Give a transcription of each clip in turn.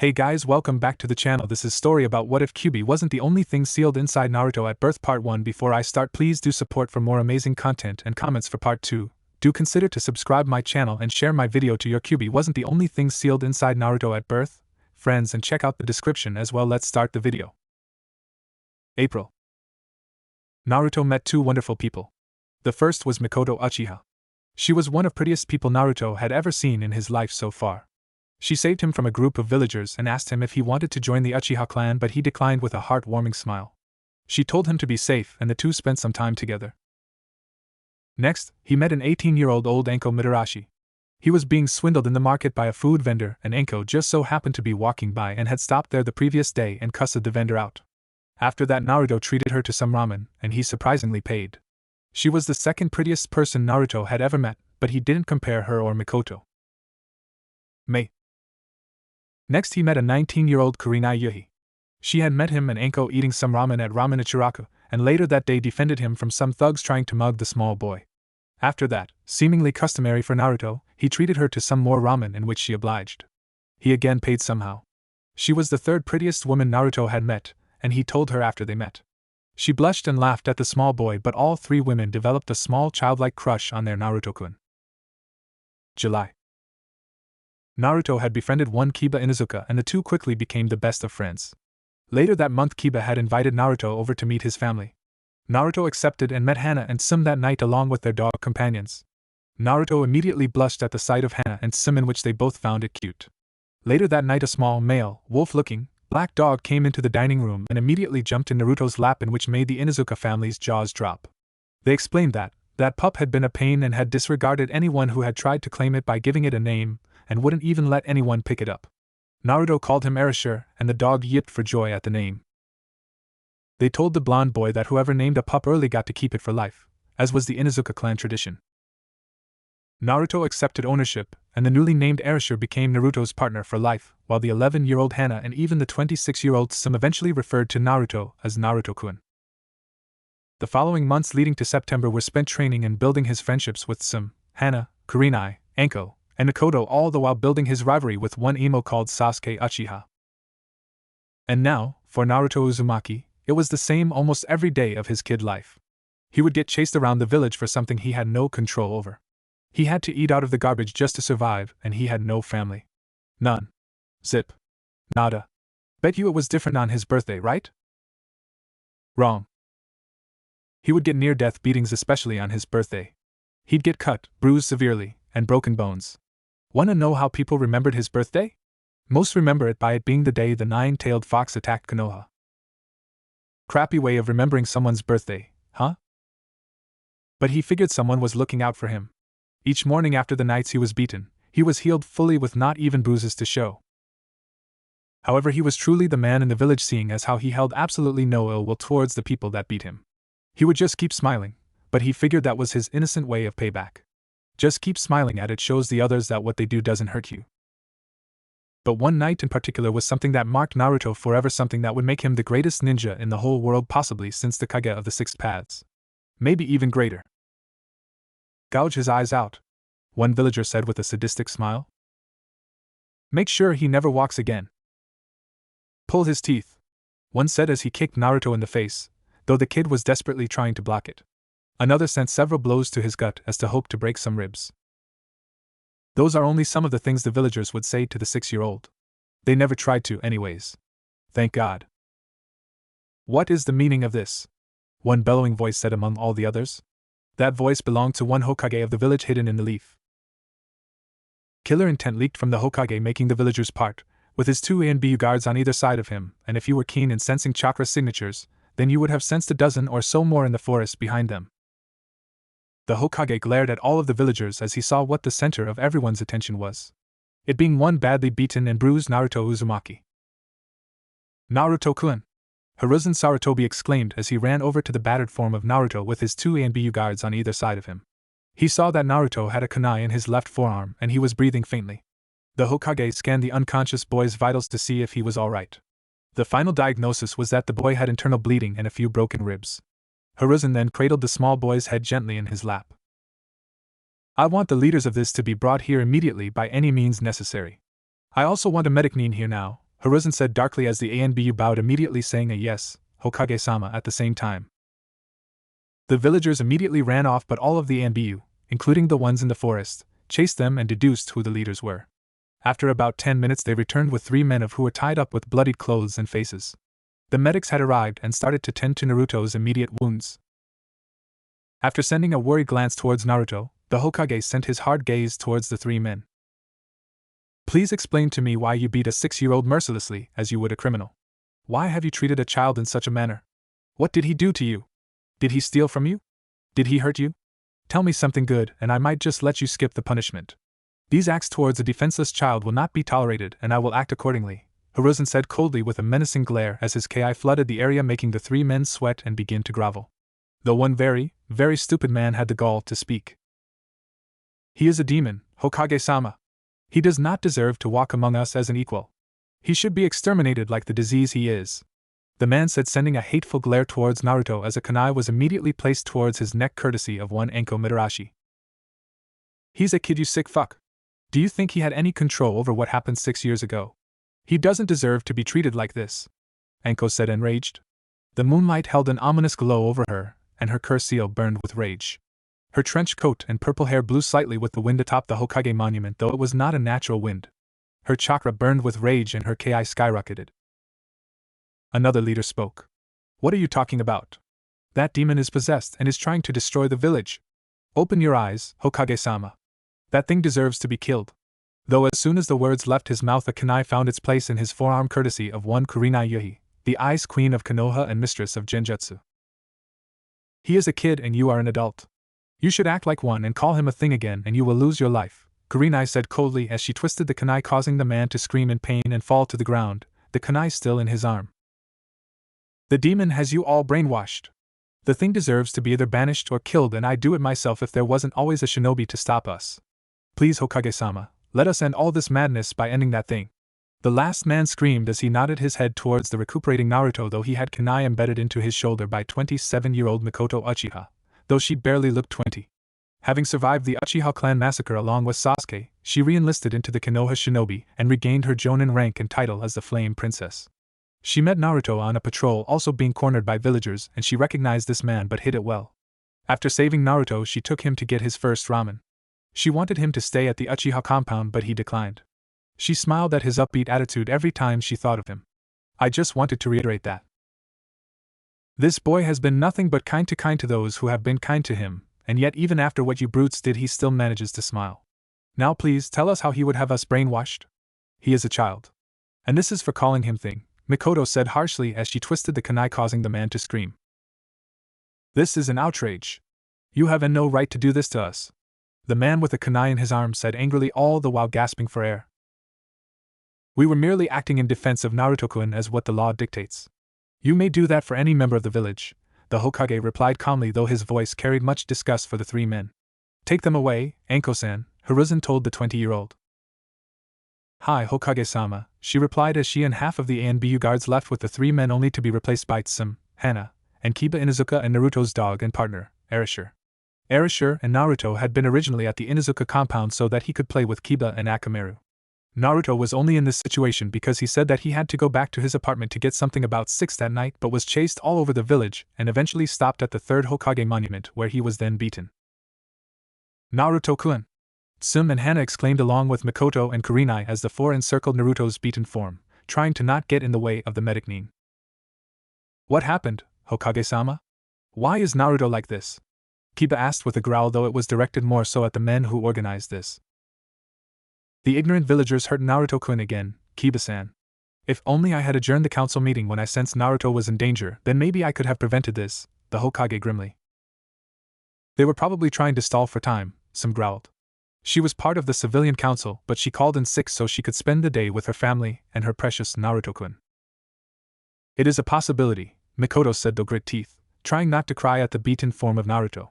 Hey guys, welcome back to the channel. This is story about what if Kyuubi wasn't the only thing sealed inside Naruto at birth part 1. Before I start, please do support for more amazing content and comments for part 2. Do consider to subscribe my channel and share my video to your Kyuubi wasn't the only thing sealed inside Naruto at birth, friends, and check out the description as well. Let's start the video. April. Naruto met two wonderful people. The first was Mikoto Uchiha. She was one of the prettiest people Naruto had ever seen in his life so far. She saved him from a group of villagers and asked him if he wanted to join the Uchiha clan, but he declined with a heartwarming smile. She told him to be safe, and the two spent some time together. Next, he met an 18-year-old old Enko Mitarashi. He was being swindled in the market by a food vendor, and Enko just so happened to be walking by and had stopped there the previous day and cussed the vendor out. After that, Naruto treated her to some ramen, and he surprisingly paid. She was the second prettiest person Naruto had ever met, but he didn't compare her or Mikoto. May. Next, he met a 19-year-old Kurenai Yuhi. She had met him and Enko eating some ramen at Ramen Ichiraku, and later that day defended him from some thugs trying to mug the small boy. After that, seemingly customary for Naruto, he treated her to some more ramen, in which she obliged. He again paid somehow. She was the third prettiest woman Naruto had met, and he told her after they met. She blushed and laughed at the small boy, but all three women developed a small childlike crush on their Naruto-kun. July. Naruto had befriended one Kiba Inuzuka, and the two quickly became the best of friends. Later that month, Kiba had invited Naruto over to meet his family. Naruto accepted and met Hana and Sum that night along with their dog companions. Naruto immediately blushed at the sight of Hana and Sum, in which they both found it cute. Later that night, a small, male, wolf-looking, black dog came into the dining room and immediately jumped in Naruto's lap, in which made the Inuzuka family's jaws drop. They explained that pup had been a pain and had disregarded anyone who had tried to claim it by giving it a name, and wouldn't even let anyone pick it up. Naruto called him Erasure, and the dog yipped for joy at the name. They told the blonde boy that whoever named a pup early got to keep it for life, as was the Inuzuka clan tradition. Naruto accepted ownership, and the newly named Erasure became Naruto's partner for life, while the 11-year-old Hana and even the 26-year-old Sum eventually referred to Naruto as Naruto-kun. The following months leading to September were spent training and building his friendships with Sum, Hana, Kurenai, Enko, and Mikoto, all the while building his rivalry with one emo called Sasuke Uchiha. And now, for Naruto Uzumaki, it was the same almost every day of his kid life. He would get chased around the village for something he had no control over. He had to eat out of the garbage just to survive, and he had no family. None. Zip. Nada. Bet you it was different on his birthday, right? Wrong. He would get near-death beatings, especially on his birthday. He'd get cut, bruised severely, and broken bones. Wanna know how people remembered his birthday? Most remember it by it being the day the nine-tailed fox attacked Konoha. Crappy way of remembering someone's birthday, huh? But he figured someone was looking out for him. Each morning after the nights he was beaten, he was healed fully with not even bruises to show. However, he was truly the man in the village, seeing as how he held absolutely no ill will towards the people that beat him. He would just keep smiling, but he figured that was his innocent way of payback. Just keep smiling at it shows the others that what they do doesn't hurt you. But one night in particular was something that marked Naruto forever, something that would make him the greatest ninja in the whole world, possibly since the Kage of the Six Paths. Maybe even greater. Gouge his eyes out, one villager said with a sadistic smile. Make sure he never walks again. Pull his teeth, one said as he kicked Naruto in the face, though the kid was desperately trying to block it. Another sent several blows to his gut as to hope to break some ribs. Those are only some of the things the villagers would say to the 6-year-old. They never tried to, anyways. Thank God. What is the meaning of this? One bellowing voice said among all the others. That voice belonged to one Hokage of the village hidden in the leaf. Killer intent leaked from the Hokage, making the villagers part, with his two ANBU guards on either side of him, and if you were keen in sensing chakra signatures, then you would have sensed a dozen or so more in the forest behind them. The Hokage glared at all of the villagers as he saw what the center of everyone's attention was. It being one badly beaten and bruised Naruto Uzumaki. Naruto-kun! Hiruzen Sarutobi exclaimed as he ran over to the battered form of Naruto with his two ANBU guards on either side of him. He saw that Naruto had a kunai in his left forearm and he was breathing faintly. The Hokage scanned the unconscious boy's vitals to see if he was alright. The final diagnosis was that the boy had internal bleeding and a few broken ribs. Hiruzen then cradled the small boy's head gently in his lap. I want the leaders of this to be brought here immediately by any means necessary. I also want a medic Nin here now, Hiruzen said darkly as the ANBU bowed, immediately saying a yes, Hokage-sama, at the same time. The villagers immediately ran off, but all of the ANBU, including the ones in the forest, chased them and deduced who the leaders were. After about 10 minutes they returned with 3 men who were tied up with bloodied clothes and faces. The medics had arrived and started to tend to Naruto's immediate wounds. After sending a worried glance towards Naruto, the Hokage sent his hard gaze towards the 3 men. Please explain to me why you beat a 6-year-old mercilessly as you would a criminal. Why have you treated a child in such a manner? What did he do to you? Did he steal from you? Did he hurt you? Tell me something good and I might just let you skip the punishment. These acts towards a defenseless child will not be tolerated and I will act accordingly, Hiruzen said coldly with a menacing glare as his ki flooded the area, making the 3 men sweat and begin to grovel. Though one very, very stupid man had the gall to speak. He is a demon, Hokage-sama. He does not deserve to walk among us as an equal. He should be exterminated like the disease he is, the man said, sending a hateful glare towards Naruto as a kunai was immediately placed towards his neck courtesy of one Anko Mitarashi. He's a kid, you sick fuck. Do you think he had any control over what happened 6 years ago? He doesn't deserve to be treated like this, Anko said, enraged. The moonlight held an ominous glow over her, and her curseal burned with rage. Her trench coat and purple hair blew slightly with the wind atop the Hokage monument, though it was not a natural wind. Her chakra burned with rage and her ki skyrocketed. Another leader spoke. What are you talking about? That demon is possessed and is trying to destroy the village. Open your eyes, Hokage-sama. That thing deserves to be killed. Though as soon as the words left his mouth a kunai found its place in his forearm courtesy of one Kurenai Yuhi, the ice queen of Konoha and mistress of Genjutsu. He is a kid and you are an adult. You should act like one and call him a thing again and you will lose your life, Kurenai said coldly as she twisted the kunai, causing the man to scream in pain and fall to the ground, the kunai still in his arm. The demon has you all brainwashed. The thing deserves to be either banished or killed, and I'd do it myself if there wasn't always a shinobi to stop us. Please, Hokage-sama, let us end all this madness by ending that thing. The last man screamed as he nodded his head towards the recuperating Naruto, though he had kunai embedded into his shoulder by 27-year-old Mikoto Uchiha, though she barely looked 20. Having survived the Uchiha clan massacre along with Sasuke, she re-enlisted into the Konoha shinobi and regained her jonin rank and title as the Flame Princess. She met Naruto on a patrol, also being cornered by villagers, and she recognized this man but hid it well. After saving Naruto, she took him to get his first ramen. She wanted him to stay at the Uchiha compound, but he declined. She smiled at his upbeat attitude every time she thought of him. I just wanted to reiterate that. This boy has been nothing but kind to those who have been kind to him, and yet even after what you brutes did he still manages to smile. Now please tell us how he would have us brainwashed. He is a child. And this is for calling him thing, Mikoto said harshly as she twisted the kunai, causing the man to scream. This is an outrage. You have no right to do this to us. The man with the kunai in his arm said angrily, all the while gasping for air. We were merely acting in defense of Naruto-kun as what the law dictates. You may do that for any member of the village, the Hokage replied calmly, though his voice carried much disgust for the 3 men. Take them away, Anko-san, Hiruzen told the 20-year-old. Hi, Hokage-sama, she replied as she and half of the ANBU guards left with the 3 men, only to be replaced by Tsum, Hana, and Kiba Inuzuka and Naruto's dog and partner, Erasure. Erasure and Naruto had been originally at the Inuzuka compound so that he could play with Kiba and Akamaru. Naruto was only in this situation because he said that he had to go back to his apartment to get something about 6 that night, but was chased all over the village and eventually stopped at the 3rd Hokage monument, where he was then beaten. Naruto-kun! Tsum and Hana exclaimed along with Mikoto and Kurenai as the 4 encircled Naruto's beaten form, trying to not get in the way of the medic-nin. What happened, Hokage-sama? Why is Naruto like this? Kiba asked with a growl, though it was directed more so at the men who organized this. The ignorant villagers hurt Naruto-kun again, Kiba-san. If only I had adjourned the council meeting when I sensed Naruto was in danger, then maybe I could have prevented this, the Hokage grimly. They were probably trying to stall for time, Tsum growled. She was part of the civilian council, but she called in sick so she could spend the day with her family and her precious Naruto-kun. It is a possibility, Mikoto said, though grit teeth, trying not to cry at the beaten form of Naruto.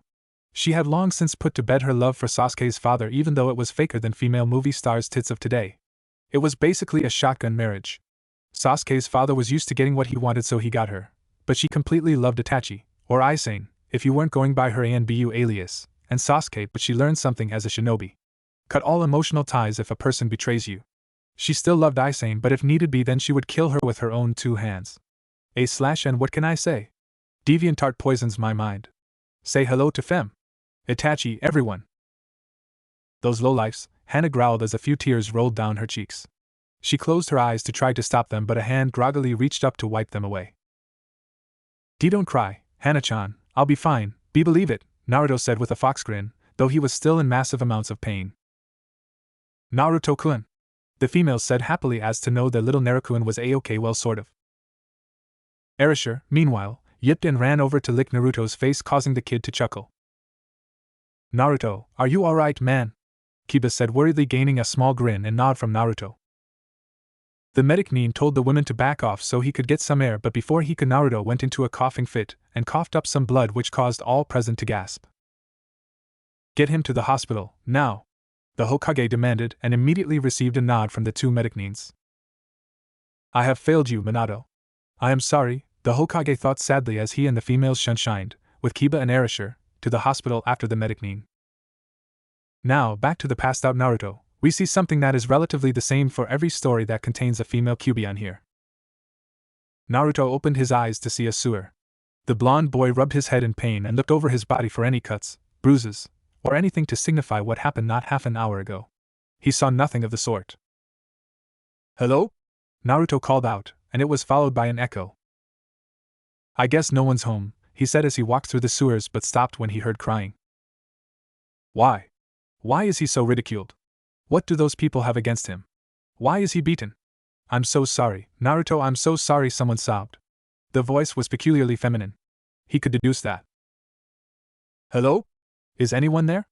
She had long since put to bed her love for Sasuke's father, even though it was faker than female movie stars' tits of today. It was basically a shotgun marriage. Sasuke's father was used to getting what he wanted, so he got her, but she completely loved Itachi, or Isane, if you weren't going by her ANBU alias, and Sasuke, but she learned something as a shinobi. Cut all emotional ties if a person betrays you. She still loved Isane, but if needed be, then she would kill her with her own 2 hands. And what can I say? DeviantArt poisons my mind. Say hello to Fem. Itachi, everyone. Those lowlifes, Hana growled as a few tears rolled down her cheeks. She closed her eyes to try to stop them, but a hand groggily reached up to wipe them away. Don't cry, Hana-chan, I'll be fine, believe it, Naruto said with a fox grin, though he was still in massive amounts of pain. Naruto-kun. The female said happily, as to know that little Naruto-kun was a-okay, well, sort of. Erasure, meanwhile, yipped and ran over to lick Naruto's face, causing the kid to chuckle. Naruto, are you alright, man? Kiba said worriedly, gaining a small grin and nod from Naruto. The medic Nin told the woman to back off so he could get some air, but before he could, Naruto went into a coughing fit and coughed up some blood, which caused all present to gasp. Get him to the hospital, now, the Hokage demanded, and immediately received a nod from the 2 medic Nins. I have failed you, Minato. I am sorry, the Hokage thought sadly as he and the females shined, with Kiba and Erasure, to the hospital after the medic Nin. Now, back to the passed out Naruto. We see something that is relatively the same for every story that contains a female Kyuubi on here. Naruto opened his eyes to see a sewer. The blonde boy rubbed his head in pain and looked over his body for any cuts, bruises, or anything to signify what happened not half an hour ago. He saw nothing of the sort. Hello? Naruto called out, and it was followed by an echo. I guess no one's home, he said as he walked through the sewers, but stopped when he heard crying. Why? Why is he so ridiculed? What do those people have against him? Why is he beaten? I'm so sorry, Naruto, I'm so sorry, someone sobbed. The voice was peculiarly feminine. He could deduce that. Hello? Is anyone there?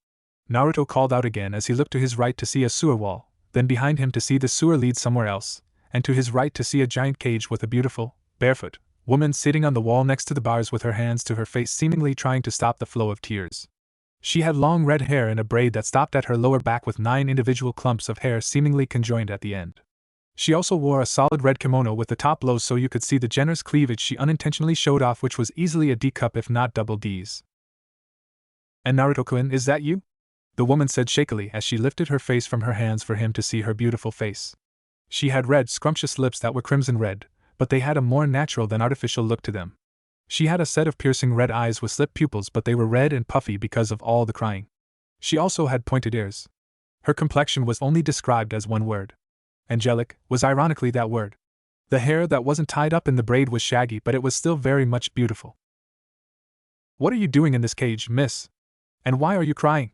Naruto called out again as he looked to his right to see a sewer wall, then behind him to see the sewer lead somewhere else, and to his right to see a giant cage with a beautiful, barefoot, woman sitting on the wall next to the bars with her hands to her face, seemingly trying to stop the flow of tears. She had long red hair in a braid that stopped at her lower back with 9 individual clumps of hair seemingly conjoined at the end. She also wore a solid red kimono with the top low so you could see the generous cleavage she unintentionally showed off, which was easily a D cup if not double Ds. And Naruto-kun, is that you? The woman said shakily as she lifted her face from her hands for him to see her beautiful face. She had red, scrumptious lips that were crimson red, but they had a more natural than artificial look to them. She had a set of piercing red eyes with slit pupils, but they were red and puffy because of all the crying. She also had pointed ears. Her complexion was only described as one word. Angelic was ironically that word. The hair that wasn't tied up in the braid was shaggy, but it was still very much beautiful. What are you doing in this cage, miss? And why are you crying?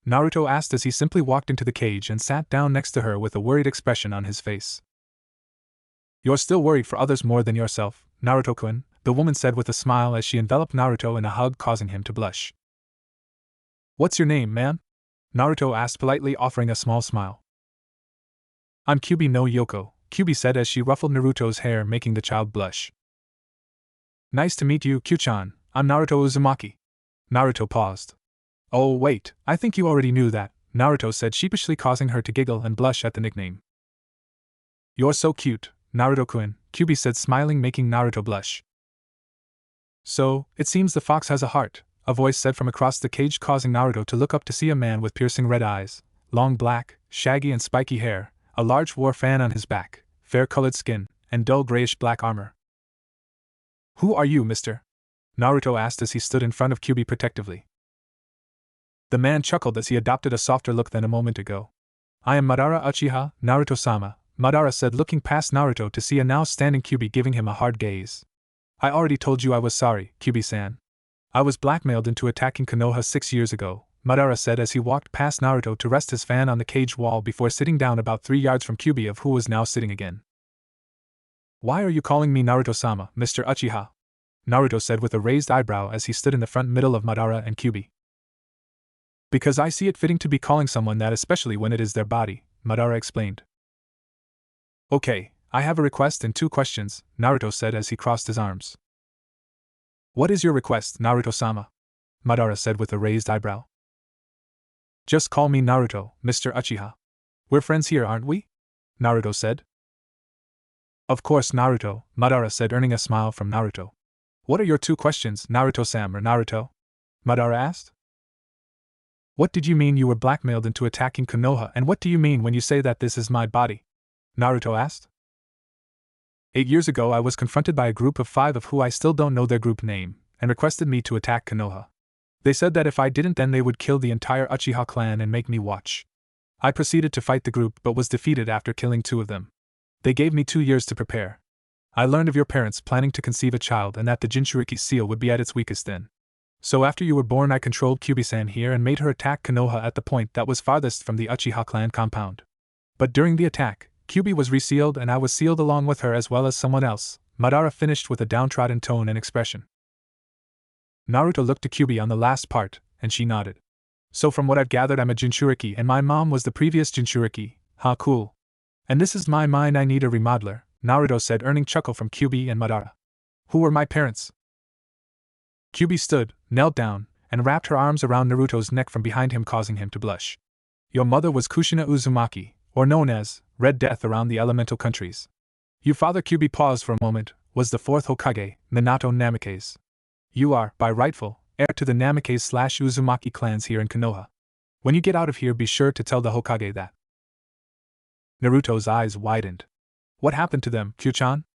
Naruto asked as he simply walked into the cage and sat down next to her with a worried expression on his face. You're still worried for others more than yourself, Naruto-kun, the woman said with a smile as she enveloped Naruto in a hug, causing him to blush. What's your name, man? Naruto asked politely, offering a small smile. I'm Kyuubi no Yoko, Kyuubi said as she ruffled Naruto's hair, making the child blush. Nice to meet you, Kyu-chan, I'm Naruto Uzumaki. Naruto paused. Oh wait, I think you already knew that, Naruto said sheepishly, causing her to giggle and blush at the nickname. You're so cute, Naruto-kun, Kyuubi said, smiling, making Naruto blush. So, it seems the fox has a heart, a voice said from across the cage, causing Naruto to look up to see a man with piercing red eyes, long black, shaggy and spiky hair, a large war fan on his back, fair-colored skin, and dull grayish-black armor. Who are you, mister? Naruto asked as he stood in front of Kyuubi protectively. The man chuckled as he adopted a softer look than a moment ago. I am Madara Uchiha, Naruto-sama, Madara said, looking past Naruto to see a now standing Kyuubi giving him a hard gaze. I already told you I was sorry, Kyuubi-san. I was blackmailed into attacking Konoha 6 years ago, Madara said as he walked past Naruto to rest his fan on the cage wall before sitting down about 3 yards from Kyuubi, of who was now sitting again. Why are you calling me Naruto-sama, Mr. Uchiha? Naruto said with a raised eyebrow as he stood in the front middle of Madara and Kyuubi. Because I see it fitting to be calling someone that, especially when it is their body, Madara explained. Okay, I have a request and 2 questions, Naruto said as he crossed his arms. What is your request, Naruto-sama? Madara said with a raised eyebrow. Just call me Naruto, Mr. Uchiha. We're friends here, aren't we? Naruto said. Of course, Naruto, Madara said, earning a smile from Naruto. What are your 2 questions, Naruto-sama or Naruto? Madara asked. What did you mean you were blackmailed into attacking Konoha, and what do you mean when you say that this is my body? Naruto asked. 8 years ago I was confronted by a group of 5 of who I still don't know their group name, and requested me to attack Konoha. They said that if I didn't then they would kill the entire Uchiha clan and make me watch. I proceeded to fight the group but was defeated after killing 2 of them. They gave me 2 years to prepare. I learned of your parents planning to conceive a child and that the Jinchuriki seal would be at its weakest then. So after you were born I controlled Kyuubi-san here and made her attack Konoha at the point that was farthest from the Uchiha clan compound. But during the attack, Kyuubi was resealed and I was sealed along with her as well as someone else, Madara finished with a downtrodden tone and expression. Naruto looked to Kyuubi on the last part, and she nodded. So from what I've gathered I'm a Jinchuriki and my mom was the previous Jinchuriki, huh, cool. And this is my mind I need a remodeler, Naruto said earning chuckle from Kyuubi and Madara. Who were my parents? Kyuubi stood, knelt down, and wrapped her arms around Naruto's neck from behind him causing him to blush. Your mother was Kushina Uzumaki, or known as Red Death around the elemental countries. Your father Kyuubi paused for a moment, was the 4th Hokage, Minato Namikaze. You are, by rightful, heir to the Namikaze/Uzumaki clans here in Konoha. When you get out of here be sure to tell the Hokage that. Naruto's eyes widened. What happened to them, Kyu-chan?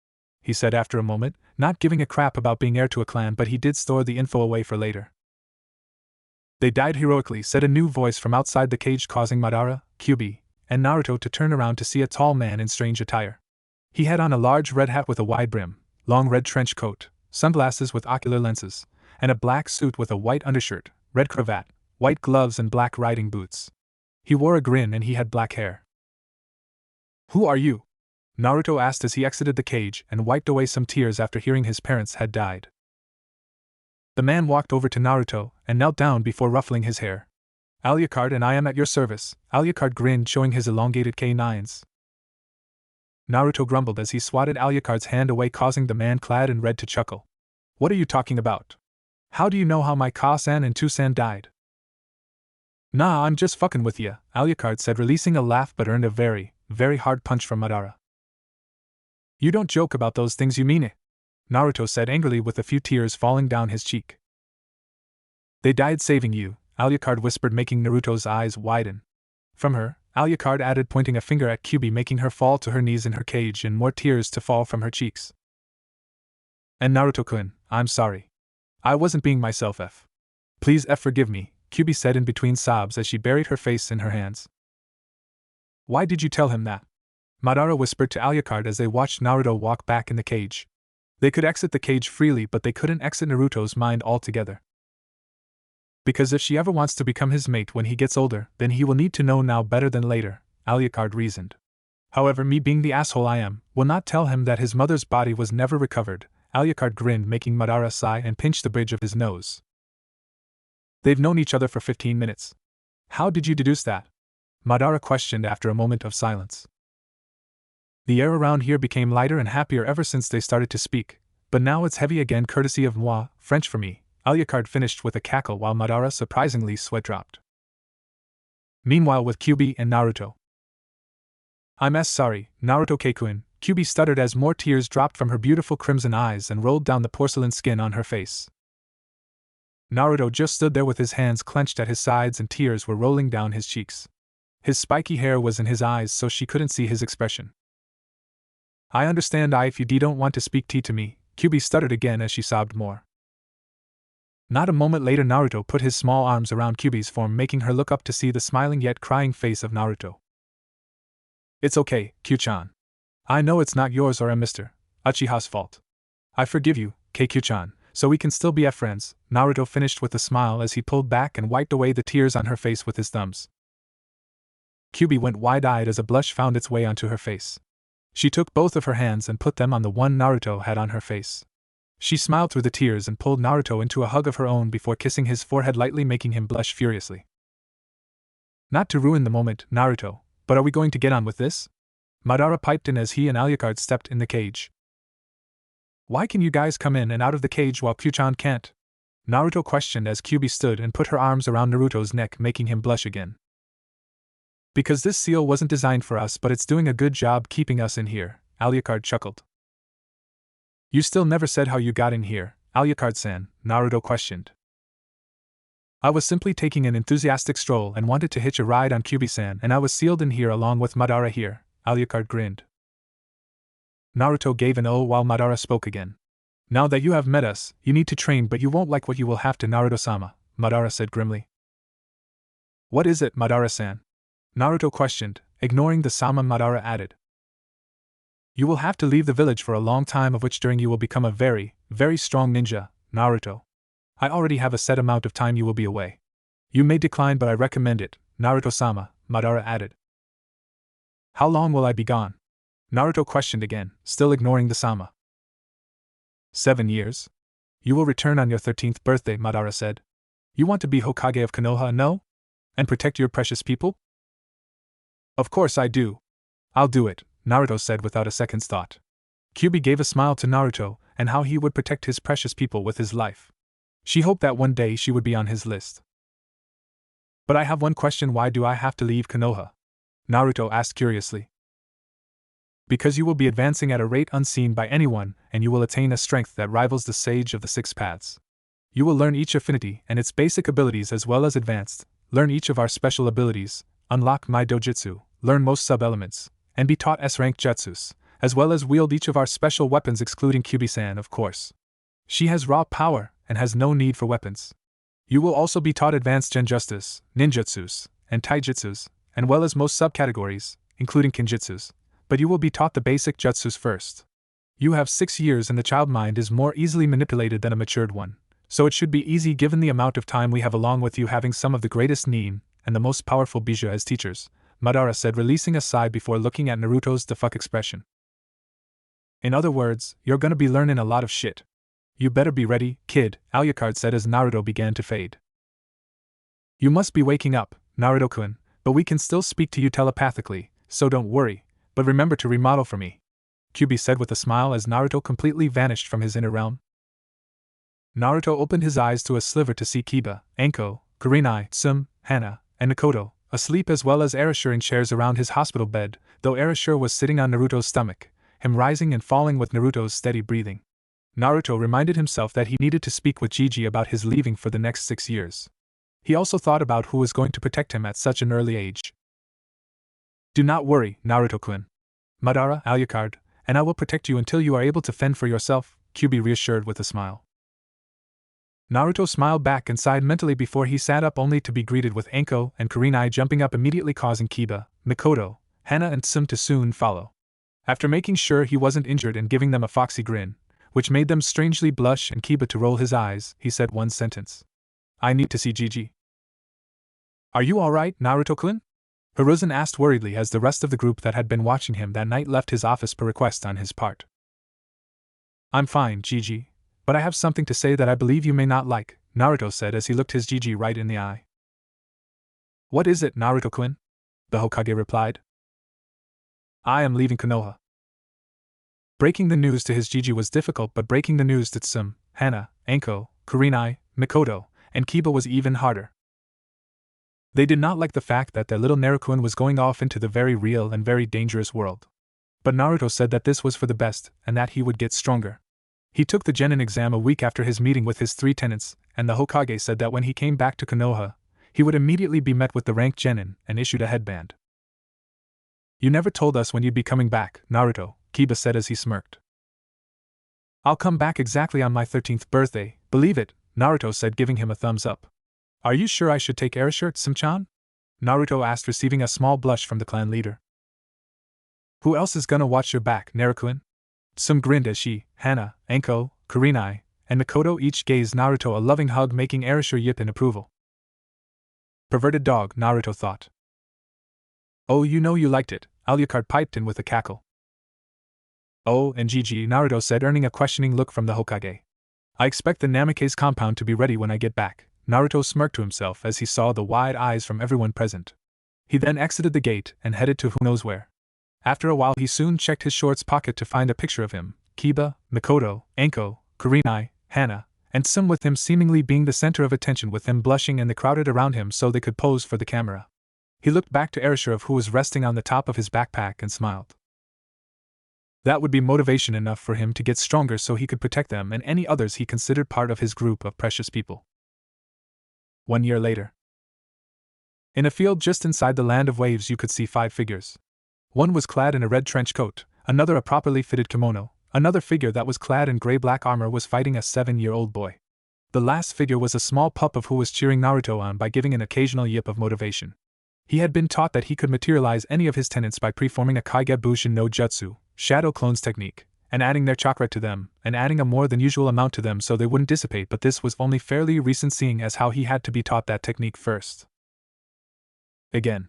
He said after a moment, not giving a crap about being heir to a clan but he did store the info away for later. They died heroically, said a new voice from outside the cage causing Madara, Kyuubi, and Naruto to turn around to see a tall man in strange attire. He had on a large red hat with a wide brim, long red trench coat, sunglasses with ocular lenses, and a black suit with a white undershirt, red cravat, white gloves and black riding boots. He wore a grin and he had black hair. Who are you? Naruto asked as he exited the cage and wiped away some tears after hearing his parents had died. The man walked over to Naruto and knelt down before ruffling his hair. Alucard and I am at your service, Alucard grinned showing his elongated canines. Naruto grumbled as he swatted Alucard's hand away causing the man clad in red to chuckle. What are you talking about? How do you know how my Ka-san and Tu-san died? Nah, I'm just fucking with ya, Alucard said releasing a laugh but earned a very, very hard punch from Madara. You don't joke about those things you mean it? Naruto said angrily with a few tears falling down his cheek. They died saving you, Alucard whispered making Naruto's eyes widen. From her, Alucard added pointing a finger at Kyuubi making her fall to her knees in her cage and more tears to fall from her cheeks. And Naruto-kun, I'm sorry. I wasn't being myself F. Please F forgive me, Kyuubi said in between sobs as she buried her face in her hands. Why did you tell him that? Madara whispered to Alucard as they watched Naruto walk back in the cage. They could exit the cage freely but they couldn't exit Naruto's mind altogether. Because if she ever wants to become his mate when he gets older, then he will need to know now better than later, Alucard reasoned. However, me being the asshole I am, will not tell him that his mother's body was never recovered, Alucard grinned making Madara sigh and pinch the bridge of his nose. They've known each other for 15 minutes. How did you deduce that? Madara questioned after a moment of silence. The air around here became lighter and happier ever since they started to speak, but now it's heavy again courtesy of moi, French for me, Alucard finished with a cackle while Madara surprisingly sweat dropped. Meanwhile with Kyuubi and Naruto. I'm sorry, Naruto-kun, Kyuubi stuttered as more tears dropped from her beautiful crimson eyes and rolled down the porcelain skin on her face. Naruto just stood there with his hands clenched at his sides and tears were rolling down his cheeks. His spiky hair was in his eyes so she couldn't see his expression. I understand if you don't want to speak to me, Kyuubi stuttered again as she sobbed more. Not a moment later Naruto put his small arms around Kyuubi's form making her look up to see the smiling yet crying face of Naruto. It's okay, Kyu-chan. I know it's not yours or Mr. Uchiha's fault. I forgive you, Kyu-chan, so we can still be friends, Naruto finished with a smile as he pulled back and wiped away the tears on her face with his thumbs. Kyuubi went wide-eyed as a blush found its way onto her face. She took both of her hands and put them on the one Naruto had on her face. She smiled through the tears and pulled Naruto into a hug of her own before kissing his forehead lightly making him blush furiously. Not to ruin the moment, Naruto, but are we going to get on with this? Madara piped in as he and Alucard stepped in the cage. Why can you guys come in and out of the cage while Kyu-chan can't? Naruto questioned as Kyuubi stood and put her arms around Naruto's neck making him blush again. Because this seal wasn't designed for us but it's doing a good job keeping us in here, Alucard chuckled. You still never said how you got in here, Alucard-san, Naruto questioned. I was simply taking an enthusiastic stroll and wanted to hitch a ride on Kyuubi-san and I was sealed in here along with Madara here, Alucard grinned. Naruto gave an "oh" while Madara spoke again. Now that you have met us, you need to train, but you won't like what you will have to, Naruto-sama, Madara said grimly. What is it, Madara-san? Naruto questioned, ignoring the sama. Madara added. You will have to leave the village for a long time, of which during you will become a very, very strong ninja, Naruto. I already have a set amount of time you will be away. You may decline, but I recommend it, Naruto-sama, Madara added. How long will I be gone? Naruto questioned again, still ignoring the sama. 7 years? You will return on your 13th birthday, Madara said. You want to be Hokage of Konoha, no? And protect your precious people? Of course I do. I'll do it, Naruto said without a second's thought. Kyuubi gave a smile to Naruto and how he would protect his precious people with his life. She hoped that one day she would be on his list. But I have one question, why do I have to leave Konoha? Naruto asked curiously. Because you will be advancing at a rate unseen by anyone, and you will attain a strength that rivals the Sage of the Six Paths. You will learn each affinity and its basic abilities as well as advanced, learn each of our special abilities, unlock my dojutsu, learn most sub-elements, and be taught S-rank jutsus, as well as wield each of our special weapons excluding Kyuubi-san, of course. She has raw power and has no need for weapons. You will also be taught advanced genjutsus, ninjutsus, and taijutsus, and well as most subcategories, including kinjutsus, but you will be taught the basic jutsus first. You have 6 years and the child mind is more easily manipulated than a matured one, so it should be easy given the amount of time we have along with you having some of the greatest nin and the most powerful bija as teachers, Madara said, releasing a sigh before looking at Naruto's the fuck expression. In other words, you're gonna be learning a lot of shit. You better be ready, kid, Alucard said as Naruto began to fade. You must be waking up, Naruto-kun, but we can still speak to you telepathically, so don't worry, but remember to remodel for me, Kyuubi said with a smile as Naruto completely vanished from his inner realm. Naruto opened his eyes to a sliver to see Kiba, Anko, Kurenai, Tsum, Hana, and Mikoto, asleep as well as Erasure in chairs around his hospital bed, though Erasure was sitting on Naruto's stomach, him rising and falling with Naruto's steady breathing. Naruto reminded himself that he needed to speak with Gigi about his leaving for the next 6 years. He also thought about who was going to protect him at such an early age. Do not worry, Naruto-kun. Madara, Alucard, and I will protect you until you are able to fend for yourself, Kyuubi reassured with a smile. Naruto smiled back and sighed mentally before he sat up only to be greeted with Anko and Kurenai jumping up immediately, causing Kiba, Mikoto, Hana and Tsum to soon follow. After making sure he wasn't injured and giving them a foxy grin, which made them strangely blush and Kiba to roll his eyes, he said one sentence. I need to see Gigi. Are you alright, Naruto-kun? Hiruzen asked worriedly as the rest of the group that had been watching him that night left his office per request on his part. I'm fine, Gigi, but I have something to say that I believe you may not like, Naruto said as he looked his Gigi right in the eye. What is it, Naruto-kun? The Hokage replied. I am leaving Konoha. Breaking the news to his Gigi was difficult, but breaking the news to Tsum, Hana, Anko, Kurenai, Mikoto, and Kiba was even harder. They did not like the fact that their little Naruto-kun was going off into the very real and very dangerous world. But Naruto said that this was for the best, and that he would get stronger. He took the genin exam a week after his meeting with his 3 tenants, and the Hokage said that when he came back to Konoha, he would immediately be met with the rank genin and issued a headband. You never told us when you'd be coming back, Naruto, Kiba said as he smirked. I'll come back exactly on my 13th birthday, believe it, Naruto said, giving him a thumbs up. Are you sure I should take Erasure, Tsum-chan? Naruto asked, receiving a small blush from the clan leader. Who else is gonna watch your back, Naruto-kun? Tsum grinned as she, Hana, Anko, Kurenai, and Mikoto each gave Naruto a loving hug, making Erasure yip in approval. Perverted dog, Naruto thought. Oh, you know you liked it, Alucard piped in with a cackle. Oh, and Gigi, Naruto said, earning a questioning look from the Hokage. I expect the Namikaze compound to be ready when I get back, Naruto smirked to himself as he saw the wide eyes from everyone present. He then exited the gate and headed to who knows where. After a while he soon checked his shorts pocket to find a picture of him, Kiba, Mikoto, Anko, Kurenai, Hana, and Tsum with him seemingly being the center of attention, with him blushing and the crowded around him so they could pose for the camera. He looked back to Erasure, who was resting on the top of his backpack, and smiled. That would be motivation enough for him to get stronger so he could protect them and any others he considered part of his group of precious people. 1 year later. In a field just inside the land of waves you could see 5 figures. One was clad in a red trench coat, another a properly fitted kimono, another figure that was clad in gray-black armor was fighting a 7-year-old boy. The last figure was a small pup of who was cheering Naruto on by giving an occasional yip of motivation. He had been taught that he could materialize any of his tenets by preforming a Kaigebushin no Jutsu, shadow clones technique, and adding their chakra to them, and adding a more than usual amount to them so they wouldn't dissipate, but this was only fairly recent seeing as how he had to be taught that technique first. Again.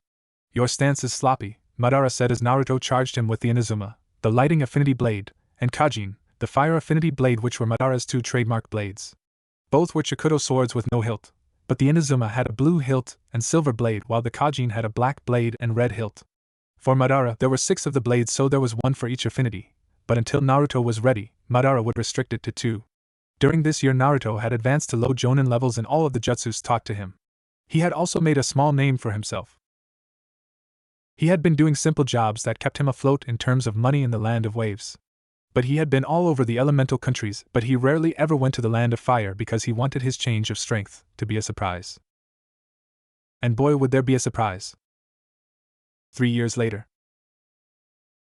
Your stance is sloppy, Madara said as Naruto charged him with the Inazuma, the lighting affinity blade, and Kajin, the fire affinity blade, which were Madara's 2 trademark blades. Both were Chikuto swords with no hilt, but the Inazuma had a blue hilt and silver blade while the Kajin had a black blade and red hilt. For Madara there were 6 of the blades, so there was 1 for each affinity, but until Naruto was ready, Madara would restrict it to 2. During this year Naruto had advanced to low jonin levels in all of the jutsus taught to him. He had also made a small name for himself. He had been doing simple jobs that kept him afloat in terms of money in the land of waves. But he had been all over the elemental countries, but he rarely ever went to the land of fire because he wanted his change of strength to be a surprise. And boy, would there be a surprise. 3 years later.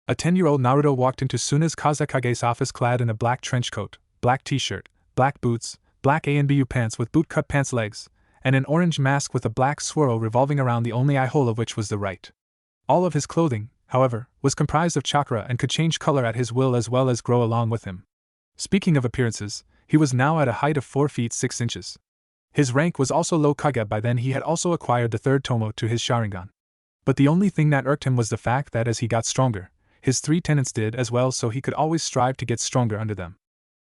A 10-year-old Naruto walked into Tsuna's Kazekage's office clad in a black trench coat, black t-shirt, black boots, black A&BU pants with boot-cut pants legs, and an orange mask with a black swirl revolving around the only eye hole of which was the right. All of his clothing, however, was comprised of chakra and could change color at his will as well as grow along with him. Speaking of appearances, he was now at a height of 4 feet 6 inches. His rank was also low Kage. By then he had also acquired the 3rd Tomo to his Sharingan. But the only thing that irked him was the fact that as he got stronger, his 3 tenants did as well, so he could always strive to get stronger under them.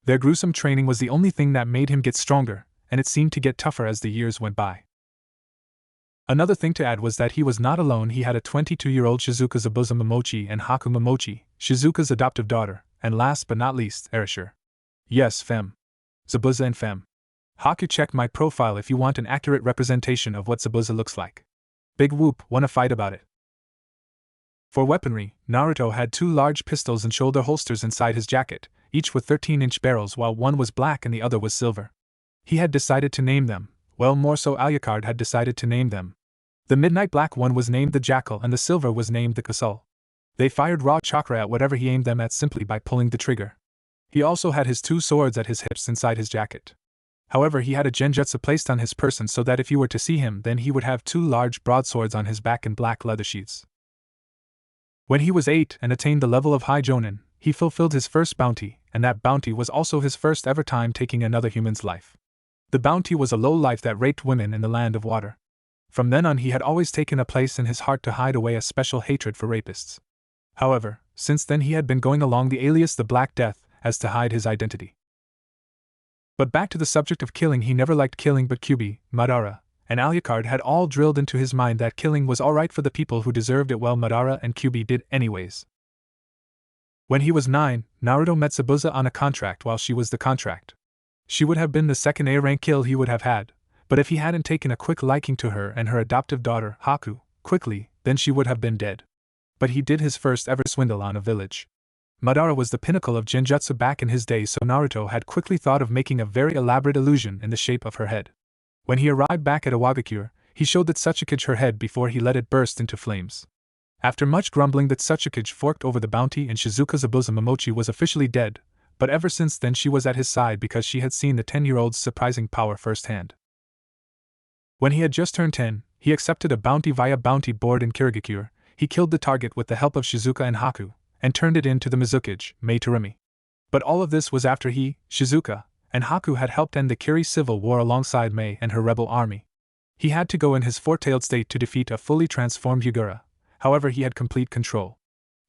Their gruesome training was the only thing that made him get stronger, and it seemed to get tougher as the years went by. Another thing to add was that he was not alone. He had a 22-year-old Shizuka Zabuza Momochi and Haku Momochi, Shizuka's adoptive daughter, and last but not least, Erasure. Yes, Fem. Zabuza and Fem. Haku, check my profile if you want an accurate representation of what Zabuza looks like. Big whoop, wanna fight about it. For weaponry, Naruto had 2 large pistols and shoulder holsters inside his jacket, each with 13-inch barrels, while one was black and the other was silver. He had decided to name them. Well, more so Alucard had decided to name them. The midnight black one was named the Jackal and the silver was named the Kassul. They fired raw chakra at whatever he aimed them at simply by pulling the trigger. He also had his 2 swords at his hips inside his jacket. However, he had a genjutsu placed on his person so that if you were to see him, then he would have 2 large broadswords on his back in black leather sheaths. When he was 8 and attained the level of high jonin, he fulfilled his first bounty, and that bounty was also his first ever time taking another human's life. The bounty was a low-life that raped women in the land of water. From then on he had always taken a place in his heart to hide away a special hatred for rapists. However, since then he had been going along the alias the Black Death, as to hide his identity. But back to the subject of killing, he never liked killing, but Kyuubi, Madara, and Alucard had all drilled into his mind that killing was alright for the people who deserved it. Well, Madara and Kyuubi did anyways. When he was 9, Naruto met Zabuza on a contract while she was the contract. She would have been the second A-rank kill he would have had, but if he hadn't taken a quick liking to her and her adoptive daughter, Haku, quickly, then she would have been dead. But he did his first ever swindle on a village. Madara was the pinnacle of genjutsu back in his day, so Naruto had quickly thought of making a very elaborate illusion in the shape of her head. When he arrived back at Iwagakure, he showed that Tsuchikage her head before he let it burst into flames. After much grumbling, that Tsuchikage forked over the bounty and Shizuka Zabuza Momochi was officially dead, but ever since then she was at his side because she had seen the 10-year-old's surprising power firsthand. When he had just turned 10, he accepted a bounty via bounty board in Kirigakure. He killed the target with the help of Shizuka and Haku, and turned it in to the Mizukage, Mei Terumi. But all of this was after he, Shizuka, and Haku had helped end the Kiri civil war alongside Mei and her rebel army. He had to go in his four-tailed state to defeat a fully transformed Yugura, however he had complete control.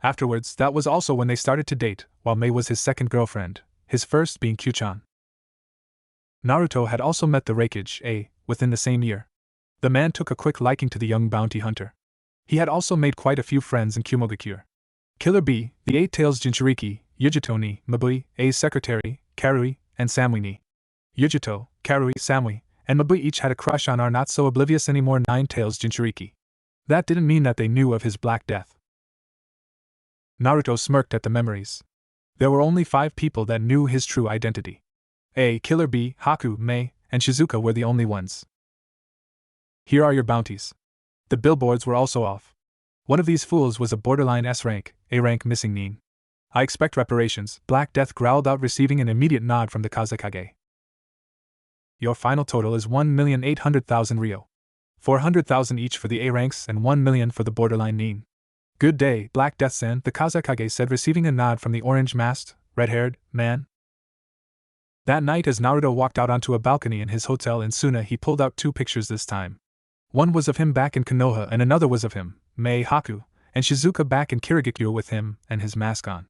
Afterwards, that was also when they started to date, while Mei was his second girlfriend, his first being Kyu-chan. Naruto had also met the Reconnecting, within the same year. The man took a quick liking to the young bounty hunter. He had also made quite a few friends in Kyuubi. Killer B, the Eight-Tails Jinchuriki, Yujito ni, Mabui, A's secretary, Karui, and Samui ni. Yujito, Karui, Samui, and Mabui each had a crush on our not-so-oblivious anymore Nine-Tails Jinchuriki. That didn't mean that they knew of his Black Death. Naruto smirked at the memories. There were only 5 people that knew his true identity. A, Killer B, Haku, Mei, and Shizuka were the only ones. Here are your bounties. The billboards were also off. One of these fools was a borderline S rank, A rank missing Nin. I expect reparations, Black Death growled out, receiving an immediate nod from the Kazekage. Your final total is 1,800,000 Ryo. 400,000 each for the A ranks and 1 million for the borderline Nin. Good day, Black Death-san, the Kazekage said, receiving a nod from the orange-masked, red-haired man. That night, as Naruto walked out onto a balcony in his hotel in Suna, he pulled out 2 pictures this time. One was of him back in Konoha and another was of him, Meihaku, and Shizuka back in Kirigakure with him and his mask on.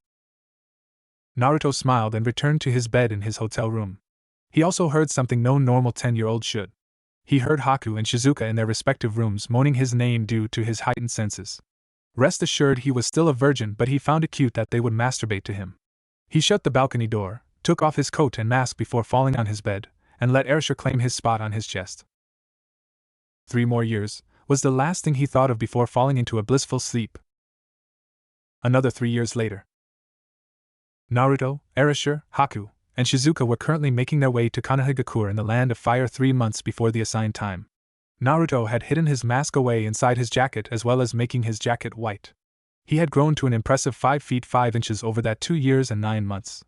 Naruto smiled and returned to his bed in his hotel room. He also heard something no normal 10-year-old should. He heard Haku and Shizuka in their respective rooms moaning his name due to his heightened senses. Rest assured he was still a virgin, but he found it cute that they would masturbate to him. He shut the balcony door, took off his coat and mask before falling on his bed, and let Erasure claim his spot on his chest. 3 more years was the last thing he thought of before falling into a blissful sleep. Another 3 years later. Naruto, Erasure, Haku, and Shizuka were currently making their way to Konohagakure in the Land of Fire 3 months before the assigned time. Naruto had hidden his mask away inside his jacket as well as making his jacket white. He had grown to an impressive 5 feet 5 inches over that 2 years and 9 months.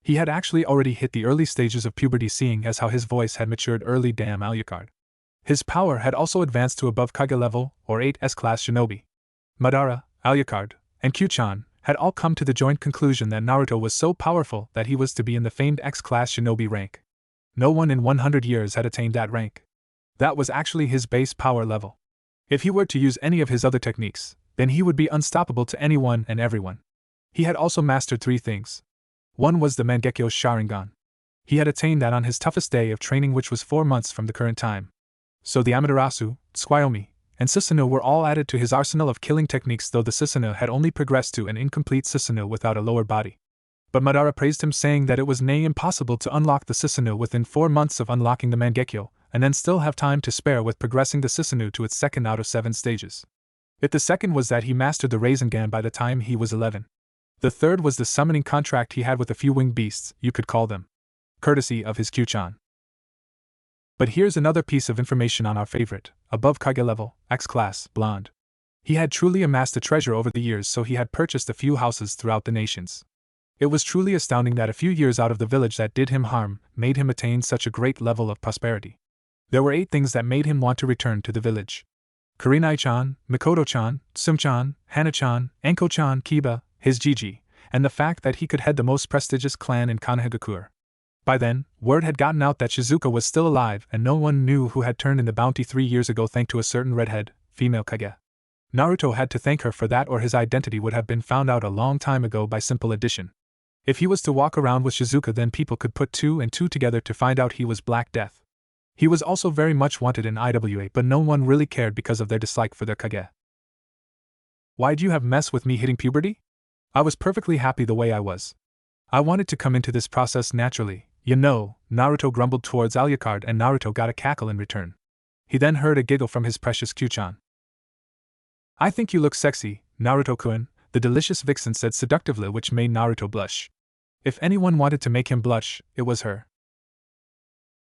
He had actually already hit the early stages of puberty, seeing as how his voice had matured early. Damn, Alucard. His power had also advanced to above Kage level, or 8S class shinobi. Madara, Alucard, and Q-chan had all come to the joint conclusion that Naruto was so powerful that he was to be in the famed X-class shinobi rank. No one in 100 years had attained that rank. That was actually his base power level. If he were to use any of his other techniques, then he would be unstoppable to anyone and everyone. He had also mastered 3 things. One was the Mangekyo Sharingan. He had attained that on his toughest day of training, which was 4 months from the current time. So the Amaterasu, Tsukuyomi, and Susanoo were all added to his arsenal of killing techniques, though the Susanoo had only progressed to an incomplete Susanoo without a lower body. But Madara praised him, saying that it was near impossible to unlock the Susanoo within 4 months of unlocking the Mangekyo, and then still have time to spare with progressing the Susanoo to its 2nd out of 7 stages. If the second was that he mastered the Rasengan by the time he was 11. The third was the summoning contract he had with a few winged beasts, you could call them. Courtesy of his Q-chan. But here's another piece of information on our favorite, above Kage level, X-class, blonde. He had truly amassed a treasure over the years, so he had purchased a few houses throughout the nations. It was truly astounding that a few years out of the village that did him harm made him attain such a great level of prosperity. There were 8 things that made him want to return to the village. Kurenai-chan, Mikoto-chan, Tsum-chan, Hana-chan, Enko-chan, Kiba, his Gigi, and the fact that he could head the most prestigious clan in Konohagakure. By then, word had gotten out that Shizuka was still alive, and no one knew who had turned in the bounty 3 years ago thanks to a certain redhead, female Kage. Naruto had to thank her for that, or his identity would have been found out a long time ago by simple addition. If he was to walk around with Shizuka, then people could put 2 and 2 together to find out he was Black Death. He was also very much wanted in IWA, but no one really cared because of their dislike for their Kage. Why'd you have mess with me hitting puberty? I was perfectly happy the way I was. I wanted to come into this process naturally, you know, Naruto grumbled towards Alucard, and Naruto got a cackle in return. He then heard a giggle from his precious Q-chan. I think you look sexy, Naruto-kun, the delicious vixen said seductively, which made Naruto blush. If anyone wanted to make him blush, it was her.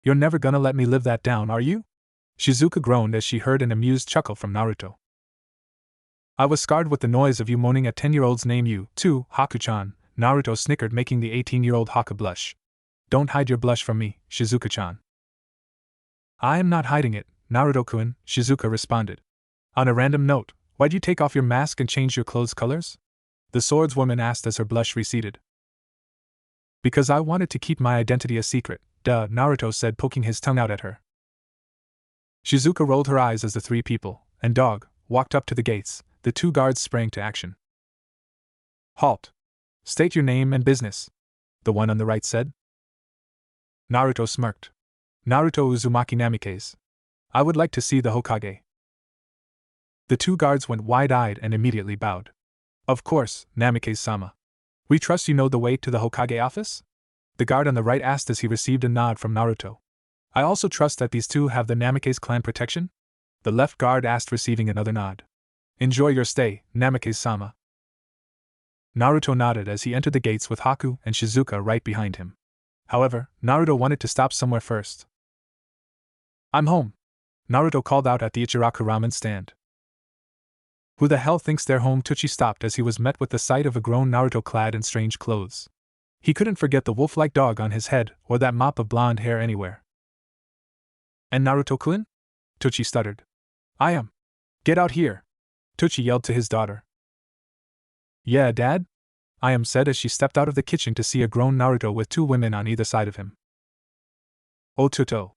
You're never gonna let me live that down, are you? Shizuka groaned as she heard an amused chuckle from Naruto. I was scarred with the noise of you moaning a 10-year-old's name, you, too, Haku-chan, Naruto snickered, making the 18-year-old Haku blush. Don't hide your blush from me, Shizuka-chan. I am not hiding it, Naruto-kun, Shizuka responded. On a random note, why'd you take off your mask and change your clothes colors? The swordswoman asked as her blush receded. Because I wanted to keep my identity a secret, duh, Naruto said, poking his tongue out at her. Shizuka rolled her eyes as the 3 people, and dog, walked up to the gates. The 2 guards sprang to action. Halt. State your name and business, the one on the right said. Naruto smirked. Naruto Uzumaki Namikaze. I would like to see the Hokage. The 2 guards went wide-eyed and immediately bowed. Of course, Namikaze-sama. We trust you know the way to the Hokage office? The guard on the right asked as he received a nod from Naruto. I also trust that these 2 have the Namikaze clan protection? The left guard asked, receiving another nod. Enjoy your stay, Namikaze-sama. Naruto nodded as he entered the gates with Haku and Shizuka right behind him. However, Naruto wanted to stop somewhere first. I'm home, Naruto called out at the Ichiraku ramen stand. Who the hell thinks they're home? Tochi stopped as he was met with the sight of a grown Naruto clad in strange clothes. He couldn't forget the wolf-like dog on his head or that mop of blonde hair anywhere. And Naruto-kun? Tochi stuttered. I am. Get out here! Tochi yelled to his daughter. Yeah, Dad? I am, said as she stepped out of the kitchen to see a grown Naruto with two women on either side of him. Oh Toto!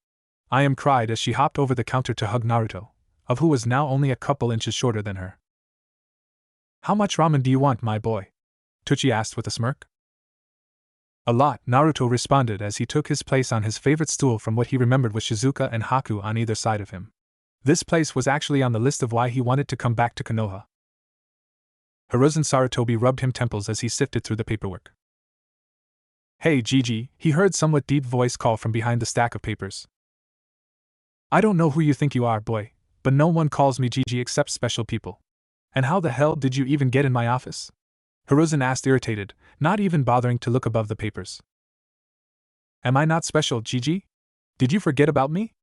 I am, cried as she hopped over the counter to hug Naruto, of who was now only a couple inches shorter than her. How much ramen do you want, my boy? Tochi asked with a smirk. A lot, Naruto responded as he took his place on his favorite stool from what he remembered with Shizuka and Haku on either side of him. This place was actually on the list of why he wanted to come back to Konoha. Hiruzen Sarutobi rubbed him temples as he sifted through the paperwork. Hey Gigi, he heard somewhat deep voice call from behind the stack of papers. I don't know who you think you are, boy, but no one calls me Gigi except special people. And how the hell did you even get in my office? Hiruzen asked, irritated, not even bothering to look above the papers. Am I not special, Gigi? Did you forget about me?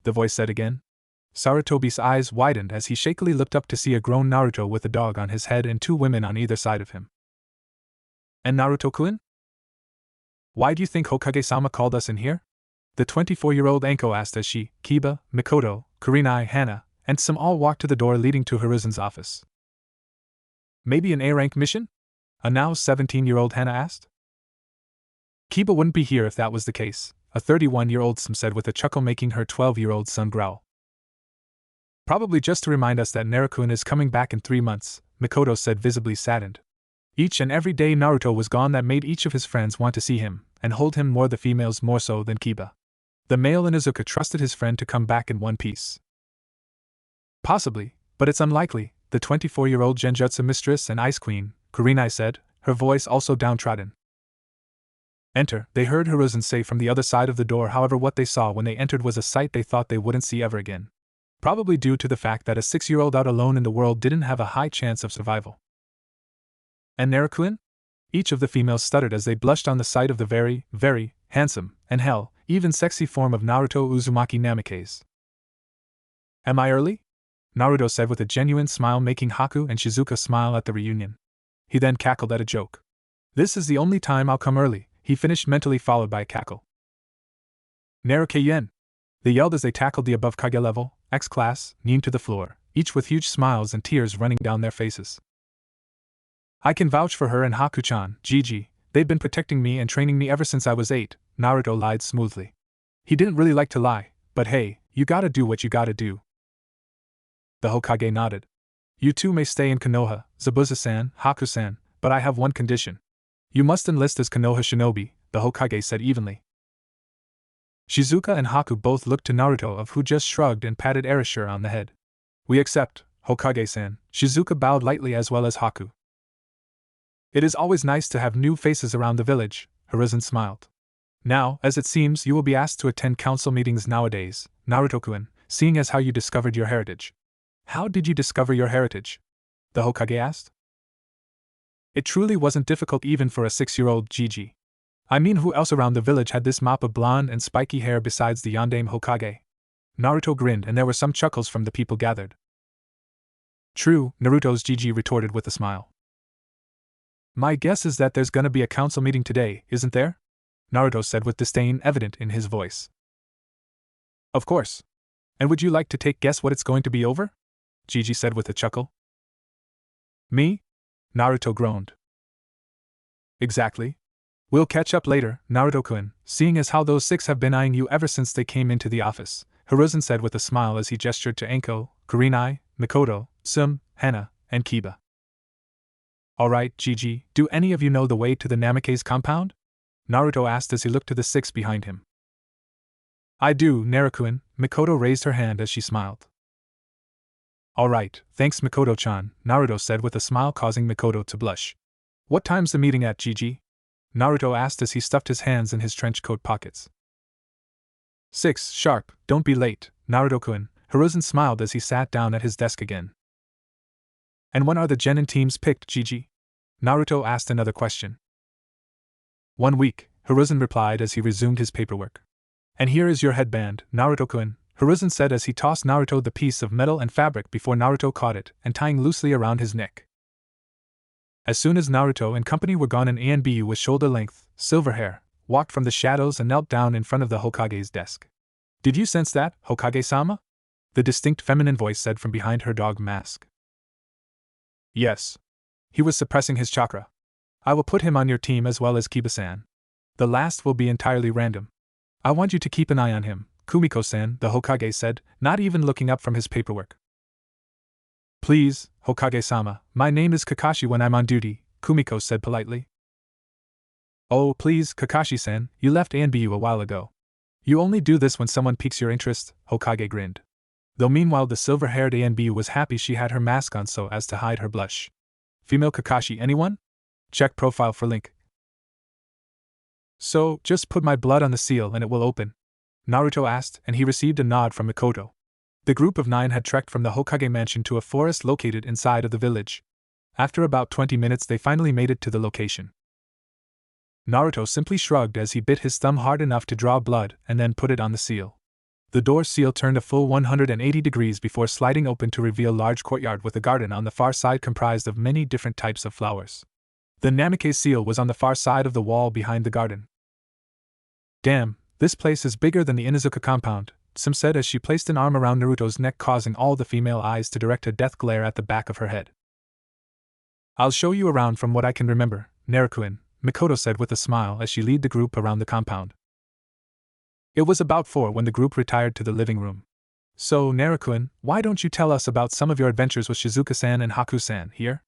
The voice said again. Sarutobi's eyes widened as he shakily looked up to see a grown Naruto with a dog on his head and two women on either side of him. And Naruto-kun? Why do you think Hokage-sama called us in here? The 24-year-old Anko asked as she, Kiba, Mikoto, Kurenai, Hana, and some all walked to the door leading to Hiruzen's office. Maybe an A-rank mission? A now 17-year-old Hana asked. Kiba wouldn't be here if that was the case, a 31-year-old Sam said with a chuckle, making her 12-year-old son growl. Probably just to remind us that Naruto-kun is coming back in 3 months, Mikoto said, visibly saddened. Each and every day Naruto was gone that made each of his friends want to see him, and hold him more, the females more so than Kiba. The male Inuzuka trusted his friend to come back in one piece. Possibly, but it's unlikely, the 24-year-old Genjutsu mistress and ice queen, Kurenai said, her voice also downtrodden. Enter, they heard Hiruzen say from the other side of the door. However, what they saw when they entered was a sight they thought they wouldn't see ever again. Probably due to the fact that a 6-year-old out alone in the world didn't have a high chance of survival. And Naruto-kun? Each of the females stuttered as they blushed on the sight of the very, very handsome, and hell, even sexy form of Naruto Uzumaki Namikaze. Am I early? Naruto said with a genuine smile, making Haku and Shizuka smile at the reunion. He then cackled at a joke. This is the only time I'll come early, he finished mentally, followed by a cackle. Naruto-yen! They yelled as they tackled the above Kage level, X-class, Nin to the floor, each with huge smiles and tears running down their faces. I can vouch for her and Haku-chan, Gigi, they've been protecting me and training me ever since I was 8, Naruto lied smoothly. He didn't really like to lie, but hey, you gotta do what you gotta do. The Hokage nodded. You two may stay in Konoha, Zabuza-san, Haku-san, but I have one condition. You must enlist as Konoha shinobi, the Hokage said evenly. Shizuka and Haku both looked to Naruto, of who just shrugged and patted Erasure on the head. We accept, Hokage-san, Shizuka bowed lightly, as well as Haku. It is always nice to have new faces around the village, Hiruzen smiled. Now, as it seems you will be asked to attend council meetings nowadays, Naruto-kun, seeing as how you discovered your heritage. How did you discover your heritage? The Hokage asked. It truly wasn't difficult even for a 6-year-old Gigi. I mean, who else around the village had this mop of blonde and spiky hair besides the Yondaime Hokage? Naruto grinned, and there were some chuckles from the people gathered. True, Naruto's Gigi retorted with a smile. My guess is that there's gonna be a council meeting today, isn't there? Naruto said with disdain evident in his voice. Of course. And would you like to take guess what it's going to be over? Gigi said with a chuckle. Me? Naruto groaned. Exactly. We'll catch up later, Naruto-kun, seeing as how those 6 have been eyeing you ever since they came into the office, Hiruzen said with a smile as he gestured to Anko, Kurenai, Mikoto, Sum, Hana, and Kiba. Alright, Gigi, do any of you know the way to the Namikaze compound? Naruto asked as he looked to the 6 behind him. I do, Naruto-kun, Mikoto raised her hand as she smiled. Alright, thanks Mikoto-chan, Naruto said with a smile, causing Mikoto to blush. What time's the meeting at, Gigi? Naruto asked as he stuffed his hands in his trench coat pockets. 6 sharp, don't be late, Naruto-kun, Hiruzen smiled as he sat down at his desk again. And when are the genin teams picked, Gigi? Naruto asked another question. 1 week, Hiruzen replied as he resumed his paperwork. And here is your headband, Naruto-kun, Hiruzen said as he tossed Naruto the piece of metal and fabric before Naruto caught it and tying loosely around his neck. As soon as Naruto and company were gone, an Anbu with shoulder-length, silver hair, walked from the shadows and knelt down in front of the Hokage's desk. "Did you sense that, Hokage-sama?" the distinct feminine voice said from behind her dog mask. "Yes." He was suppressing his chakra. "I will put him on your team as well as Kiba-san. The last will be entirely random. I want you to keep an eye on him, Kumiko-san," the Hokage said, not even looking up from his paperwork. "Please, Hokage-sama, my name is Kakashi when I'm on duty," Kumiko said politely. "Oh, please, Kakashi-san, you left Anbu a while ago. You only do this when someone piques your interest," Hokage grinned. Though meanwhile the silver-haired Anbu was happy she had her mask on so as to hide her blush. "Female Kakashi anyone? Check profile for link." "So, just put my blood on the seal and it will open?" Naruto asked, and he received a nod from Mikoto. The group of 9 had trekked from the Hokage mansion to a forest located inside of the village. After about 20 minutes they finally made it to the location. Naruto simply shrugged as he bit his thumb hard enough to draw blood and then put it on the seal. The door seal turned a full 180 degrees before sliding open to reveal a large courtyard with a garden on the far side comprised of many different types of flowers. The Namikaze seal was on the far side of the wall behind the garden. "Damn, this place is bigger than the Inuzuka compound," Sim said as she placed an arm around Naruto's neck, causing all the female eyes to direct a death glare at the back of her head. "I'll show you around from what I can remember, Naruto-kun," Mikoto said with a smile as she led the group around the compound. It was about 4 when the group retired to the living room. "So, Naruto-kun, why don't you tell us about some of your adventures with Shizuka-san and Haku-san here?"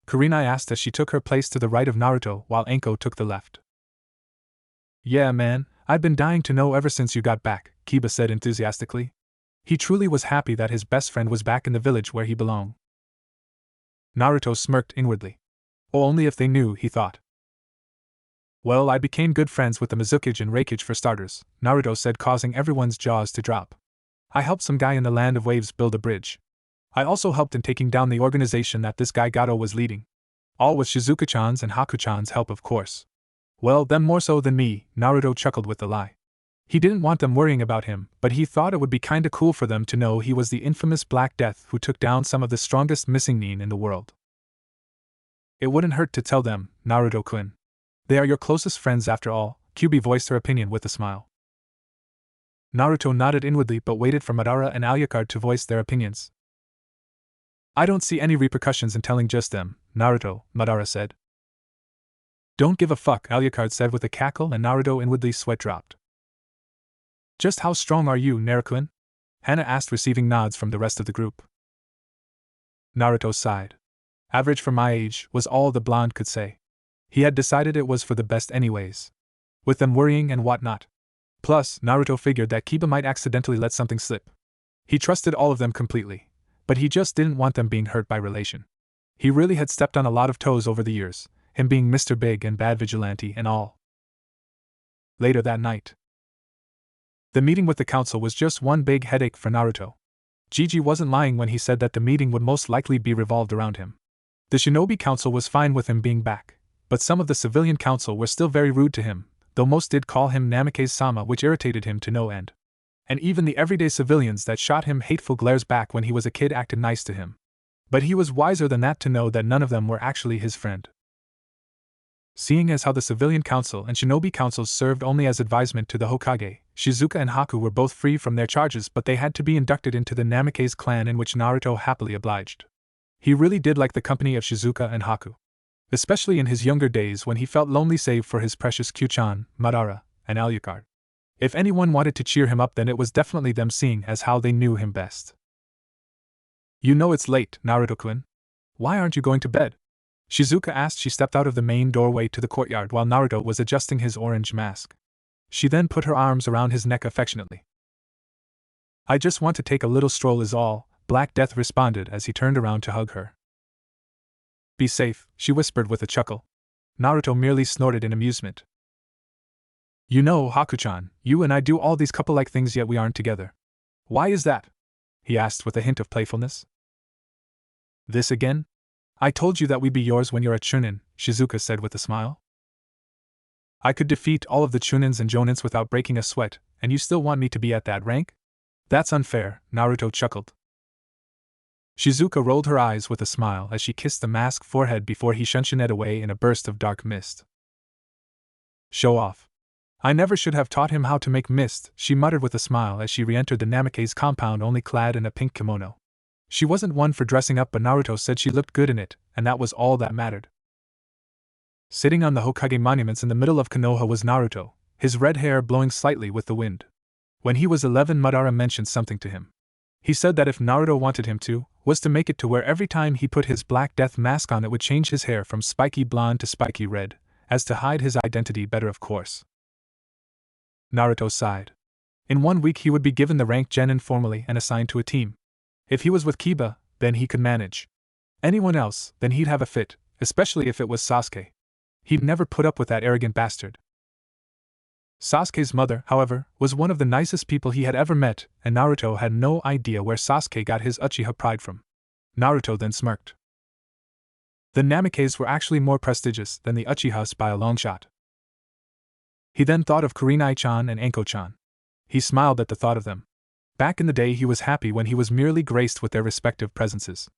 Kurenai asked as she took her place to the right of Naruto while Anko took the left. "Yeah, man, I've been dying to know ever since you got back," Kiba said enthusiastically. He truly was happy that his best friend was back in the village where he belonged. Naruto smirked inwardly. Oh, only if they knew, he thought. "Well, I became good friends with the Mizukage and Reikage for starters," Naruto said, causing everyone's jaws to drop. "I helped some guy in the Land of Waves build a bridge. I also helped in taking down the organization that this guy Gato was leading. All with Shizuka-chan's and Haku-chan's help, of course." "Well, them more so than me," Naruto chuckled with the lie. He didn't want them worrying about him, but he thought it would be kinda cool for them to know he was the infamous Black Death who took down some of the strongest missing nin in the world. "It wouldn't hurt to tell them, Naruto-kun. They are your closest friends after all," Kyuubi voiced her opinion with a smile. Naruto nodded inwardly but waited for Madara and Alucard to voice their opinions. "I don't see any repercussions in telling just them, Naruto," Madara said. "Don't give a fuck," Alucard said with a cackle, and Naruto inwardly sweat dropped. "Just how strong are you, Naruto-kun?" Hana asked, receiving nods from the rest of the group. Naruto sighed. "Average for my age," was all the blonde could say. He had decided it was for the best anyways. With them worrying and whatnot. Plus, Naruto figured that Kiba might accidentally let something slip. He trusted all of them completely, but he just didn't want them being hurt by relation. He really had stepped on a lot of toes over the years, him being Mr. Big and bad vigilante and all. Later that night. The meeting with the council was just one big headache for Naruto. Gigi wasn't lying when he said that the meeting would most likely be revolved around him. The Shinobi Council was fine with him being back, but some of the civilian council were still very rude to him, though most did call him Namikaze-sama, which irritated him to no end. And even the everyday civilians that shot him hateful glares back when he was a kid acted nice to him. But he was wiser than that to know that none of them were actually his friend. Seeing as how the civilian council and shinobi councils served only as advisement to the Hokage, Shizuka and Haku were both free from their charges, but they had to be inducted into the Namikaze clan, in which Naruto happily obliged. He really did like the company of Shizuka and Haku. Especially in his younger days when he felt lonely save for his precious Kyuchan, Madara, and Alucard. If anyone wanted to cheer him up, then it was definitely them, seeing as how they knew him best. "You know it's late, Naruto-kun. Why aren't you going to bed?" Shizuka asked. She stepped out of the main doorway to the courtyard while Naruto was adjusting his orange mask. She then put her arms around his neck affectionately. "I just want to take a little stroll is all," Black Death responded as he turned around to hug her. "Be safe," she whispered with a chuckle. Naruto merely snorted in amusement. "You know, Haku-chan, you and I do all these couple-like things, yet we aren't together. Why is that?" he asked with a hint of playfulness. "This again? I told you that we'd be yours when you're at Chunin," Shizuka said with a smile. "I could defeat all of the Chunins and Jonins without breaking a sweat, and you still want me to be at that rank? That's unfair, Naruto chuckled. Shizuka rolled her eyes with a smile as she kissed the masked forehead before he shunshined it away in a burst of dark mist. Show off. I never should have taught him how to make mist, she muttered with a smile as she re-entered the Namake's compound only clad in a pink kimono. She wasn't one for dressing up, but Naruto said she looked good in it, and that was all that mattered. Sitting on the Hokage monuments in the middle of Konoha was Naruto, his red hair blowing slightly with the wind. When he was 11, Madara mentioned something to him. He said that if Naruto wanted him to, was to make it to where every time he put his Black Death mask on it would change his hair from spiky blonde to spiky red, as to hide his identity better, of course. Naruto sighed. In 1 week he would be given the rank genin formally and assigned to a team. If he was with Kiba, then he could manage. Anyone else, then he'd have a fit, especially if it was Sasuke. He'd never put up with that arrogant bastard. Sasuke's mother, however, was one of the nicest people he had ever met, and Naruto had no idea where Sasuke got his Uchiha pride from. Naruto then smirked. The Namikes were actually more prestigious than the Uchihas by a long shot. He then thought of Kurenai-chan and Anko-chan. He smiled at the thought of them. Back in the day he was happy when he was merely graced with their respective presences.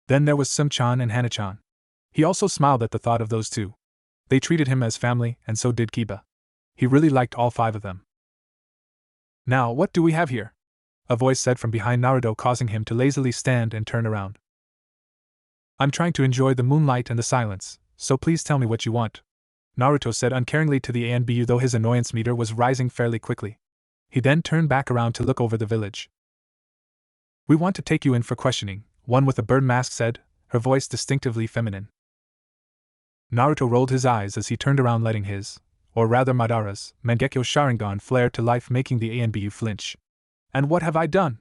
Then there was Sum-chan and Hana-chan. He also smiled at the thought of those two. They treated him as family, and so did Kiba. He really liked all 5 of them. Now, what do we have here? A voice said from behind Naruto, causing him to lazily stand and turn around. I'm trying to enjoy the moonlight and the silence, so please tell me what you want, Naruto said uncaringly to the ANBU, though his annoyance meter was rising fairly quickly. He then turned back around to look over the village. We want to take you in for questioning, one with a bird mask said, her voice distinctively feminine. Naruto rolled his eyes as he turned around, letting his, or rather Madara's, Mangekyo Sharingan flare to life, making the ANBU flinch. And what have I done?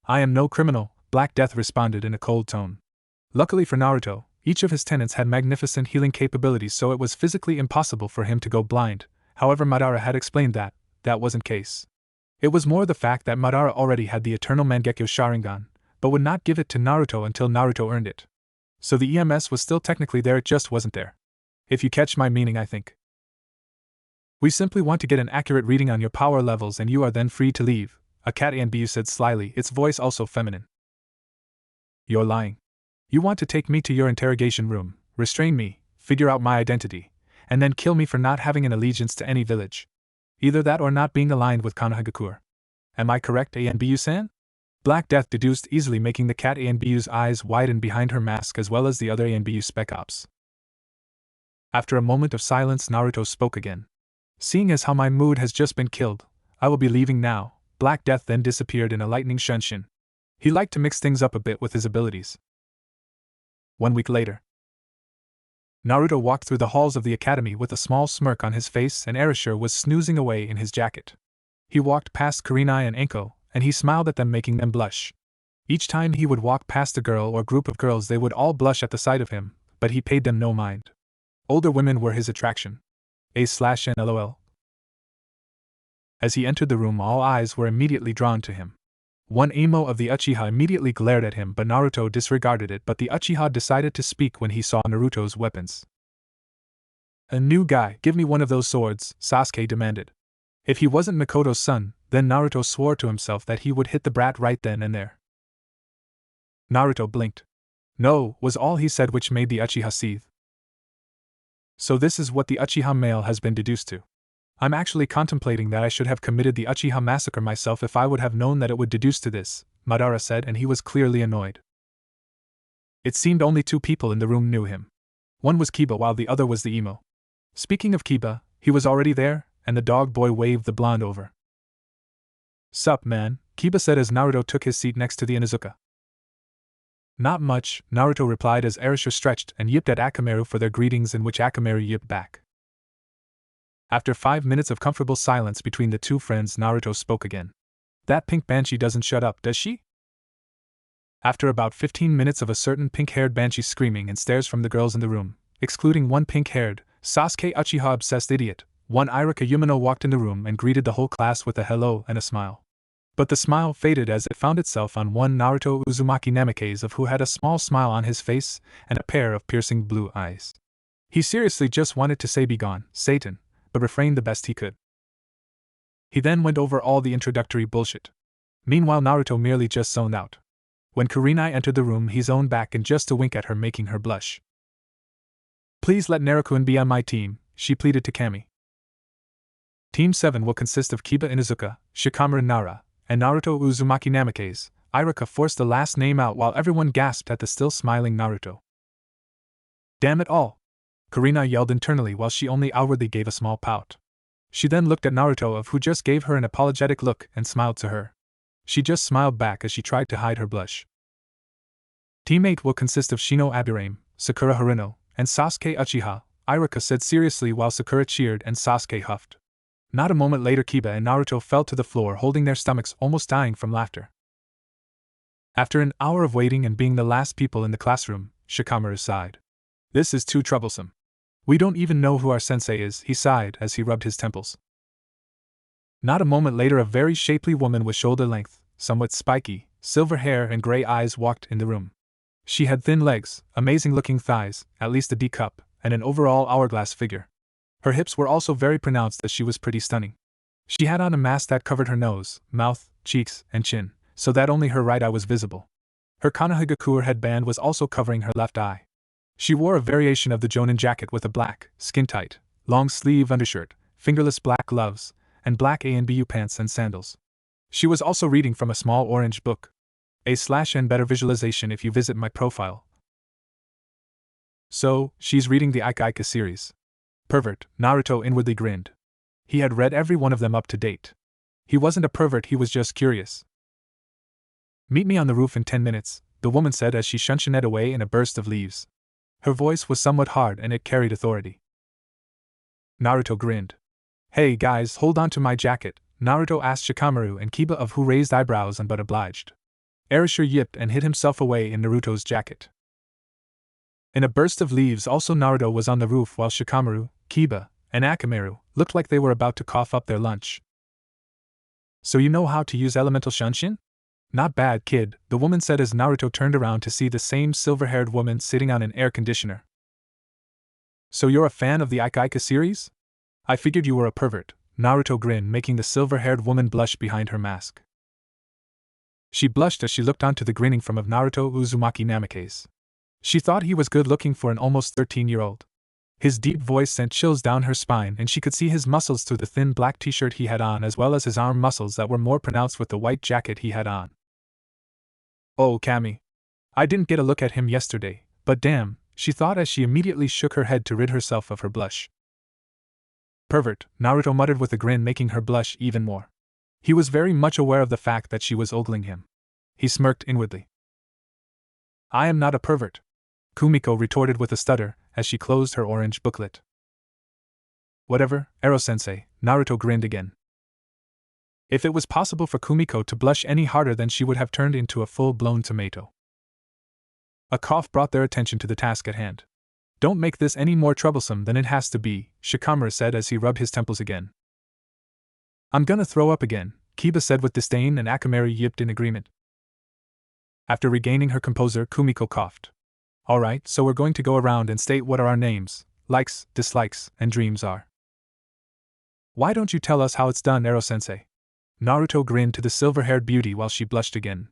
I am no criminal, Black Death responded in a cold tone. Luckily for Naruto, each of his tenants had magnificent healing capabilities, so it was physically impossible for him to go blind. However, Madara had explained that wasn't case. It was more the fact that Madara already had the eternal Mangekyo Sharingan, but would not give it to Naruto until Naruto earned it. So the EMS was still technically there, it just wasn't there. If you catch my meaning, I think. We simply want to get an accurate reading on your power levels and you are then free to leave, a cat ANBU said slyly, its voice also feminine. You're lying. You want to take me to your interrogation room, restrain me, figure out my identity, and then kill me for not having an allegiance to any village. Either that or not being aligned with Konohagakure. Am I correct, ANBU-san? Black Death deduced easily, making the cat ANBU's eyes widen behind her mask as well as the other ANBU Spec Ops. After a moment of silence, Naruto spoke again. Seeing as how my mood has just been killed, I will be leaving now. Black Death then disappeared in a lightning shunshin. He liked to mix things up a bit with his abilities. 1 week later, Naruto walked through the halls of the academy with a small smirk on his face, and Erasure was snoozing away in his jacket. He walked past Kurenai and Anko, and he smiled at them, making them blush. Each time he would walk past a girl or group of girls, they would all blush at the sight of him, but he paid them no mind. Older women were his attraction. A/N LOL. As he entered the room, all eyes were immediately drawn to him. One Amo of the Uchiha immediately glared at him, but Naruto disregarded it. But the Uchiha decided to speak when he saw Naruto's weapons. A new guy, give me one of those swords, Sasuke demanded. If he wasn't Mikoto's son, then Naruto swore to himself that he would hit the brat right then and there. Naruto blinked. No, was all he said, which made the Uchiha seethe. So this is what the Uchiha male has been deduced to. I'm actually contemplating that I should have committed the Uchiha massacre myself if I would have known that it would deduce to this, Madara said, and he was clearly annoyed. It seemed only 2 people in the room knew him. One was Kiba while the other was the emo. Speaking of Kiba, he was already there, and the dog boy waved the blonde over. Sup, man, Kiba said as Naruto took his seat next to the Inuzuka. Not much, Naruto replied as Erasure stretched and yipped at Akamaru for their greetings, in which Akamaru yipped back. After 5 minutes of comfortable silence between the 2 friends, Naruto spoke again. That pink banshee doesn't shut up, does she? After about 15 minutes of a certain pink-haired banshee screaming and stares from the girls in the room, excluding one pink-haired, Sasuke Uchiha-obsessed idiot, one Irika Yumino walked in the room and greeted the whole class with a hello and a smile. But the smile faded as it found itself on one Naruto Uzumaki Namikaze, of who had a small smile on his face and a pair of piercing blue eyes. He seriously just wanted to say "Begone, Satan," but refrained the best he could. He then went over all the introductory bullshit. Meanwhile, Naruto merely just zoned out. When Kurenai entered the room, he zoned back and just to wink at her, making her blush. Please let Naruto be on my team, she pleaded to Kami. Team 7 will consist of Kiba Inuzuka, Shikamaru Nara, and Naruto Uzumaki Namikaze. Iruka forced the last name out while everyone gasped at the still smiling Naruto. Damn it all! Kurenai yelled internally while she only outwardly gave a small pout. She then looked at Naruto, who just gave her an apologetic look and smiled to her. She just smiled back as she tried to hide her blush. Team 8 will consist of Shino Aburame, Sakura Haruno, and Sasuke Uchiha, Iruka said seriously while Sakura cheered and Sasuke huffed. Not a moment later, Kiba and Naruto fell to the floor holding their stomachs, almost dying from laughter. After an hour of waiting and being the last people in the classroom, Shikamaru sighed. This is too troublesome. We don't even know who our sensei is, he sighed as he rubbed his temples. Not a moment later, a very shapely woman with shoulder-length, somewhat spiky, silver hair and gray eyes walked in the room. She had thin legs, amazing-looking thighs, at least a D cup, and an overall hourglass figure. Her hips were also very pronounced as she was pretty stunning. She had on a mask that covered her nose, mouth, cheeks, and chin, so that only her right eye was visible. Her Konohagakure headband was also covering her left eye. She wore a variation of the Jonin jacket with a black, skin-tight, long-sleeve undershirt, fingerless black gloves, and black A&BU pants and sandals. She was also reading from a small orange book. A/N better visualization if you visit my profile. So, she's reading the Ika Ika series. Pervert, Naruto inwardly grinned. He had read every one of them up to date. He wasn't a pervert, he was just curious. Meet me on the roof in 10 minutes, the woman said as she shunshined away in a burst of leaves. Her voice was somewhat hard and it carried authority. Naruto grinned. Hey guys, hold on to my jacket, Naruto asked Shikamaru and Kiba, of who raised eyebrows and but obliged. Erasure yipped and hid himself away in Naruto's jacket. In a burst of leaves, also Naruto was on the roof while Shikamaru, Kiba, and Akamaru looked like they were about to cough up their lunch. So you know how to use elemental shunshin? Not bad, kid, the woman said as Naruto turned around to see the same silver-haired woman sitting on an air conditioner. So you're a fan of the Ika Ika series? I figured you were a pervert, Naruto grinned, making the silver-haired woman blush behind her mask. She blushed as she looked onto the grinning form of Naruto Uzumaki Namikaze. She thought he was good looking for an almost 13-year-old. His deep voice sent chills down her spine and she could see his muscles through the thin black t-shirt he had on, as well as his arm muscles that were more pronounced with the white jacket he had on. Oh, Kami. I didn't get a look at him yesterday, but damn, she thought as she immediately shook her head to rid herself of her blush. Pervert, Naruto muttered with a grin, making her blush even more. He was very much aware of the fact that she was ogling him. He smirked inwardly. I am not a pervert, Kumiko retorted with a stutter as she closed her orange booklet. Whatever, Ero-sensei, Naruto grinned again. If it was possible for Kumiko to blush any harder, then she would have turned into a full-blown tomato. A cough brought their attention to the task at hand. Don't make this any more troublesome than it has to be, Shikamaru said as he rubbed his temples again. I'm gonna throw up again, Kiba said with disdain, and Akamaru yipped in agreement. After regaining her composure, Kumiko coughed. Alright, so we're going to go around and state what our names, likes, dislikes, and dreams are. Why don't you tell us how it's done, Ero-sensei? Naruto grinned to the silver-haired beauty while she blushed again.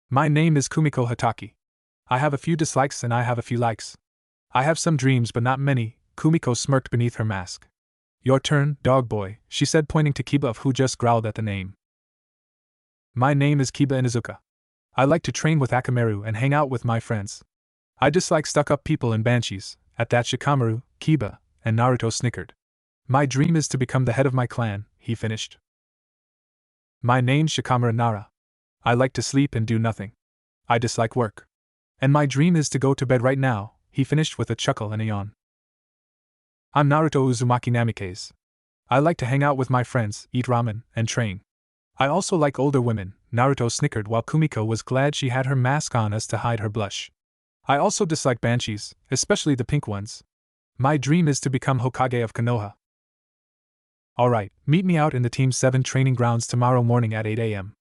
My name is Kumiko Hataki. I have a few dislikes and I have a few likes. I have some dreams but not many, Kumiko smirked beneath her mask. Your turn, dog boy, she said, pointing to Kiba, of who just growled at the name. My name is Kiba Inuzuka. I like to train with Akamaru and hang out with my friends. I dislike stuck-up people and banshees. At that, Shikamaru, Kiba, and Naruto snickered. My dream is to become the head of my clan, he finished. My name's Shikamaru Nara. I like to sleep and do nothing. I dislike work. And my dream is to go to bed right now, he finished with a chuckle and a yawn. I'm Naruto Uzumaki Namikaze. I like to hang out with my friends, eat ramen, and train. I also like older women, Naruto snickered while Kumiko was glad she had her mask on as to hide her blush. I also dislike banshees, especially the pink ones. My dream is to become Hokage of Konoha. Alright, meet me out in the Team 7 training grounds tomorrow morning at 8 a.m.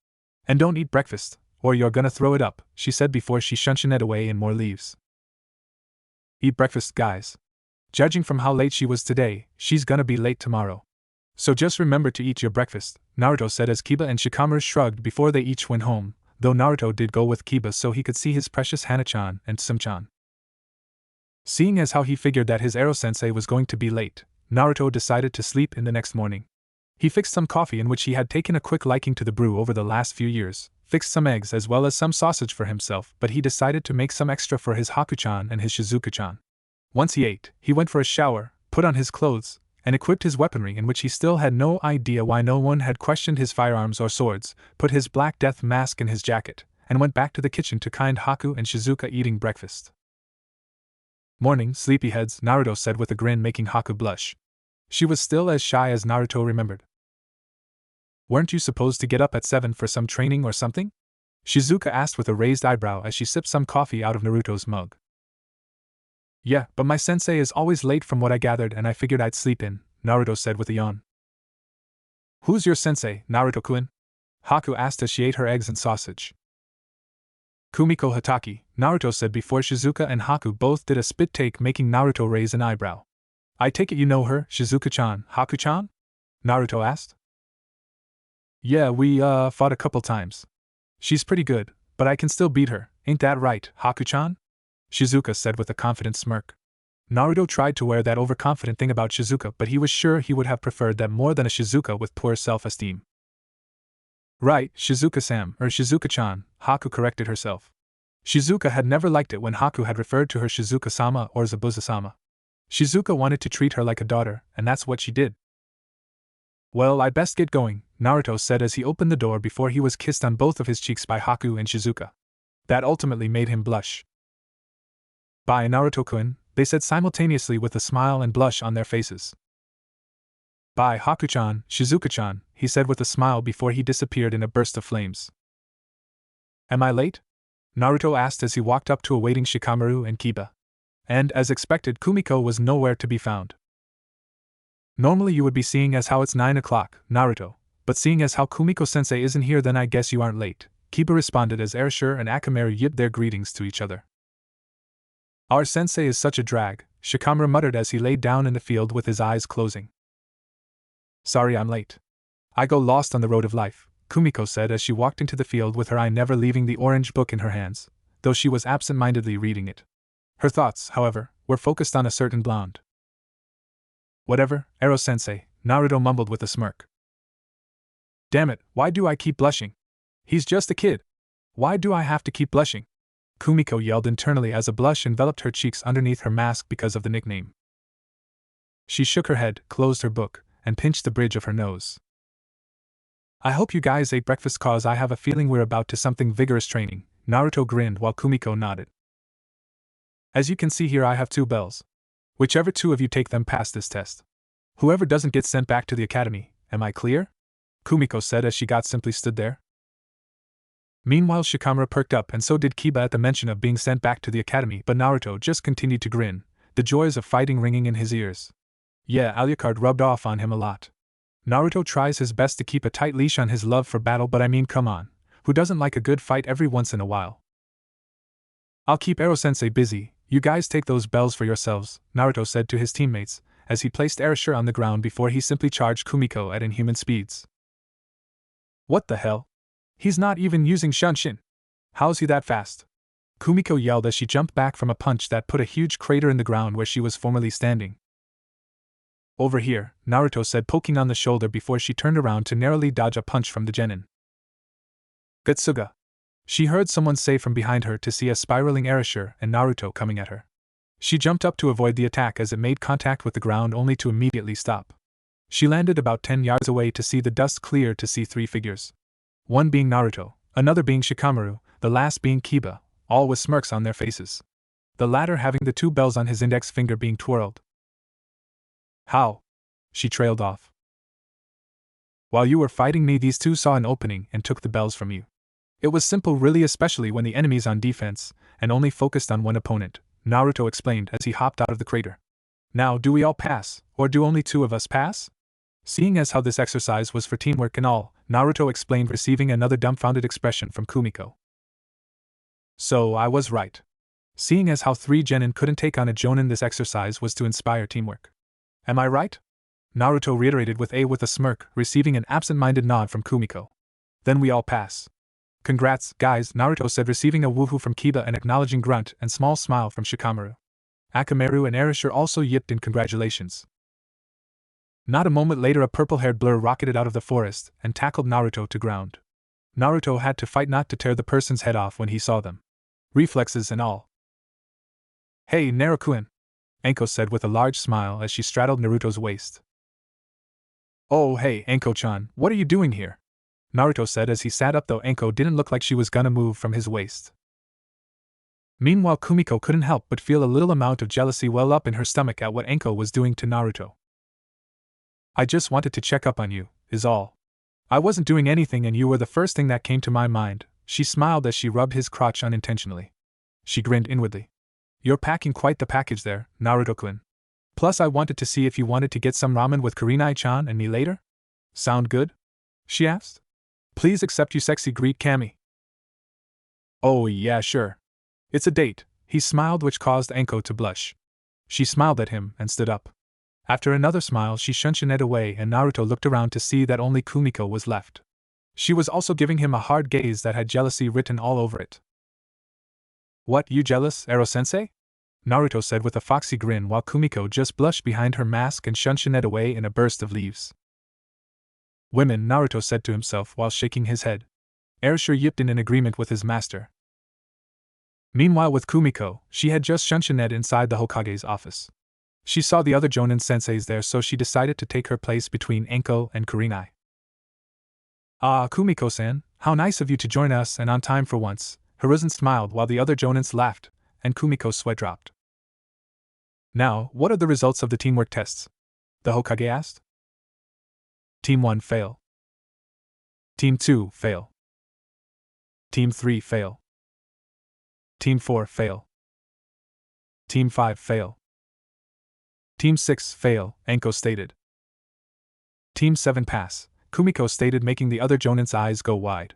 And don't eat breakfast, or you're gonna throw it up, she said before she shunshined away in more leaves. Eat breakfast, guys. Judging from how late she was today, she's gonna be late tomorrow. So just remember to eat your breakfast, Naruto said as Kiba and Shikamaru shrugged before they each went home, though Naruto did go with Kiba so he could see his precious Hana-chan and Sum-chan. Seeing as how he figured that his Ero-sensei was going to be late, Naruto decided to sleep in the next morning. He fixed some coffee in which he had taken a quick liking to the brew over the last few years, fixed some eggs as well as some sausage for himself, but he decided to make some extra for his Haku-chan and his Shizuka-chan. Once he ate, he went for a shower, put on his clothes, and equipped his weaponry in which he still had no idea why no one had questioned his firearms or swords, put his black death mask in his jacket, and went back to the kitchen to kind Haku and Shizuka eating breakfast. Morning, sleepyheads, Naruto said with a grin making Haku blush. She was still as shy as Naruto remembered. Weren't you supposed to get up at 7 for some training or something? Shizuka asked with a raised eyebrow as she sipped some coffee out of Naruto's mug. Yeah, but my sensei is always late from what I gathered and I figured I'd sleep in, Naruto said with a yawn. Who's your sensei, Naruto-kun? Haku asked as she ate her eggs and sausage. Kumiko Hatake, Naruto said before Shizuka and Haku both did a spit take making Naruto raise an eyebrow. I take it you know her, Shizuka-chan, Haku-chan? Naruto asked. Yeah, we, fought a couple times. She's pretty good, but I can still beat her, ain't that right, Haku-chan? Shizuka said with a confident smirk. Naruto tried to wear that overconfident thing about Shizuka, but he was sure he would have preferred that more than a Shizuka with poor self-esteem. Right, Shizuka-sam, or Shizuka-chan, Haku corrected herself. Shizuka had never liked it when Haku had referred to her Shizuka-sama or Zabuza-sama. Shizuka wanted to treat her like a daughter, and that's what she did. Well, I'd best get going, Naruto said as he opened the door before he was kissed on both of his cheeks by Haku and Shizuka. That ultimately made him blush. Bye, Naruto-kun, they said simultaneously with a smile and blush on their faces. Bye, Haku-chan, Shizuka-chan, he said with a smile before he disappeared in a burst of flames. Am I late? Naruto asked as he walked up to awaiting Shikamaru and Kiba. And, as expected, Kumiko was nowhere to be found. Normally you would be seeing as how it's 9 o'clock, Naruto, but seeing as how Kumiko-sensei isn't here then I guess you aren't late, Kiba responded as Erashur and Akamaru yipped their greetings to each other. Our sensei is such a drag, Shikamaru muttered as he laid down in the field with his eyes closing. Sorry I'm late. I go lost on the road of life, Kumiko said as she walked into the field with her eye never leaving the orange book in her hands, though she was absent-mindedly reading it. Her thoughts, however, were focused on a certain blonde. Whatever, Ero-sensei, Naruto mumbled with a smirk. Damn it, why do I keep blushing? He's just a kid. Why do I have to keep blushing? Kumiko yelled internally as a blush enveloped her cheeks underneath her mask because of the nickname. She shook her head, closed her book, and pinched the bridge of her nose. I hope you guys ate breakfast cause I have a feeling we're about to something vigorous training, Naruto grinned while Kumiko nodded. As you can see here I have 2 bells. Whichever 2 of you take them pass this test. Whoever doesn't get sent back to the academy, am I clear? Kumiko said as she simply stood there. Meanwhile Shikamaru perked up and so did Kiba at the mention of being sent back to the academy, but Naruto just continued to grin, the joys of fighting ringing in his ears. Yeah, Alucard rubbed off on him a lot. Naruto tries his best to keep a tight leash on his love for battle, but I mean come on, who doesn't like a good fight every once in a while? I'll keep Ero-sensei busy, you guys take those bells for yourselves, Naruto said to his teammates, as he placed Erashur on the ground before he simply charged Kumiko at inhuman speeds. What the hell? He's not even using Shunshin. How's he that fast? Kumiko yelled as she jumped back from a punch that put a huge crater in the ground where she was formerly standing. Over here, Naruto said poking on the shoulder before she turned around to narrowly dodge a punch from the genin. Gutsuga. She heard someone say from behind her to see a spiraling Erashur and Naruto coming at her. She jumped up to avoid the attack as it made contact with the ground only to immediately stop. She landed about 10 yards away to see the dust clear to see 3 figures. One being Naruto, another being Shikamaru, the last being Kiba, all with smirks on their faces. The latter having the 2 bells on his index finger being twirled. How? She trailed off. While you were fighting me, these 2 saw an opening and took the bells from you. It was simple really, especially when the enemy's on defense, and only focused on one opponent, Naruto explained as he hopped out of the crater. Now, do we all pass, or do only 2 of us pass? Seeing as how this exercise was for teamwork and all, Naruto explained, receiving another dumbfounded expression from Kumiko. So, I was right. Seeing as how 3 genin couldn't take on a jonin, this exercise was to inspire teamwork. Am I right? Naruto reiterated with a smirk, receiving an absent-minded nod from Kumiko. Then we all pass. Congrats, guys, Naruto said, receiving a woohoo from Kiba, an acknowledging grunt and small smile from Shikamaru. Akamaru and Erasure also yipped in congratulations. Not a moment later, a purple-haired blur rocketed out of the forest and tackled Naruto to ground. Naruto had to fight not to tear the person's head off when he saw them. Reflexes and all. Hey, Naruto-kun, Anko said with a large smile as she straddled Naruto's waist. Oh hey, Anko-chan, what are you doing here? Naruto said as he sat up, though Anko didn't look like she was gonna move from his waist. Meanwhile, Kumiko couldn't help but feel a little amount of jealousy well up in her stomach at what Anko was doing to Naruto. I just wanted to check up on you, is all. I wasn't doing anything and you were the first thing that came to my mind, she smiled as she rubbed his crotch unintentionally. She grinned inwardly. You're packing quite the package there, Naruto-kun. Plus I wanted to see if you wanted to get some ramen with Kurenai-chan and me later? Sound good? She asked. Please accept, you sexy Greek Kami. Oh yeah, sure. It's a date, he smiled, which caused Anko to blush. She smiled at him and stood up. After another smile, she shunted it away and Naruto looked around to see that only Kumiko was left. She was also giving him a hard gaze that had jealousy written all over it. What, you jealous, Ero-sensei? Naruto said with a foxy grin while Kumiko just blushed behind her mask and shunted it away in a burst of leaves. Women, Naruto said to himself while shaking his head. Erasure yipped in agreement with his master. Meanwhile, with Kumiko, she had just shunted inside the Hokage's office. She saw the other Jonin senseis there, so she decided to take her place between Anko and Kurenai. Ah, Kumiko-san, how nice of you to join us and on time for once, Hiruzen smiled while the other Jonins laughed, and Kumiko's sweat dropped. Now, what are the results of the teamwork tests? The Hokage asked. Team 1 fail. Team 2 fail. Team 3 fail. Team 4 fail. Team 5 fail. Team 6 fail, Anko stated. Team 7 pass, Kumiko stated, making the other Jonin's eyes go wide.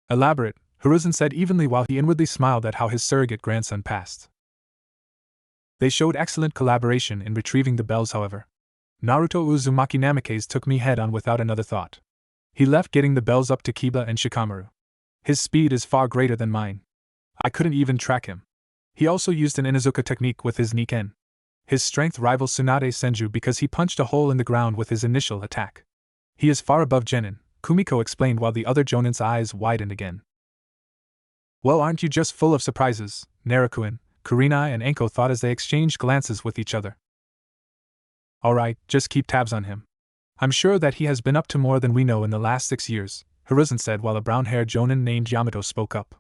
Elaborate, Hiruzen said evenly while he inwardly smiled at how his surrogate grandson passed. They showed excellent collaboration in retrieving the bells, however. Naruto Uzumaki Namikaze took me head on without another thought. He left getting the bells up to Kiba and Shikamaru. His speed is far greater than mine. I couldn't even track him. He also used an Inuzuka technique with his Niken. His strength rivals Tsunade Senju because he punched a hole in the ground with his initial attack. He is far above genin, Kumiko explained while the other Jonin's eyes widened again. Well, aren't you just full of surprises, Naruto-kun, Kurenai and Anko thought as they exchanged glances with each other. Alright, just keep tabs on him. I'm sure that he has been up to more than we know in the last 6 years, Hiruzen said while a brown-haired Jonin named Yamato spoke up.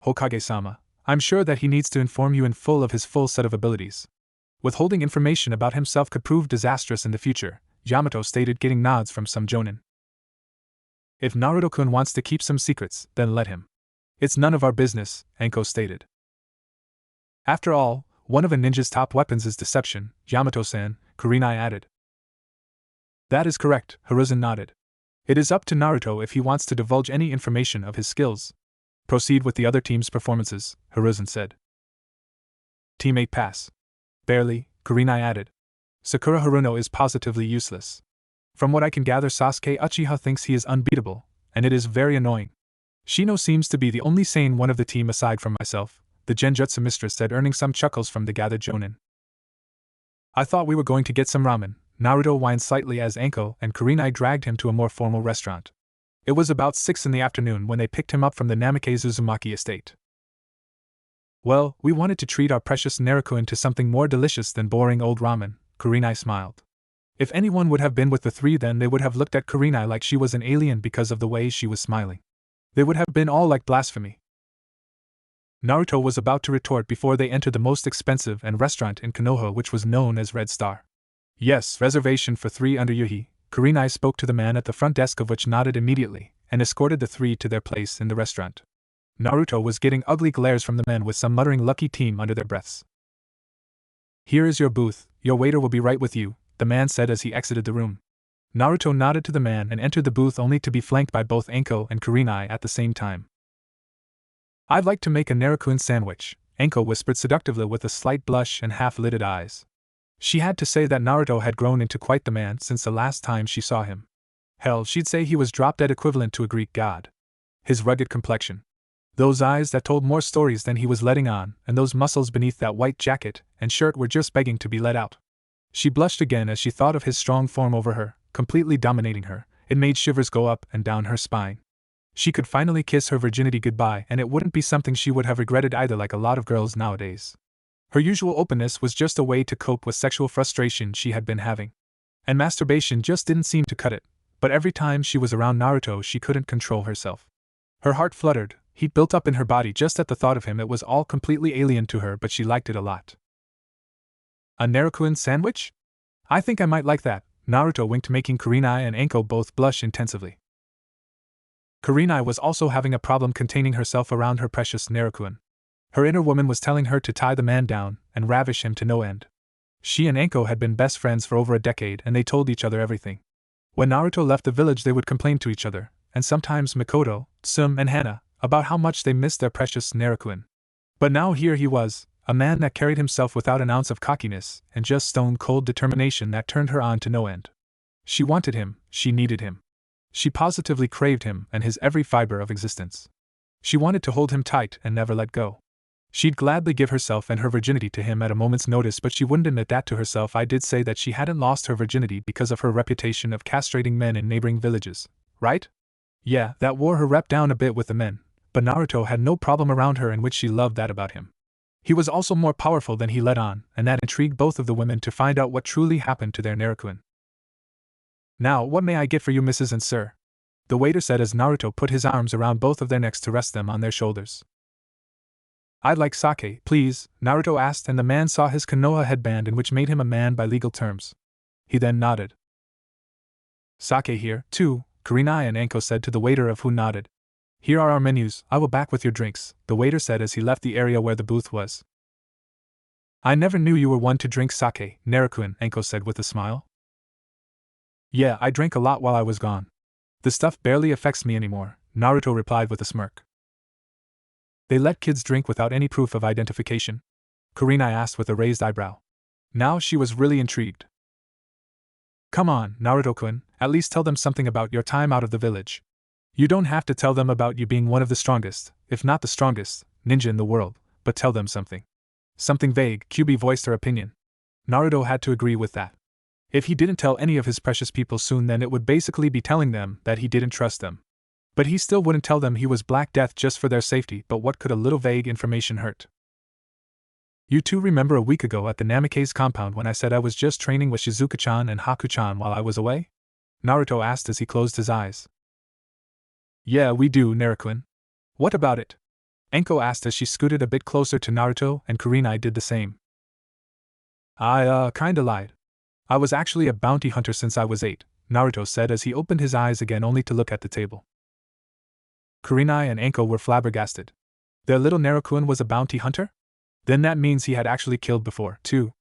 Hokage-sama, I'm sure that he needs to inform you in full of his full set of abilities. Withholding information about himself could prove disastrous in the future, Yamato stated, getting nods from some Jonin. If Naruto-kun wants to keep some secrets, then let him. It's none of our business, Anko stated. After all, one of a ninja's top weapons is deception, Yamato-san, Kurenai added. That is correct, Hiruzen nodded. It is up to Naruto if he wants to divulge any information of his skills. Proceed with the other team's performances, Hiruzen said. Team 8 pass. Barely, Kurenai added. Sakura Haruno is positively useless. From what I can gather, Sasuke Uchiha thinks he is unbeatable, and it is very annoying. Shino seems to be the only sane one of the team aside from myself, the Genjutsu mistress said, earning some chuckles from the gathered Jonin. I thought we were going to get some ramen, Naruto whined slightly as Anko and Kurenai dragged him to a more formal restaurant. It was about 6 in the afternoon when they picked him up from the Namikaze Uzumaki estate. Well, we wanted to treat our precious Naruto to something more delicious than boring old ramen, Kurenai smiled. If anyone would have been with the three, then they would have looked at Kurenai like she was an alien because of the way she was smiling. They would have been all like blasphemy. Naruto was about to retort before they entered the most expensive and restaurant in Konoha, which was known as Red Star. Yes, reservation for 3 under Yuhi, Kurenai spoke to the man at the front desk, of which nodded immediately, and escorted the 3 to their place in the restaurant. Naruto was getting ugly glares from the men, with some muttering "lucky team" under their breaths. Here is your booth, your waiter will be right with you, the man said as he exited the room. Naruto nodded to the man and entered the booth, only to be flanked by both Anko and Kurenai at the same time. I'd like to make a Naruto sandwich, Anko whispered seductively with a slight blush and half-lidded eyes. She had to say that Naruto had grown into quite the man since the last time she saw him. Hell, she'd say he was drop-dead equivalent to a Greek god. His rugged complexion. Those eyes that told more stories than he was letting on, and those muscles beneath that white jacket and shirt were just begging to be let out. She blushed again as she thought of his strong form over her, completely dominating her. It made shivers go up and down her spine. She could finally kiss her virginity goodbye, and it wouldn't be something she would have regretted either, like a lot of girls nowadays. Her usual openness was just a way to cope with sexual frustration she had been having. And masturbation just didn't seem to cut it, but every time she was around Naruto she couldn't control herself. Her heart fluttered, heat built up in her body just at the thought of him. It was all completely alien to her, but she liked it a lot. A Narukuin sandwich? I think I might like that, Naruto winked, making Kurenai and Anko both blush intensively. Kurenai was also having a problem containing herself around her precious Narukuin. Her inner woman was telling her to tie the man down and ravish him to no end. She and Anko had been best friends for over a decade, and they told each other everything. When Naruto left the village they would complain to each other, and sometimes Mikoto, Tsum and Hana, about how much they missed their precious Narukuin. But now here he was, a man that carried himself without an ounce of cockiness and just stone-cold determination that turned her on to no end. She wanted him, she needed him. She positively craved him and his every fiber of existence. She wanted to hold him tight and never let go. She'd gladly give herself and her virginity to him at a moment's notice, but she wouldn't admit that to herself. I did say that she hadn't lost her virginity because of her reputation of castrating men in neighboring villages, right? Yeah, that wore her rep down a bit with the men, but Naruto had no problem around her, in which she loved that about him. He was also more powerful than he let on, and that intrigued both of the women to find out what truly happened to their Narukuin. Now, what may I get for you, Mrs. and Sir? The waiter said as Naruto put his arms around both of their necks to rest them on their shoulders. I'd like sake, please, Naruto asked, and the man saw his Konoha headband, in which made him a man by legal terms. He then nodded. Sake here, too, Kurenai and Anko said to the waiter, of who nodded. Here are our menus, I will back with your drinks, the waiter said as he left the area where the booth was. I never knew you were one to drink sake, Narukuin, Anko said with a smile. Yeah, I drank a lot while I was gone. The stuff barely affects me anymore, Naruto replied with a smirk. They let kids drink without any proof of identification? Kurenai asked with a raised eyebrow. Now she was really intrigued. Come on, Naruto-kun, at least tell them something about your time out of the village. You don't have to tell them about you being one of the strongest, if not the strongest, ninja in the world, but tell them something. Something vague, Kyuubi voiced her opinion. Naruto had to agree with that. If he didn't tell any of his precious people soon, then it would basically be telling them that he didn't trust them. But he still wouldn't tell them he was Black Death just for their safety, but what could a little vague information hurt? You two remember a week ago at the Namikaze compound when I said I was just training with Shizuka-chan and Haku-chan while I was away? Naruto asked as he closed his eyes. Yeah, we do, Narukuin. What about it? Anko asked as she scooted a bit closer to Naruto, and Kurenai did the same. I kinda lied. I was actually a bounty hunter since I was 8, Naruto said as he opened his eyes again only to look at the table. Kurenai and Anko were flabbergasted. Their little Narukuin was a bounty hunter? Then that means he had actually killed before, too.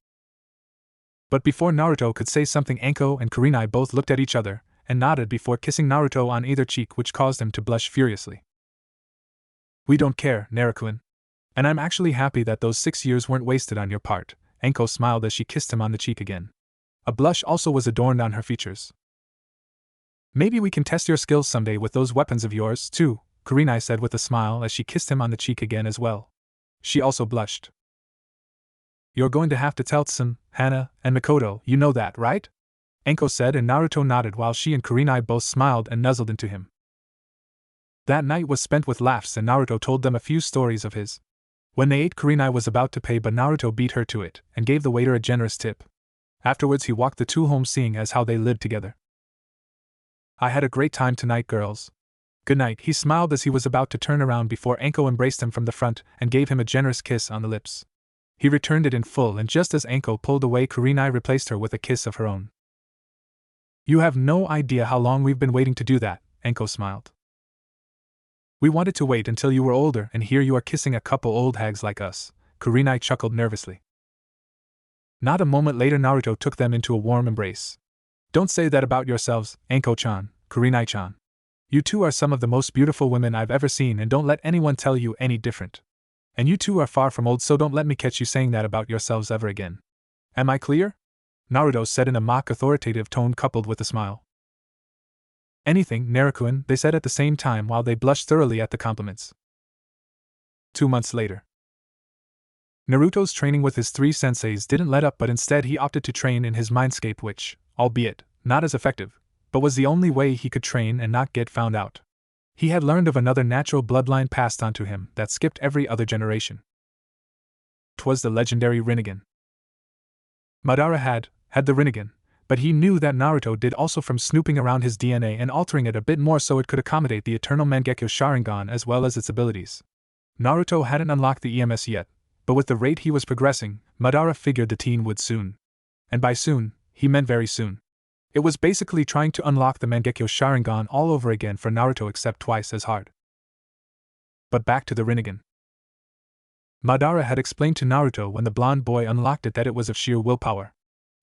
But before Naruto could say something, Anko and Kurenai both looked at each other and nodded before kissing Naruto on either cheek, which caused him to blush furiously. We don't care, Narukuin. And I'm actually happy that those 6 years weren't wasted on your part, Anko smiled as she kissed him on the cheek again. A blush also was adorned on her features. Maybe we can test your skills someday with those weapons of yours, too, Kurenai said with a smile as she kissed him on the cheek again as well. She also blushed. You're going to have to tell Tsum, Hana, and Mikoto, you know that, right? Anko said, and Naruto nodded while she and Kurenai both smiled and nuzzled into him. That night was spent with laughs, and Naruto told them a few stories of his. When they ate, Kurenai was about to pay, but Naruto beat her to it and gave the waiter a generous tip. Afterwards he walked the two home, seeing as how they lived together. I had a great time tonight, girls. Good night, he smiled as he was about to turn around before Anko embraced him from the front and gave him a generous kiss on the lips. He returned it in full, and just as Anko pulled away, Kurenai replaced her with a kiss of her own. You have no idea how long we've been waiting to do that, Anko smiled. We wanted to wait until you were older, and here you are kissing a couple old hags like us, Kurenai chuckled nervously. Not a moment later Naruto took them into a warm embrace. Don't say that about yourselves, Anko-chan, Kurenai-chan. You two are some of the most beautiful women I've ever seen, and don't let anyone tell you any different. And you two are far from old, so don't let me catch you saying that about yourselves ever again. Am I clear? Naruto said in a mock authoritative tone coupled with a smile. Anything, Naruto, they said at the same time while they blushed thoroughly at the compliments. 2 months later. Naruto's training with his 3 senseis didn't let up, but instead he opted to train in his mindscape, which, albeit not as effective, but was the only way he could train and not get found out. He had learned of another natural bloodline passed on to him that skipped every other generation. 'Twas the legendary Rinnegan. Madara had the Rinnegan, but he knew that Naruto did also from snooping around his DNA and altering it a bit more so it could accommodate the eternal Mangekyo Sharingan as well as its abilities. Naruto hadn't unlocked the EMS yet, but with the rate he was progressing, Madara figured the teen would soon. And by soon, he meant very soon. It was basically trying to unlock the Mangekyo Sharingan all over again for Naruto, except twice as hard. But back to the Rinnegan. Madara had explained to Naruto when the blonde boy unlocked it that it was of sheer willpower.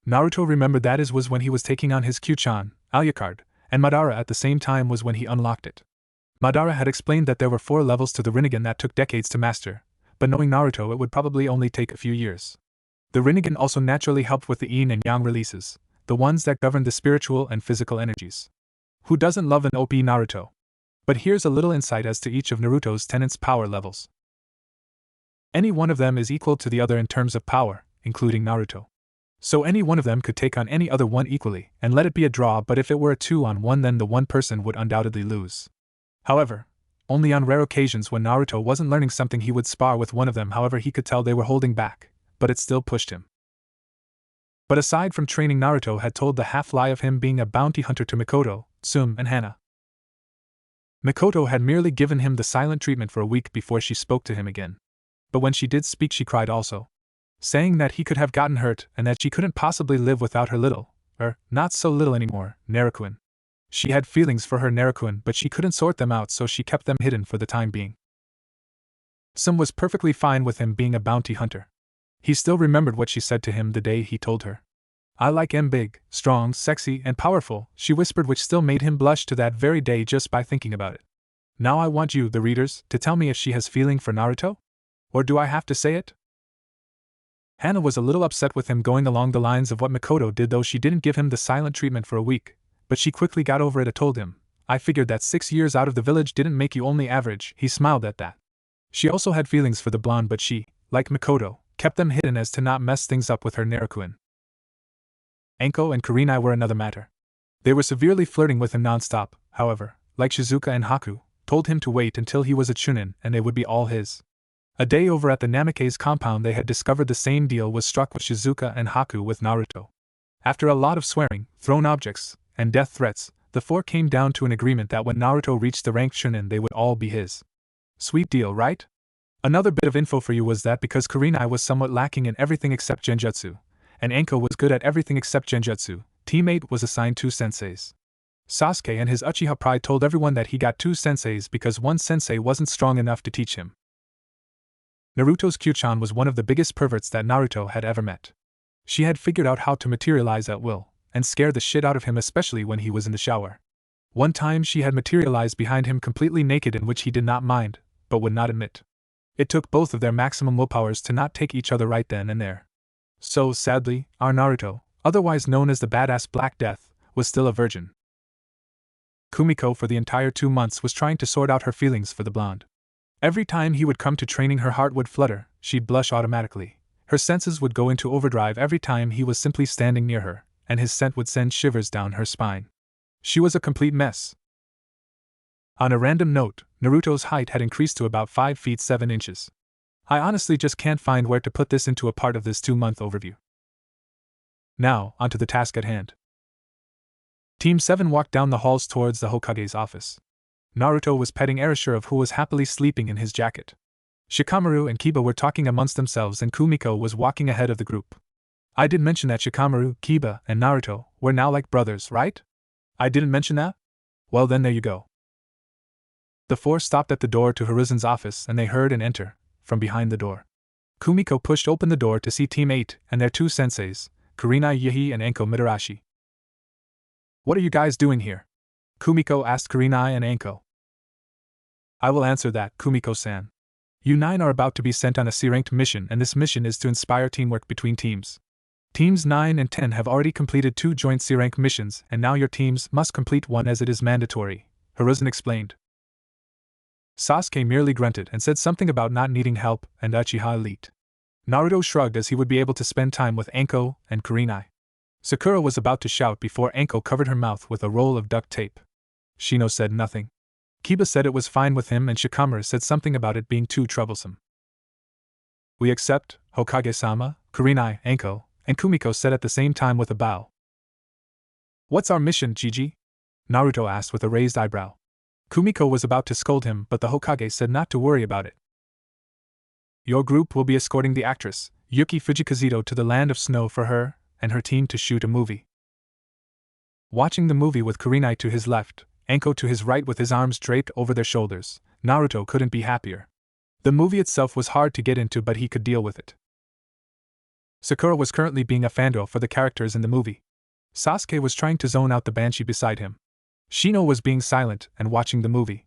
Naruto remembered that was when he was taking on his Kyuchan, Alucard, and Madara at the same time was when he unlocked it. Madara had explained that there were 4 levels to the Rinnegan that took decades to master, but knowing Naruto it would probably only take a few years. The Rinnegan also naturally helped with the yin and yang releases, the ones that govern the spiritual and physical energies. Who doesn't love an OP Naruto? But here's a little insight as to each of Naruto's tenants' power levels. Any one of them is equal to the other in terms of power, including Naruto. So any one of them could take on any other one equally, and let it be a draw, but if it were a 2-on-1 then the one person would undoubtedly lose. However, only on rare occasions when Naruto wasn't learning something he would spar with one of them, however he could tell they were holding back, but it still pushed him. But aside from training, Naruto had told the half-lie of him being a bounty hunter to Mikoto, Tsum, and Hana. Mikoto had merely given him the silent treatment for a week before she spoke to him again. But when she did speak she cried also, saying that he could have gotten hurt and that she couldn't possibly live without her little, not so little anymore, Naruto. She had feelings for her Naruto, but she couldn't sort them out, so she kept them hidden for the time being. Tsum was perfectly fine with him being a bounty hunter. He still remembered what she said to him the day he told her. "I like him big, strong, sexy, and powerful," she whispered, which still made him blush to that very day just by thinking about it. Now I want you, the readers, to tell me if she has feeling for Naruto? Or do I have to say it? Hana was a little upset with him going along the lines of what Mikoto did, though she didn't give him the silent treatment for a week, but she quickly got over it and told him, "I figured that 6 years out of the village didn't make you only average." He smiled at that. She also had feelings for the blonde, but she, like Mikoto, kept them hidden as to not mess things up with her Naruto. Anko and Kurenai were another matter. They were severely flirting with him non-stop, however, like Shizuka and Haku, told him to wait until he was a chunin and they would be all his. A day over at the Namikaze compound they had discovered the same deal was struck with Shizuka and Haku with Naruto. After a lot of swearing, thrown objects, and death threats, the 4 came down to an agreement that when Naruto reached the rank chunin they would all be his. Sweet deal, right? Another bit of info for you was that because Kurenai was somewhat lacking in everything except genjutsu, and Anko was good at everything except genjutsu, Team 8 was assigned 2 senseis. Sasuke and his Uchiha pride told everyone that he got 2 senseis because one sensei wasn't strong enough to teach him. Naruto's Kyuchan was one of the biggest perverts that Naruto had ever met. She had figured out how to materialize at will, and scare the shit out of him, especially when he was in the shower. One time she had materialized behind him completely naked, in which he did not mind, but would not admit. It took both of their maximum willpowers to not take each other right then and there. So, sadly, our Naruto, otherwise known as the badass Black Death, was still a virgin. Kumiko for the entire 2 months was trying to sort out her feelings for the blonde. Every time he would come to training her heart would flutter, she'd blush automatically. Her senses would go into overdrive every time he was simply standing near her, and his scent would send shivers down her spine. She was a complete mess. On a random note, Naruto's height had increased to about 5 feet 7 inches. I honestly just can't find where to put this into a part of this 2-month overview. Now, onto the task at hand. Team 7 walked down the halls towards the Hokage's office. Naruto was petting Erasure, who was happily sleeping in his jacket. Shikamaru and Kiba were talking amongst themselves and Kumiko was walking ahead of the group. I did mention that Shikamaru, Kiba, and Naruto were now like brothers, right? I didn't mention that? Well then there you go. The 4 stopped at the door to Hiruzen's office and they heard an enter from behind the door. Kumiko pushed open the door to see Team 8 and their 2 senseis, Kurenai Yahi and Anko Mitarashi. "What are you guys doing here?" Kumiko asked Kurenai and Anko. "I will answer that, Kumiko-san. You 9 are about to be sent on a C-ranked mission, and this mission is to inspire teamwork between teams. Teams 9 and 10 have already completed 2 joint C-rank missions, and now your teams must complete one as it is mandatory, Hiruzen explained. Sasuke merely grunted and said something about not needing help and Uchiha Elite. Naruto shrugged as he would be able to spend time with Anko and Kurenai. Sakura was about to shout before Anko covered her mouth with a roll of duct tape. Shino said nothing. Kiba said it was fine with him and Shikamaru said something about it being too troublesome. We accept, Hokage-sama, Kurenai, Anko, and Kumiko said at the same time with a bow. What's our mission, Gigi? Naruto asked with a raised eyebrow. Kumiko was about to scold him, but the Hokage said not to worry about it. Your group will be escorting the actress, Yuki Fujikazuto, to the land of snow for her and her team to shoot a movie. Watching the movie with Kurenai to his left, Anko to his right with his arms draped over their shoulders, Naruto couldn't be happier. The movie itself was hard to get into, but he could deal with it. Sakura was currently being a fangirl for the characters in the movie. Sasuke was trying to zone out the banshee beside him. Shino was being silent and watching the movie.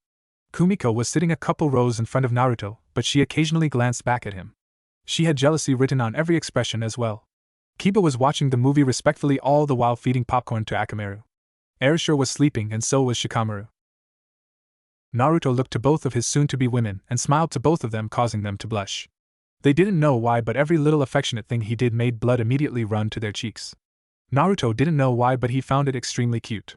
Kumiko was sitting a couple rows in front of Naruto, but she occasionally glanced back at him. She had jealousy written on every expression as well. Kiba was watching the movie respectfully all the while feeding popcorn to Akamaru. Erishur was sleeping and so was Shikamaru. Naruto looked to both of his soon-to-be women and smiled to both of them, causing them to blush. They didn't know why, but every little affectionate thing he did made blood immediately run to their cheeks. Naruto didn't know why, but he found it extremely cute.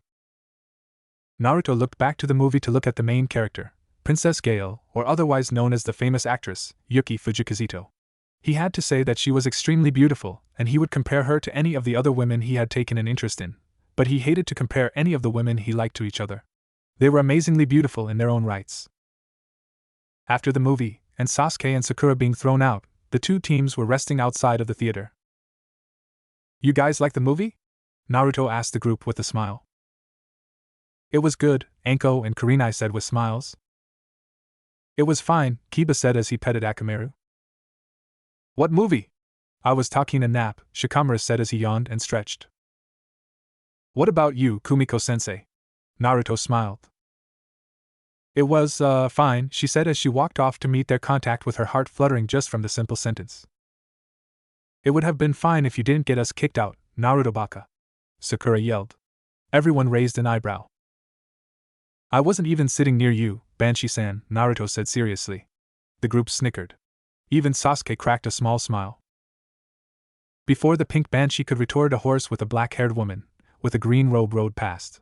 Naruto looked back to the movie to look at the main character, Princess Gale, or otherwise known as the famous actress, Yuki Fujikazuto. He had to say that she was extremely beautiful, and he would compare her to any of the other women he had taken an interest in, but he hated to compare any of the women he liked to each other. They were amazingly beautiful in their own rights. After the movie, and Sasuke and Sakura being thrown out, the two teams were resting outside of the theater. You guys like the movie? Naruto asked the group with a smile. It was good, Anko and Kurenai said with smiles. It was fine, Kiba said as he petted Akamaru. What movie? I was taking a nap, Shikamaru said as he yawned and stretched. What about you, Kumiko-sensei? Naruto smiled. It was, fine, she said as she walked off to meet their contact with her heart fluttering just from the simple sentence. It would have been fine if you didn't get us kicked out, Naruto baka, Sakura yelled. Everyone raised an eyebrow. I wasn't even sitting near you, Banshee-san, Naruto said seriously. The group snickered. Even Sasuke cracked a small smile. Before the pink banshee could retort, a horse with a black-haired woman, with a green robe rode past.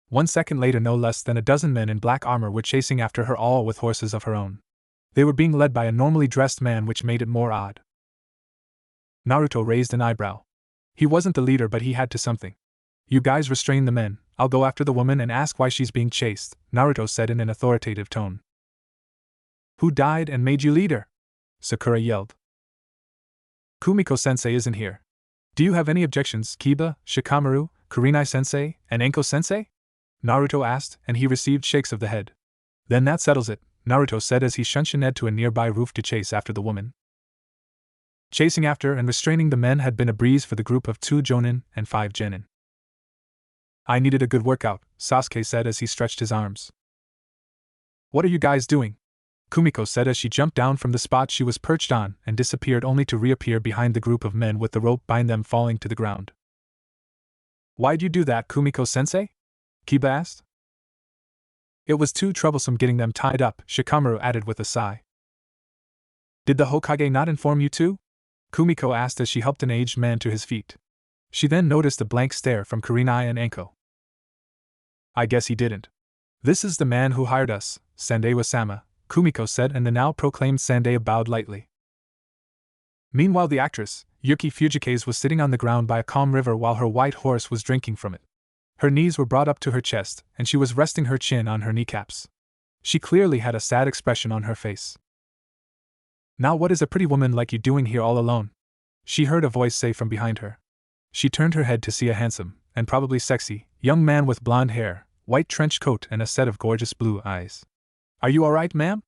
1 second later, no less than a dozen men in black armor were chasing after her, all with horses of her own. They were being led by a normally dressed man, which made it more odd. Naruto raised an eyebrow. He wasn't the leader, but he had to something. You guys restrain the men, I'll go after the woman and ask why she's being chased, Naruto said in an authoritative tone. Who died and made you leader? Sakura yelled. Kumiko-sensei isn't here. Do you have any objections, Kiba, Shikamaru, Kurenai-sensei, and Anko-sensei? Naruto asked, and he received shakes of the head. Then that settles it, Naruto said as he shunshined to a nearby roof to chase after the woman. Chasing after and restraining the men had been a breeze for the group of 2 jonin and 5 genin. I needed a good workout, Sasuke said as he stretched his arms. What are you guys doing? Kumiko said as she jumped down from the spot she was perched on and disappeared, only to reappear behind the group of men with the rope behind them falling to the ground. Why'd you do that, Kumiko-sensei? Kiba asked. It was too troublesome getting them tied up, Shikamaru added with a sigh. Did the Hokage not inform you too? Kumiko asked as she helped an aged man to his feet. She then noticed a blank stare from Kurenai and Anko. I guess he didn't. This is the man who hired us, Sandewa-sama, Kumiko said, and the now proclaimed Sandewa bowed lightly. Meanwhile, the actress, Yuki Fujikaze, was sitting on the ground by a calm river while her white horse was drinking from it. Her knees were brought up to her chest, and she was resting her chin on her kneecaps. She clearly had a sad expression on her face. Now what is a pretty woman like you doing here all alone? She heard a voice say from behind her. She turned her head to see a handsome, and probably sexy, young man with blonde hair, white trench coat, and a set of gorgeous blue eyes. Are you alright, ma'am?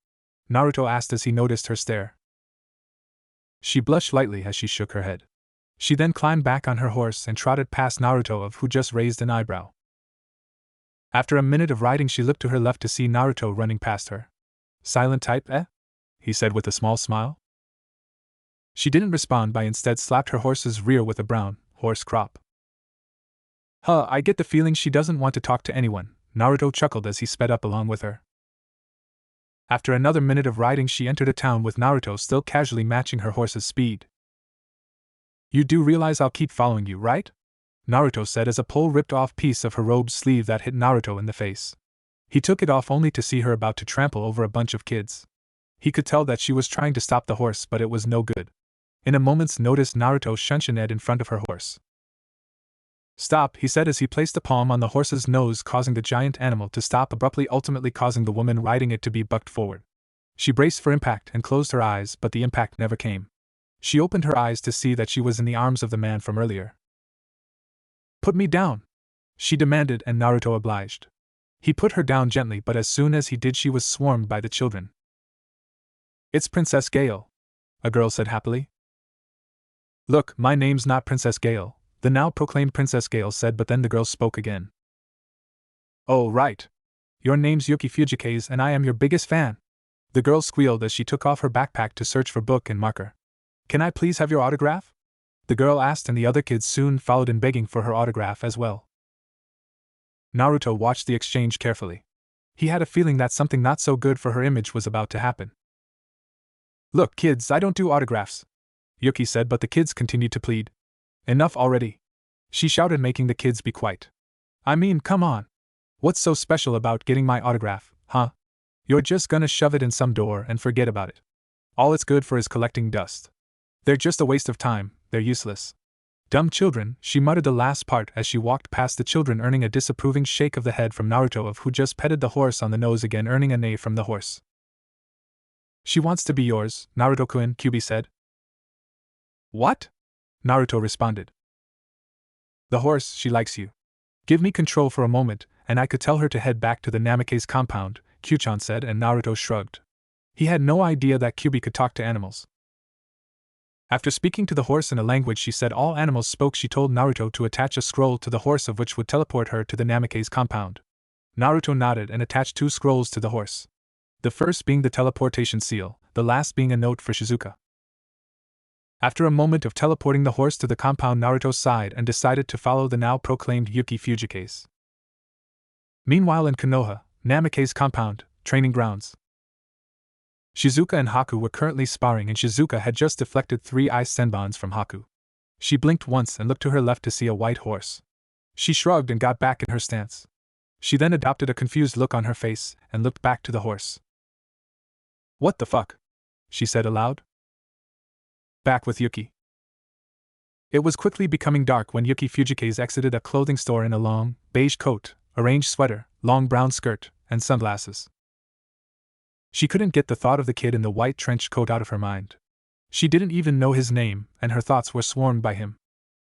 Naruto asked as he noticed her stare. She blushed lightly as she shook her head. She then climbed back on her horse and trotted past Naruto, who just raised an eyebrow. After a minute of riding, she looked to her left to see Naruto running past her. Silent type, eh? He said with a small smile. She didn't respond but instead slapped her horse's rear with a brown horse crop. Huh, I get the feeling she doesn't want to talk to anyone, Naruto chuckled as he sped up along with her. After another minute of riding, she entered a town with Naruto still casually matching her horse's speed. You do realize I'll keep following you, right? Naruto said as a pole ripped off piece of her robe's sleeve that hit Naruto in the face. He took it off only to see her about to trample over a bunch of kids. He could tell that she was trying to stop the horse, but it was no good. In a moment's notice, Naruto shunshed Ed in front of her horse. Stop, he said as he placed a palm on the horse's nose, causing the giant animal to stop abruptly, ultimately causing the woman riding it to be bucked forward. She braced for impact and closed her eyes, but the impact never came. She opened her eyes to see that she was in the arms of the man from earlier. Put me down, she demanded, and Naruto obliged. He put her down gently, but as soon as he did, she was swarmed by the children. It's Princess Gale, a girl said happily. Look, my name's not Princess Gale, the now proclaimed Princess Gale said, but then the girl spoke again. Oh, right. Your name's Yuki Fujikaze and I am your biggest fan. The girl squealed as she took off her backpack to search for book and marker. Can I please have your autograph? The girl asked, and the other kids soon followed in begging for her autograph as well. Naruto watched the exchange carefully. He had a feeling that something not so good for her image was about to happen. Look, kids, I don't do autographs, Yuki said, but the kids continued to plead. Enough already, she shouted, making the kids be quiet. I mean, come on. What's so special about getting my autograph, huh? You're just gonna shove it in some door and forget about it. All it's good for is collecting dust. They're just a waste of time, they're useless. Dumb children, she muttered the last part as she walked past the children, earning a disapproving shake of the head from Naruto, of who just petted the horse on the nose again, earning a neigh from the horse. She wants to be yours, Naruto-kun, Kyuubi said. What? Naruto responded. The horse, she likes you. Give me control for a moment, and I could tell her to head back to the Namake's compound, Kyuchan said, and Naruto shrugged. He had no idea that Kyuubi could talk to animals. After speaking to the horse in a language she said all animals spoke, she told Naruto to attach a scroll to the horse, of which would teleport her to the Namake's compound. Naruto nodded and attached 2 scrolls to the horse. The first being the teleportation seal, the last being a note for Shizuka. After a moment of teleporting the horse to the compound, Naruto sighed and decided to follow the now proclaimed Yuki Fujikaze. Meanwhile in Konoha, Namake's compound, training grounds. Shizuka and Haku were currently sparring, and Shizuka had just deflected 3 ice senbons from Haku. She blinked once and looked to her left to see a white horse. She shrugged and got back in her stance. She then adopted a confused look on her face and looked back to the horse. What the fuck? She said aloud. Back with Yuki. It was quickly becoming dark when Yuki Fujikaze exited a clothing store in a long, beige coat, arranged sweater, long brown skirt, and sunglasses. She couldn't get the thought of the kid in the white trench coat out of her mind. She didn't even know his name, and her thoughts were swarmed by him.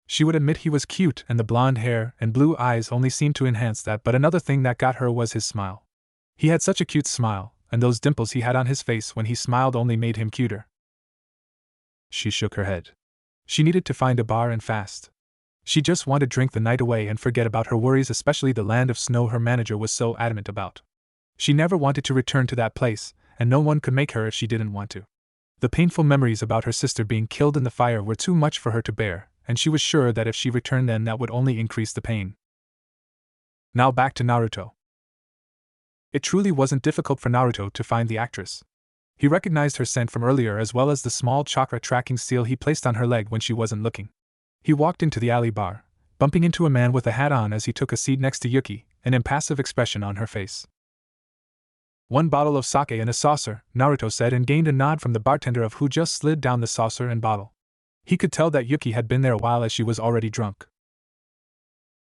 She would admit he was cute, and the blonde hair and blue eyes only seemed to enhance that, but another thing that got her was his smile. He had such a cute smile, and those dimples he had on his face when he smiled only made him cuter. She shook her head. She needed to find a bar and fast. She just wanted to drink the night away and forget about her worries, especially the land of snow her manager was so adamant about. She never wanted to return to that place, and no one could make her if she didn't want to. The painful memories about her sister being killed in the fire were too much for her to bear, and she was sure that if she returned then that would only increase the pain. Now back to Naruto. It truly wasn't difficult for Naruto to find the actress. He recognized her scent from earlier, as well as the small chakra tracking seal he placed on her leg when she wasn't looking. He walked into the alley bar, bumping into a man with a hat on as he took a seat next to Yuki, an impassive expression on her face. 1 bottle of sake and a saucer, Naruto said, and gained a nod from the bartender, of who just slid down the saucer and bottle. He could tell that Yuki had been there a while as she was already drunk.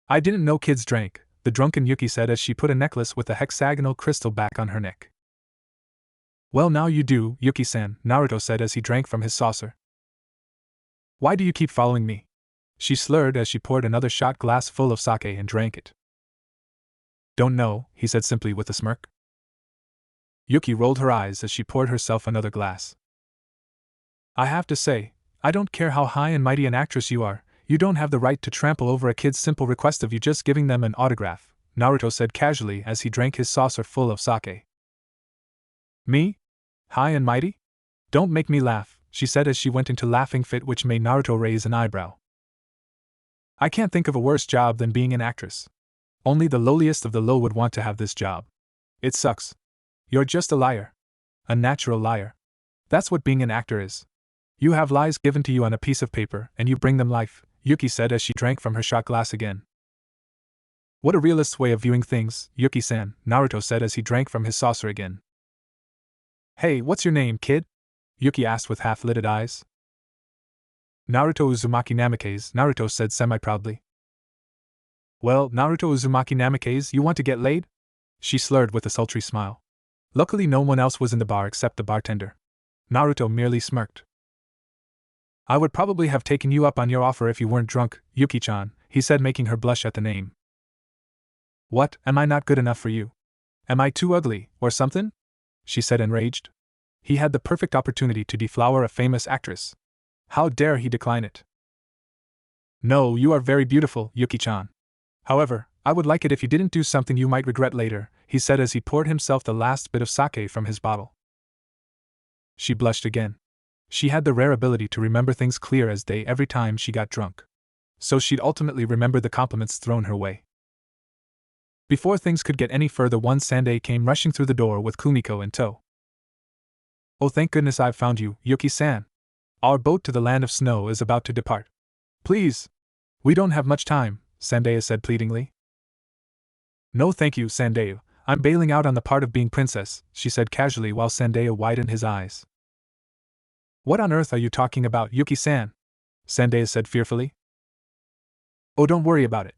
I didn't know kids drank, the drunken Yuki said as she put a necklace with a hexagonal crystal back on her neck. Well, now you do, Yuki-san, Naruto said as he drank from his saucer. Why do you keep following me? She slurred as she poured another shot glass full of sake and drank it. Don't know, he said simply with a smirk. Yuki rolled her eyes as she poured herself another glass. I have to say, I don't care how high and mighty an actress you are, you don't have the right to trample over a kid's simple request of you just giving them an autograph, Naruto said casually as he drank his saucer full of sake. Me? High and mighty? Don't make me laugh, she said as she went into laughing fit, which made Naruto raise an eyebrow. I can't think of a worse job than being an actress. Only the lowliest of the low would want to have this job. It sucks. You're just a liar. A natural liar. That's what being an actor is. You have lies given to you on a piece of paper, and you bring them life, Yuki said as she drank from her shot glass again. What a realist's way of viewing things, Yuki-san, Naruto said as he drank from his saucer again. Hey, what's your name, kid? Yuki asked with half-lidded eyes. Naruto Uzumaki Namikaze, Naruto said semi-proudly. Well, Naruto Uzumaki Namikaze, you want to get laid? She slurred with a sultry smile. Luckily no one else was in the bar except the bartender. Naruto merely smirked. I would probably have taken you up on your offer if you weren't drunk, Yuki-chan, he said, making her blush at the name. What, am I not good enough for you? Am I too ugly, or something? She said enraged. He had the perfect opportunity to deflower a famous actress. How dare he decline it? No, you are very beautiful, Yuki-chan. However, I would like it if you didn't do something you might regret later, he said as he poured himself the last bit of sake from his bottle. She blushed again. She had the rare ability to remember things clear as day every time she got drunk. So she'd ultimately remember the compliments thrown her way. Before things could get any further, one Sandai came rushing through the door with Kumiko in tow. Oh, thank goodness I've found you, Yuki-san. Our boat to the land of snow is about to depart. Please. We don't have much time, Sandai said pleadingly. No thank you, Sandai. I'm bailing out on the part of being princess, she said casually while Sandai widened his eyes. What on earth are you talking about, Yuki-san? Sandai said fearfully. Oh, don't worry about it.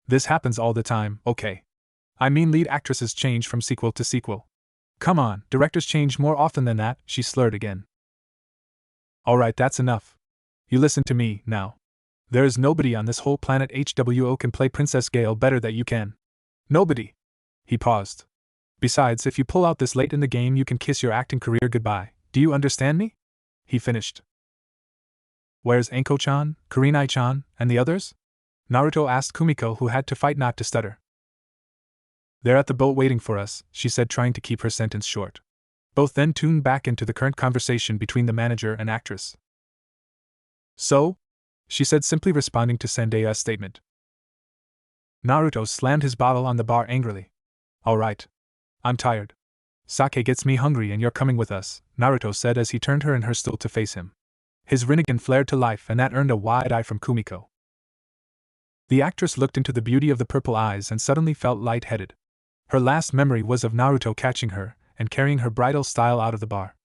This happens all the time, okay? I mean, lead actresses change from sequel to sequel. Come on, directors change more often than that, she slurred again. Alright, that's enough. You listen to me, now. There is nobody on this whole planet HWO can play Princess Gale better than you can. Nobody. He paused. Besides, if you pull out this late in the game, you can kiss your acting career goodbye. Do you understand me? He finished. Where's Anko-chan, Kurenai-chan, and the others? Naruto asked Kumiko, who had to fight not to stutter. They're at the boat waiting for us, she said, trying to keep her sentence short. Both then tuned back into the current conversation between the manager and actress. So? She said, simply responding to Sandai's statement. Naruto slammed his bottle on the bar angrily. Alright. I'm tired. Sake gets me hungry and you're coming with us, Naruto said as he turned her in her stool to face him. His Rinnegan flared to life and that earned a wide eye from Kumiko. The actress looked into the beauty of the purple eyes and suddenly felt light-headed. Her last memory was of Naruto catching her and carrying her bridal style out of the bar.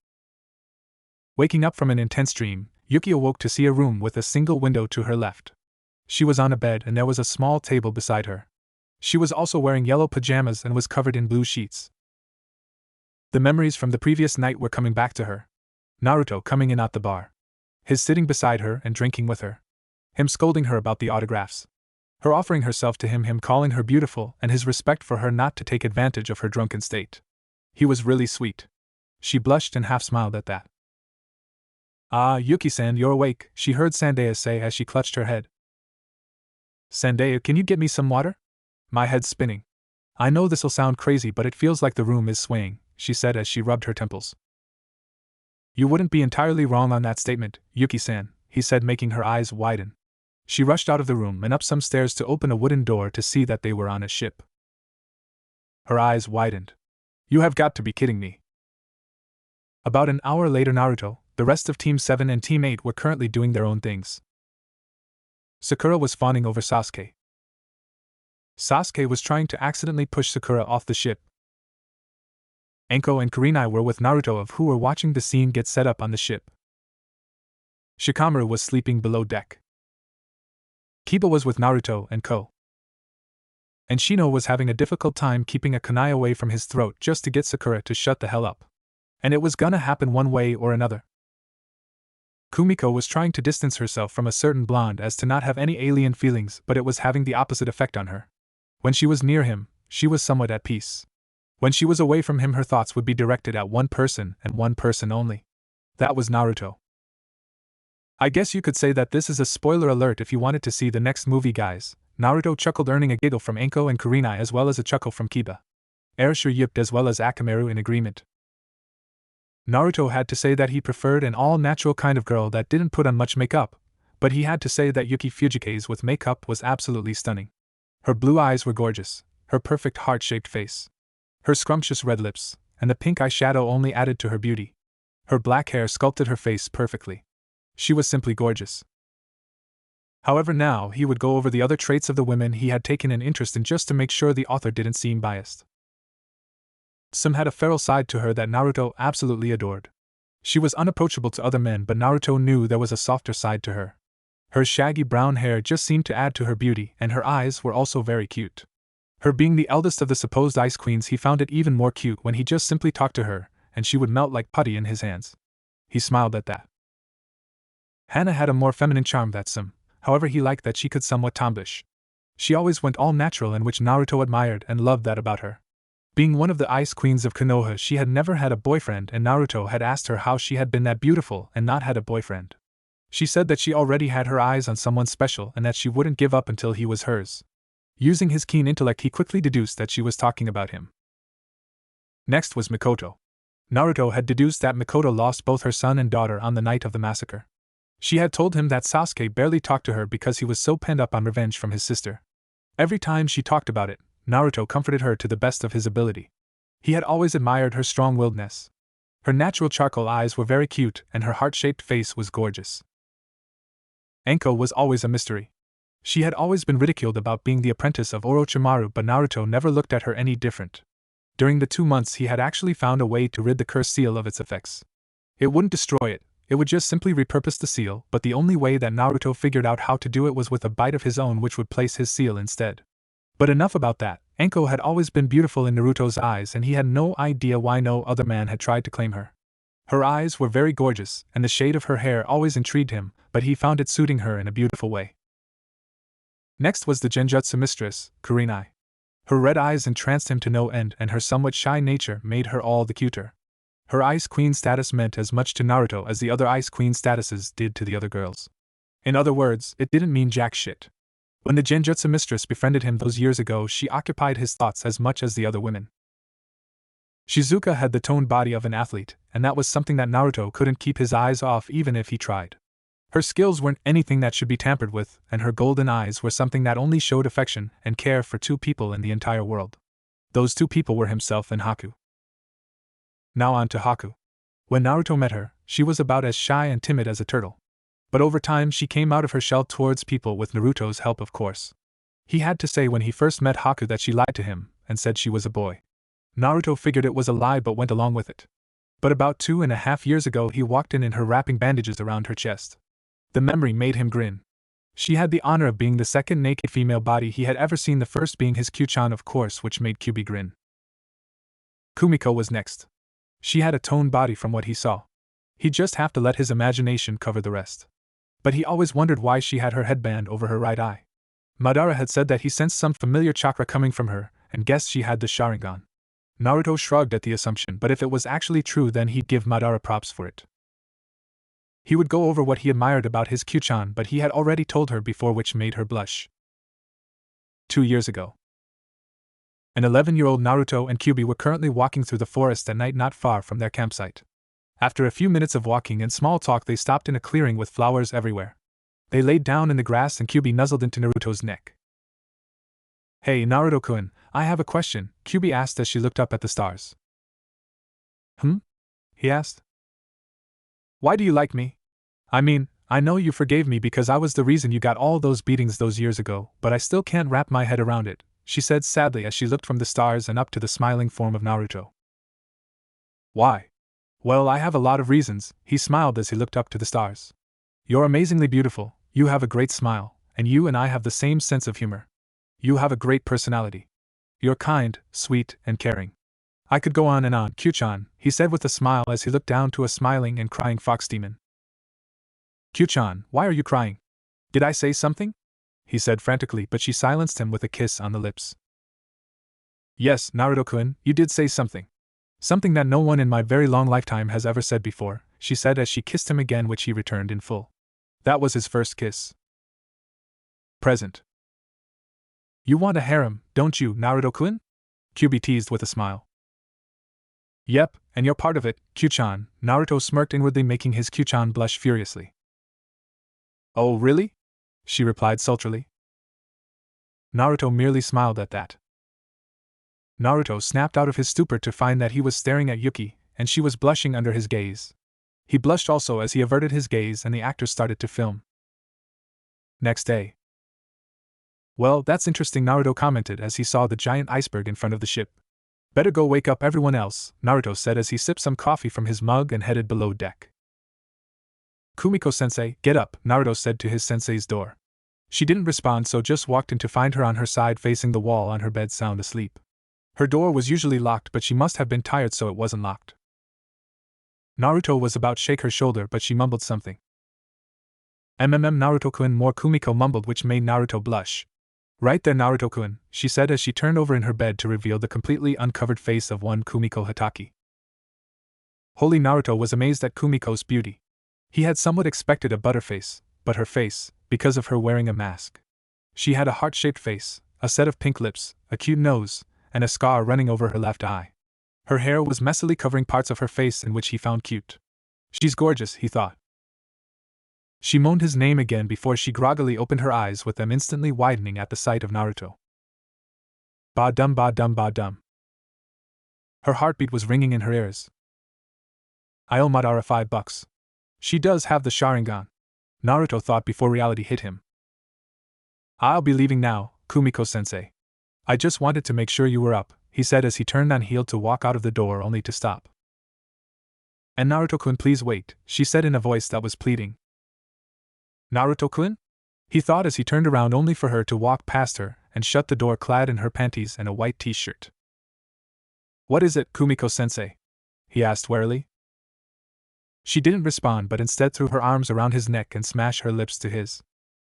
Waking up from an intense dream, Yuki awoke to see a room with a single window to her left. She was on a bed and there was a small table beside her. She was also wearing yellow pajamas and was covered in blue sheets. The memories from the previous night were coming back to her. Naruto coming in at the bar. His sitting beside her and drinking with her. Him scolding her about the autographs. Her offering herself to him calling her beautiful, and his respect for her not to take advantage of her drunken state. He was really sweet. She blushed and half-smiled at that. Ah, Yuki-san, you're awake, she heard Sandai say as she clutched her head. Sandai, can you get me some water? My head's spinning. I know this'll sound crazy, but it feels like the room is swaying, she said as she rubbed her temples. You wouldn't be entirely wrong on that statement, Yuki-san, he said, making her eyes widen. She rushed out of the room and up some stairs to open a wooden door to see that they were on a ship. Her eyes widened. You have got to be kidding me. About an hour later, Naruto, the rest of Team 7 and Team 8 were currently doing their own things. Sakura was fawning over Sasuke. Sasuke was trying to accidentally push Sakura off the ship. Anko and Kurenai were with Naruto, of who were watching the scene get set up on the ship. Shikamaru was sleeping below deck. Kiba was with Naruto and Ko. And Shino was having a difficult time keeping a kunai away from his throat just to get Sakura to shut the hell up. And it was gonna happen one way or another. Kumiko was trying to distance herself from a certain blonde as to not have any alien feelings, but it was having the opposite effect on her. When she was near him, she was somewhat at peace. When she was away from him, her thoughts would be directed at one person and one person only. That was Naruto. I guess you could say that this is a spoiler alert if you wanted to see the next movie, guys. Naruto chuckled, earning a giggle from Anko and Kurenai as well as a chuckle from Kiba. Airshur yipped as well as Akamaru in agreement. Naruto had to say that he preferred an all-natural kind of girl that didn't put on much makeup, but he had to say that Yuki Fujisa's with makeup was absolutely stunning. Her blue eyes were gorgeous, her perfect heart-shaped face, her scrumptious red lips, and the pink eyeshadow only added to her beauty. Her black hair sculpted her face perfectly. She was simply gorgeous. However, now he would go over the other traits of the women he had taken an interest in just to make sure the author didn't seem biased. Some had a feral side to her that Naruto absolutely adored. She was unapproachable to other men, but Naruto knew there was a softer side to her. Her shaggy brown hair just seemed to add to her beauty, and her eyes were also very cute. Her being the eldest of the supposed ice queens, he found it even more cute when he just simply talked to her, and she would melt like putty in his hands. He smiled at that. Hana had a more feminine charm than some, however he liked that she could somewhat tomboyish. She always went all natural, and which Naruto admired and loved that about her. Being one of the ice queens of Konoha, she had never had a boyfriend, and Naruto had asked her how she had been that beautiful and not had a boyfriend. She said that she already had her eyes on someone special and that she wouldn't give up until he was hers. Using his keen intellect, he quickly deduced that she was talking about him. Next was Mikoto. Naruto had deduced that Mikoto lost both her son and daughter on the night of the massacre. She had told him that Sasuke barely talked to her because he was so pent up on revenge from his sister. Every time she talked about it, Naruto comforted her to the best of his ability. He had always admired her strong-willedness. Her natural charcoal eyes were very cute, and her heart-shaped face was gorgeous. Anko was always a mystery. She had always been ridiculed about being the apprentice of Orochimaru, but Naruto never looked at her any different. During the 2 months, he had actually found a way to rid the cursed seal of its effects. It wouldn't destroy it, it would just simply repurpose the seal, but the only way that Naruto figured out how to do it was with a bite of his own, which would place his seal instead. But enough about that. Anko had always been beautiful in Naruto's eyes, and he had no idea why no other man had tried to claim her. Her eyes were very gorgeous, and the shade of her hair always intrigued him, but he found it suiting her in a beautiful way. Next was the Genjutsu mistress, Kurenai. Her red eyes entranced him to no end, and her somewhat shy nature made her all the cuter. Her Ice Queen status meant as much to Naruto as the other Ice Queen statuses did to the other girls. In other words, it didn't mean jack shit. When the Genjutsu mistress befriended him those years ago, she occupied his thoughts as much as the other women. Shizuka had the toned body of an athlete, and that was something that Naruto couldn't keep his eyes off even if he tried. Her skills weren't anything that should be tampered with, and her golden eyes were something that only showed affection and care for 2 people in the entire world. Those 2 people were himself and Haku. Now on to Haku. When Naruto met her, she was about as shy and timid as a turtle. But over time she came out of her shell towards people, with Naruto's help, of course. He had to say when he first met Haku that she lied to him and said she was a boy. Naruto figured it was a lie but went along with it. But about 2.5 years ago he walked in her wrapping bandages around her chest. The memory made him grin. She had the honor of being the second naked female body he had ever seen, the first being his Kyuubi, of course, which made Kyuubi grin. Kumiko was next. She had a toned body from what he saw. He'd just have to let his imagination cover the rest. But he always wondered why she had her headband over her right eye. Madara had said that he sensed some familiar chakra coming from her, and guessed she had the Sharingan. Naruto shrugged at the assumption, but if it was actually true, then he'd give Madara props for it. He would go over what he admired about his Kyuubi, but he had already told her before, which made her blush. 2 years ago. An 11-year-old Naruto and Kyuubi were currently walking through the forest at night not far from their campsite. After a few minutes of walking and small talk, they stopped in a clearing with flowers everywhere. They laid down in the grass and Kyuubi nuzzled into Naruto's neck. "Hey Naruto-kun, I have a question," Kyuubi asked as she looked up at the stars. He asked. "Why do you like me? I mean, I know you forgave me because I was the reason you got all those beatings those years ago, but I still can't wrap my head around it," she said sadly as she looked from the stars and up to the smiling form of Naruto. "Why? Well, I have a lot of reasons," he smiled as he looked up to the stars. "You're amazingly beautiful, you have a great smile, and you and I have the same sense of humor. You have a great personality. You're kind, sweet, and caring. I could go on and on, Kyuubi," he said with a smile as he looked down to a smiling and crying fox demon. "Kyuubi, why are you crying? Did I say something?" he said frantically, but she silenced him with a kiss on the lips. "Yes, Naruto-kun, you did say something. Something that no one in my very long lifetime has ever said before," she said as she kissed him again, which he returned in full. That was his first kiss. Present. "You want a harem, don't you, Naruto-kun?" Kyuubi teased with a smile. Yep, and you're part of it, Q-chan. Naruto smirked inwardly, making his Q-chan blush furiously. Oh, really? She replied sultrily. Naruto merely smiled at that. Naruto snapped out of his stupor to find that he was staring at Yuki, and she was blushing under his gaze. He blushed also as he averted his gaze and the actor started to film. Next day. Well, that's interesting, Naruto commented as he saw the giant iceberg in front of the ship. Better go wake up everyone else, Naruto said as he sipped some coffee from his mug and headed below deck. Kumiko-sensei, get up, Naruto said to his sensei's door. She didn't respond, so just walked in to find her on her side facing the wall on her bed sound asleep. Her door was usually locked, but she must have been tired so it wasn't locked. Naruto was about to shake her shoulder, but she mumbled something. Naruto-kun, more Kumiko mumbled, which made Naruto blush. Right there, Naruto-kun, she said as she turned over in her bed to reveal the completely uncovered face of one Kumiko Hatake. Holy, Naruto was amazed at Kumiko's beauty. He had somewhat expected a butterface, but her face, because of her wearing a mask. She had a heart-shaped face, a set of pink lips, a cute nose, and a scar running over her left eye. Her hair was messily covering parts of her face in which he found cute. She's gorgeous, he thought. She moaned his name again before she groggily opened her eyes, with them instantly widening at the sight of Naruto. Ba-dum ba-dum ba-dum. Her heartbeat was ringing in her ears. I owe Madara $5. She does have the Sharingan, Naruto thought before reality hit him. I'll be leaving now, Kumiko-sensei. I just wanted to make sure you were up, he said as he turned on heel to walk out of the door only to stop. And Naruto-kun, please wait, she said in a voice that was pleading. Naruto-kun? He thought as he turned around only for her to walk past her and shut the door clad in her panties and a white t-shirt. What is it, Kumiko-sensei? He asked warily. She didn't respond but instead threw her arms around his neck and smashed her lips to his.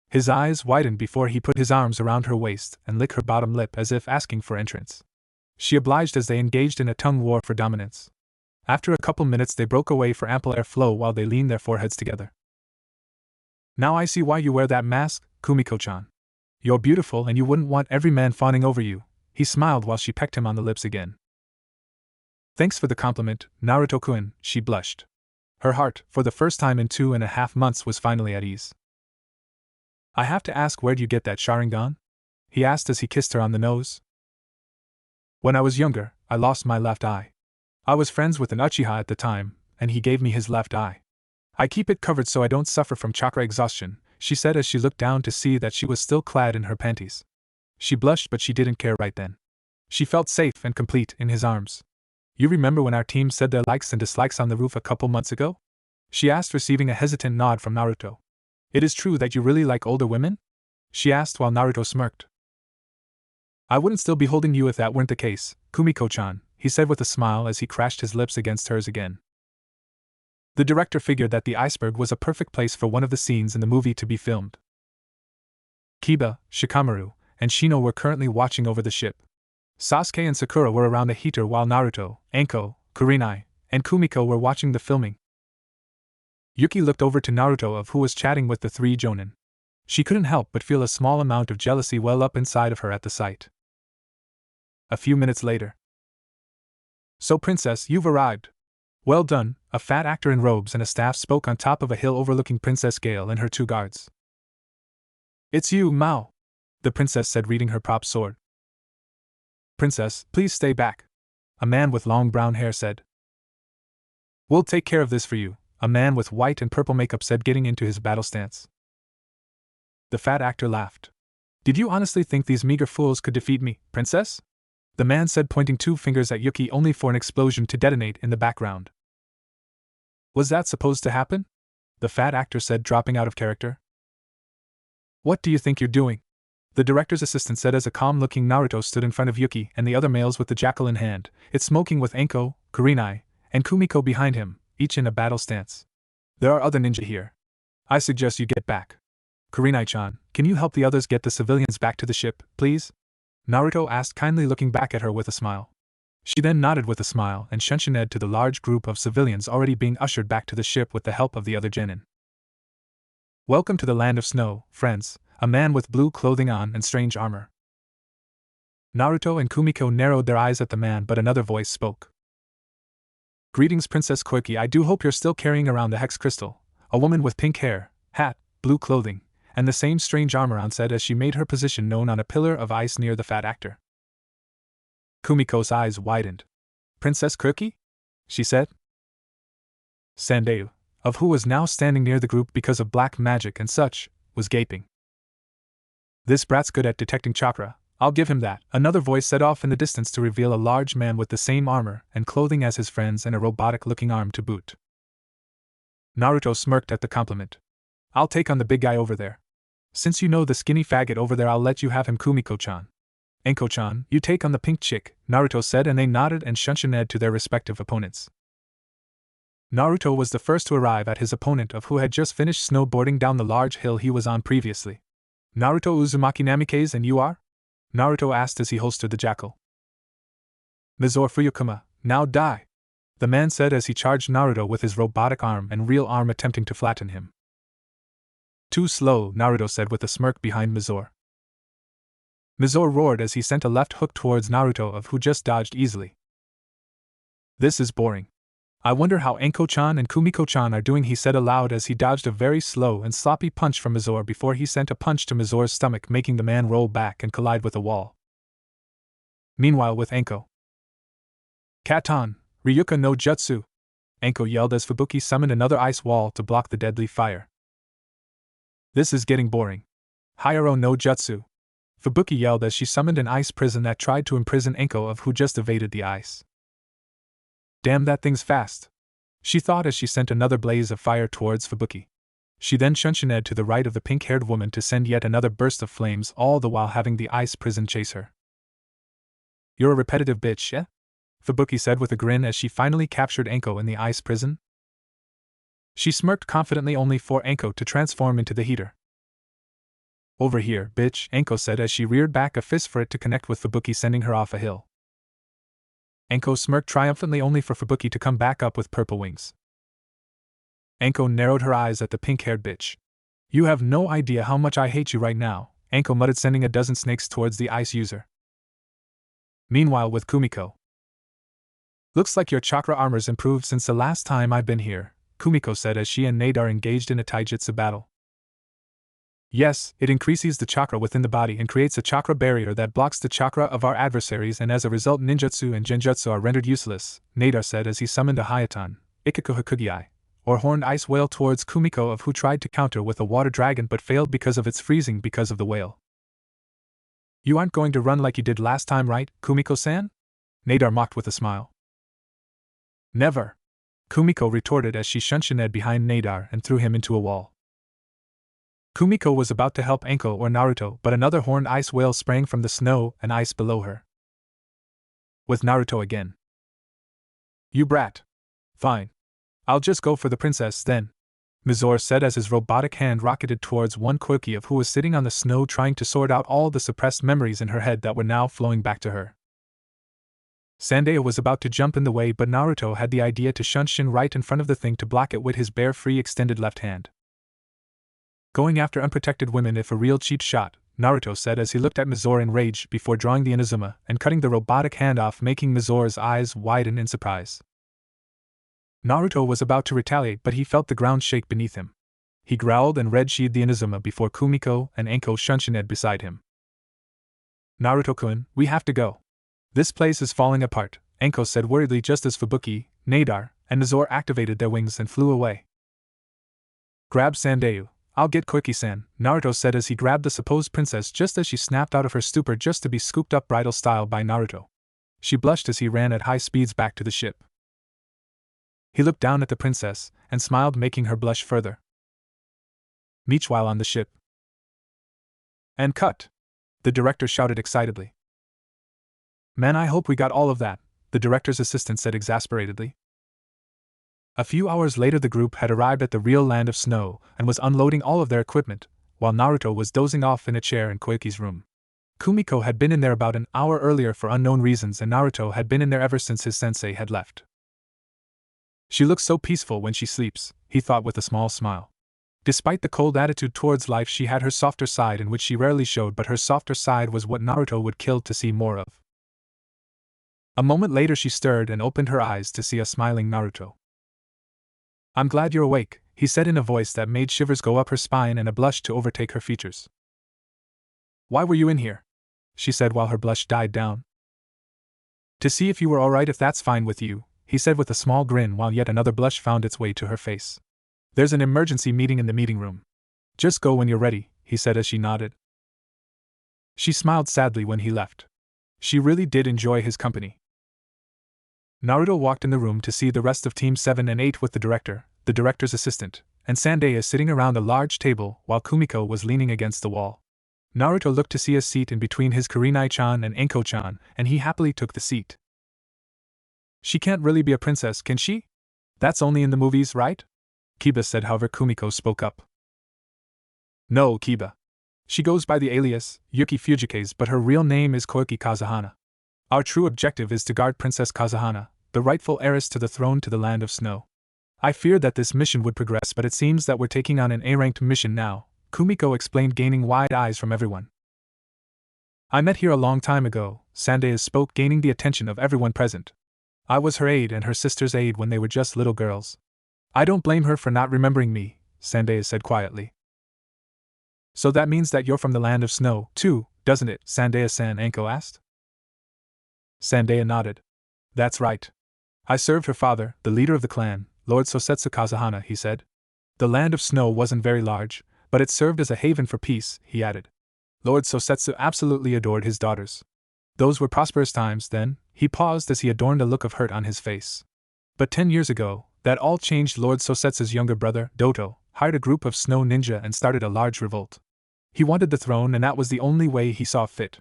His eyes widened before he put his arms around her waist and licked her bottom lip as if asking for entrance. She obliged as they engaged in a tongue war for dominance. After a couple minutes they broke away for ample airflow while they leaned their foreheads together. Now I see why you wear that mask, Kumiko-chan. You're beautiful and you wouldn't want every man fawning over you, he smiled while she pecked him on the lips again. Thanks for the compliment, Naruto-kun, she blushed. Her heart, for the first time in 2.5 months, was finally at ease. I have to ask, where'd you get that Sharingan? He asked as he kissed her on the nose. When I was younger, I lost my left eye. I was friends with an Uchiha at the time, and he gave me his left eye. I keep it covered so I don't suffer from chakra exhaustion, she said as she looked down to see that she was still clad in her panties. She blushed, but she didn't care right then. She felt safe and complete in his arms. You remember when our team said their likes and dislikes on the roof a couple months ago? She asked, receiving a hesitant nod from Naruto. It is true that you really like older women? She asked while Naruto smirked. I wouldn't still be holding you if that weren't the case, Kumiko-chan, he said with a smile as he crashed his lips against hers again. The director figured that the iceberg was a perfect place for one of the scenes in the movie to be filmed. Kiba, Shikamaru, and Shino were currently watching over the ship. Sasuke and Sakura were around the heater while Naruto, Anko, Kurenai, and Kumiko were watching the filming. Yuki looked over to Naruto, of who was chatting with the 3 jonin. She couldn't help but feel a small amount of jealousy well up inside of her at the sight. A few minutes later. So Princess, you've arrived. Well done, a fat actor in robes and a staff spoke on top of a hill overlooking Princess Gale and her 2 guards. It's you, Mao, the princess said, reading her prop sword. Princess, please stay back, a man with long brown hair said. We'll take care of this for you, a man with white and purple makeup said, getting into his battle stance. The fat actor laughed. Did you honestly think these meager fools could defeat me, princess? The man said, pointing 2 fingers at Yuki, only for an explosion to detonate in the background. Was that supposed to happen? The fat actor said, dropping out of character. What do you think you're doing? The director's assistant said as a calm-looking Naruto stood in front of Yuki and the other males with the jackal in hand, it smoking, with Anko, Kurenai, and Kumiko behind him, each in a battle stance. There are other ninja here. I suggest you get back. Kurenai-chan, can you help the others get the civilians back to the ship, please? Naruto asked, kindly looking back at her with a smile. She then nodded with a smile and shunted to the large group of civilians already being ushered back to the ship with the help of the other genin. Welcome to the land of snow, friends, a man with blue clothing on and strange armor. Naruto and Kumiko narrowed their eyes at the man, but another voice spoke. Greetings, Princess Koiki. I do hope you're still carrying around the hex crystal. A woman with pink hair, hat, blue clothing, and the same strange armor on said as she made her position known on a pillar of ice near the fat actor. Kumiko's eyes widened. Princess Koiki? She said. Sandayu, of who was now standing near the group because of black magic and such, was gaping. This brat's good at detecting chakra, I'll give him that, another voice said off in the distance to reveal a large man with the same armor and clothing as his friends and a robotic-looking arm to boot. Naruto smirked at the compliment. I'll take on the big guy over there. Since you know the skinny faggot over there, I'll let you have him, Kumiko-chan. Enko-chan, you take on the pink chick, Naruto said, and they nodded and shunshined to their respective opponents. Naruto was the first to arrive at his opponent of who had just finished snowboarding down the large hill he was on previously. Naruto Uzumaki Namikaze, and you are? Naruto asked as he holstered the jackal. Mizore Fuyukuma, now die, the man said as he charged Naruto with his robotic arm and real arm attempting to flatten him. Too slow, Naruto said with a smirk behind Mizore. Mizore roared as he sent a left hook towards Naruto of who just dodged easily. This is boring. I wonder how Enko-chan and Kumiko-chan are doing, he said aloud as he dodged a very slow and sloppy punch from Mizore before he sent a punch to Mizore's stomach, making the man roll back and collide with a wall. Meanwhile with Enko. Katon, Ryuka no Jutsu! Enko yelled as Fubuki summoned another ice wall to block the deadly fire. This is getting boring. Hayaro no Jutsu! Fubuki yelled as she summoned an ice prison that tried to imprison Enko of who just evaded the ice. Damn, that thing's fast, she thought as she sent another blaze of fire towards Fubuki. She then shunshined to the right of the pink-haired woman to send yet another burst of flames, all the while having the ice prison chase her. You're a repetitive bitch, eh? Fubuki said with a grin as she finally captured Enko in the ice prison. She smirked confidently only for Enko to transform into the heater. Over here, bitch, Enko said as she reared back a fist for it to connect with Fubuki, sending her off a hill. Enko smirked triumphantly only for Fubuki to come back up with purple wings. Enko narrowed her eyes at the pink-haired bitch. You have no idea how much I hate you right now, Enko muttered, sending a dozen snakes towards the ice user. Meanwhile with Kumiko. Looks like your chakra armor's improved since the last time I've been here, Kumiko said as she and Nadar engaged in a taijutsu battle. Yes, it increases the chakra within the body and creates a chakra barrier that blocks the chakra of our adversaries, and as a result ninjutsu and genjutsu are rendered useless, Nadar said as he summoned a Hayaton, Ikaku Hakugiai, or horned ice whale towards Kumiko of who tried to counter with a water dragon but failed because of its freezing because of the whale. You aren't going to run like you did last time, right, Kumiko-san? Nadar mocked with a smile. Never, Kumiko retorted as she shunshined behind Nadar and threw him into a wall. Kumiko was about to help Enko or Naruto, but another horned ice whale sprang from the snow and ice below her. With Naruto again. You brat. Fine. I'll just go for the princess then, Mizore said as his robotic hand rocketed towards one Koiki of who was sitting on the snow trying to sort out all the suppressed memories in her head that were now flowing back to her. Sandayu was about to jump in the way, but Naruto had the idea to shunshin right in front of the thing to block it with his bare free extended left hand. Going after unprotected women if a real cheap shot, Naruto said as he looked at Mizore in rage before drawing the Inazuma and cutting the robotic hand off, making Mizore's eyes widen in surprise. Naruto was about to retaliate, but he felt the ground shake beneath him. He growled and red-sheathed the Inazuma before Kumiko and Enko shunshined beside him. Naruto-kun, we have to go. This place is falling apart, Enko said worriedly just as Fubuki, Nadar, and Mizore activated their wings and flew away. Grab Sandayu. I'll get Koiki-san, Naruto said as he grabbed the supposed princess just as she snapped out of her stupor just to be scooped up bridal style by Naruto. She blushed as he ran at high speeds back to the ship. He looked down at the princess and smiled, making her blush further. Meanwhile on the ship. And cut! The director shouted excitedly. Man, I hope we got all of that, the director's assistant said exasperatedly. A few hours later the group had arrived at the real land of snow and was unloading all of their equipment, while Naruto was dozing off in a chair in Koiki's room. Kumiko had been in there about an hour earlier for unknown reasons, and Naruto had been in there ever since his sensei had left. She looks so peaceful when she sleeps, he thought with a small smile. Despite the cold attitude towards life, she had her softer side in which she rarely showed, but her softer side was what Naruto would kill to see more of. A moment later she stirred and opened her eyes to see a smiling Naruto. "I'm glad you're awake," he said in a voice that made shivers go up her spine and a blush to overtake her features. "Why were you in here?" she said while her blush died down. "To see if you were alright, if that's fine with you," he said with a small grin while yet another blush found its way to her face. "There's an emergency meeting in the meeting room. Just go when you're ready," he said as she nodded. She smiled sadly when he left. She really did enjoy his company. Naruto walked in the room to see the rest of Team 7 and 8 with the director, the director's assistant, and Sandeya sitting around a large table while Kumiko was leaning against the wall. Naruto looked to see a seat in between his Kurenai-chan and Enko-chan, and he happily took the seat. "She can't really be a princess, can she? That's only in the movies, right?" Kiba said. However, Kumiko spoke up. "No, Kiba. She goes by the alias Yuki Fujikaze, but her real name is Koiki Kazuhana. Our true objective is to guard Princess Kazuhana, the rightful heiress to the throne to the Land of Snow. I feared that this mission would progress, but it seems that we're taking on an A-ranked mission now," Kumiko explained, gaining wide eyes from everyone. "I met here a long time ago," Sandeya spoke, gaining the attention of everyone present. "I was her aide and her sister's aide when they were just little girls. I don't blame her for not remembering me," Sandeya said quietly. "So that means that you're from the Land of Snow, too, doesn't it?" Sandeya-san, Anko asked. Sandeya nodded. "That's right. I served her father, the leader of the clan, Lord Sosetsu Kazuhana," he said. "The Land of Snow wasn't very large, but it served as a haven for peace," he added. Lord Sosetsu absolutely adored his daughters. Those were prosperous times then. He paused as he adorned a look of hurt on his face. But 10 years ago, that all changed. Lord Sosetsu's younger brother, Doto, hired a group of snow ninja and started a large revolt. He wanted the throne, and that was the only way he saw fit.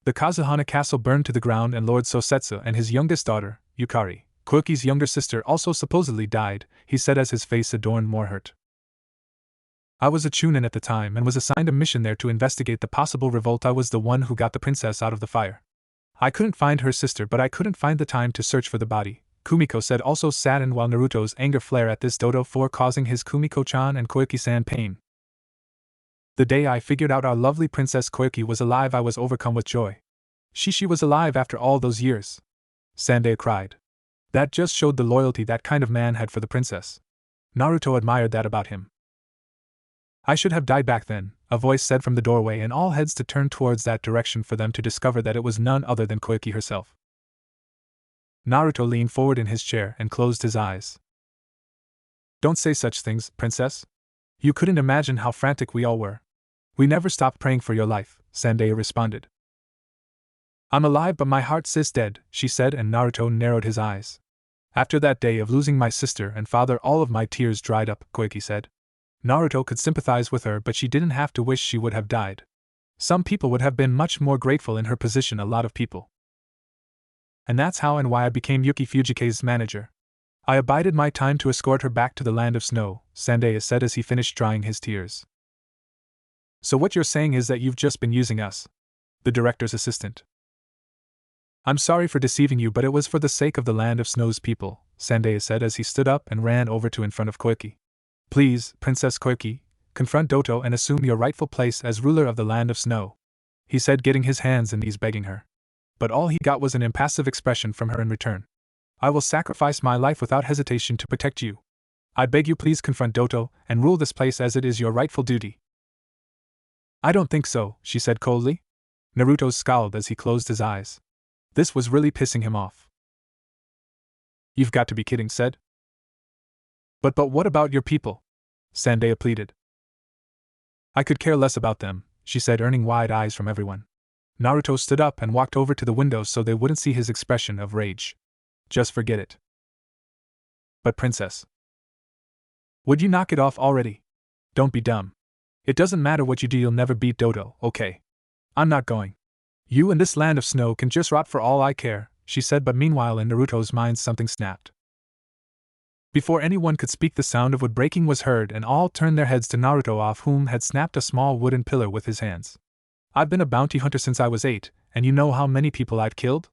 The Kazuhana castle burned to the ground, and Lord Sosetsu and his youngest daughter, Yukari, Koiki's younger sister, also supposedly died, he said as his face adorned more hurt. "I was a chunin at the time and was assigned a mission there to investigate the possible revolt. I was the one who got the princess out of the fire. I couldn't find her sister, but I couldn't find the time to search for the body," Kumiko said, also saddened while Naruto's anger flared at this Doto for causing his Kumiko-chan and Koiki-san pain. "The day I figured out our lovely Princess Koiki was alive, I was overcome with joy. She was alive after all those years," Sandeya cried. "That just showed the loyalty that kind of man had for the princess. Naruto admired that about him." "I should have died back then," a voice said from the doorway, and all heads to turn towards that direction for them to discover that it was none other than Koiki herself. Naruto leaned forward in his chair and closed his eyes. "Don't say such things, princess. You couldn't imagine how frantic we all were. We never stopped praying for your life," Sandeya responded. "I'm alive, but my heart is dead," she said, and Naruto narrowed his eyes. "After that day of losing my sister and father, all of my tears dried up," Koiki said. Naruto could sympathize with her, but she didn't have to wish she would have died. Some people would have been much more grateful in her position, a lot of people. "And that's how and why I became Yuki Fujikaze's manager. I abided my time to escort her back to the Land of Snow," Sandeya said as he finished drying his tears. "So what you're saying is that you've just been using us?" The director's assistant. "I'm sorry for deceiving you, but it was for the sake of the Land of Snow's people," Sandeya said as he stood up and ran over to in front of Koiki. "Please, Princess Koiki, confront Doto and assume your rightful place as ruler of the Land of Snow," he said, getting his hands and knees begging her. But all he got was an impassive expression from her in return. "I will sacrifice my life without hesitation to protect you. I beg you, please confront Doto and rule this place as it is your rightful duty." "I don't think so," she said coldly. Naruto scowled as he closed his eyes. This was really pissing him off. "You've got to be kidding," said. But what about your people?" Sandeya pleaded. "I could care less about them," she said, earning wide eyes from everyone. Naruto stood up and walked over to the window so they wouldn't see his expression of rage. "Just forget it." "But princess, would you knock it off already? Don't be dumb. It doesn't matter what you do, you'll never beat Doto, okay? I'm not going. You and this Land of Snow can just rot for all I care," she said, but meanwhile in Naruto's mind something snapped. Before anyone could speak, the sound of wood breaking was heard and all turned their heads to Naruto, off whom had snapped a small wooden pillar with his hands. "I've been a bounty hunter since I was 8, and you know how many people I've killed?"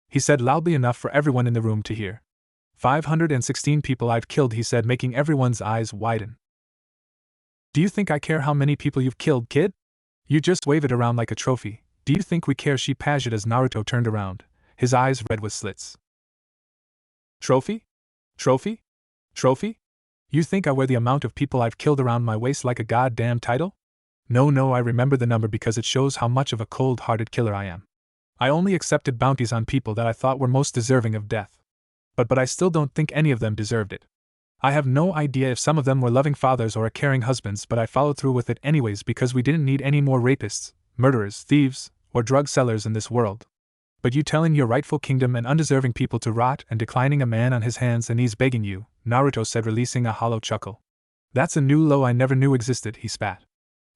he said loudly enough for everyone in the room to hear. 516 people I've killed," he said, making everyone's eyes widen. "Do you think I care how many people you've killed, kid? You just wave it around like a trophy. Do you think we care?" she paused as Naruto turned around, his eyes red with slits. Trophy? Trophy? Trophy? You think I wear the amount of people I've killed around my waist like a goddamn title? No, I remember the number because it shows how much of a cold-hearted killer I am. I only accepted bounties on people that I thought were most deserving of death. But I still don't think any of them deserved it. I have no idea if some of them were loving fathers or caring husbands, but I followed through with it anyways because we didn't need any more rapists, murderers, thieves, or drug sellers in this world. But you telling your rightful kingdom and undeserving people to rot and declining a man on his hands and knees begging you, Naruto said, releasing a hollow chuckle. That's a new low I never knew existed, he spat.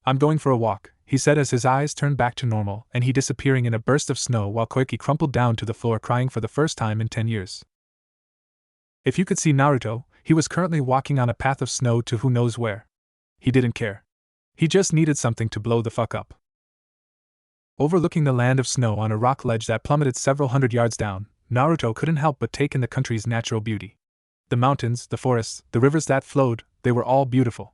I'm going for a walk, he said as his eyes turned back to normal and he disappearing in a burst of snow while Koiki crumpled down to the floor crying for the first time in 10 years. If you could see Naruto, he was currently walking on a path of snow to who knows where. He didn't care. He just needed something to blow the fuck up. Overlooking the land of snow on a rock ledge that plummeted several hundred yards down, Naruto couldn't help but take in the country's natural beauty. The mountains, the forests, the rivers that flowed, they were all beautiful.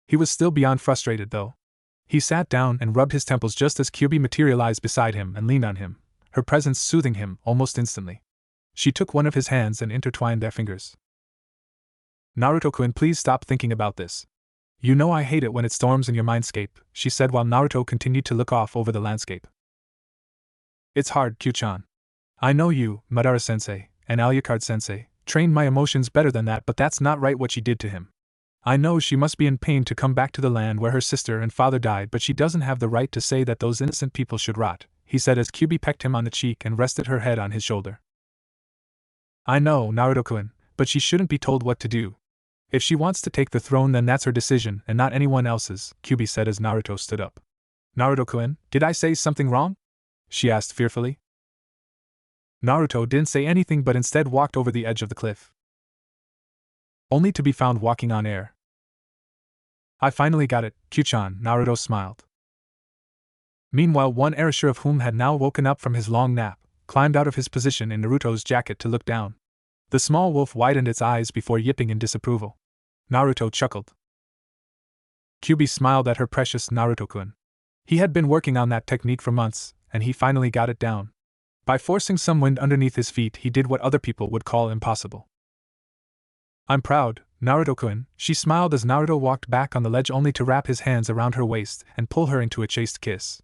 He was still beyond frustrated, though. He sat down and rubbed his temples just as Kyuubi materialized beside him and leaned on him, her presence soothing him almost instantly. She took one of his hands and intertwined their fingers. Naruto-kun, please stop thinking about this. You know I hate it when it storms in your mindscape, she said while Naruto continued to look off over the landscape. It's hard, Kyu-chan. I know you, Madara-sensei, and Alucard-sensei, trained my emotions better than that, but that's not right what she did to him. I know she must be in pain to come back to the land where her sister and father died, but she doesn't have the right to say that those innocent people should rot, he said as Kyuubi pecked him on the cheek and rested her head on his shoulder. I know, Naruto-kun, but she shouldn't be told what to do. If she wants to take the throne, then that's her decision and not anyone else's, Kyuubi said as Naruto stood up. Naruto-kun, did I say something wrong? She asked fearfully. Naruto didn't say anything but instead walked over the edge of the cliff, only to be found walking on air. I finally got it, Kyu-chan, Naruto smiled. Meanwhile, one Erasure of whom had now woken up from his long nap, climbed out of his position in Naruto's jacket to look down. The small wolf widened its eyes before yipping in disapproval. Naruto chuckled. Kyuubi smiled at her precious Naruto-kun. He had been working on that technique for months, and he finally got it down. By forcing some wind underneath his feet, he did what other people would call impossible. I'm proud, Naruto-kun, she smiled as Naruto walked back on the ledge only to wrap his hands around her waist and pull her into a chaste kiss.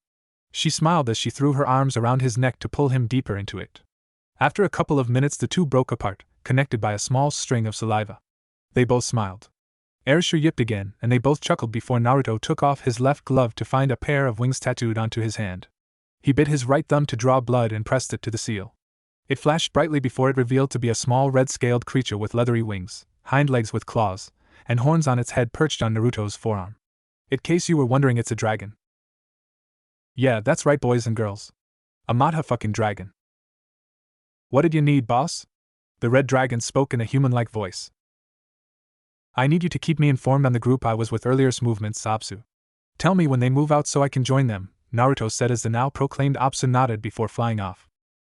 She smiled as she threw her arms around his neck to pull him deeper into it. After a couple of minutes, the two broke apart, connected by a small string of saliva. They both smiled. Erasure yipped again, and they both chuckled before Naruto took off his left glove to find a pair of wings tattooed onto his hand. He bit his right thumb to draw blood and pressed it to the seal. It flashed brightly before it revealed to be a small red-scaled creature with leathery wings, hind legs with claws, and horns on its head perched on Naruto's forearm. In case you were wondering, it's a dragon. Yeah, that's right, boys and girls. A motherfucking dragon. What did you need, boss? The red dragon spoke in a human-like voice. I need you to keep me informed on the group I was with earlier's movements, Apsu. Tell me when they move out so I can join them, Naruto said as the now proclaimed Apsu nodded before flying off.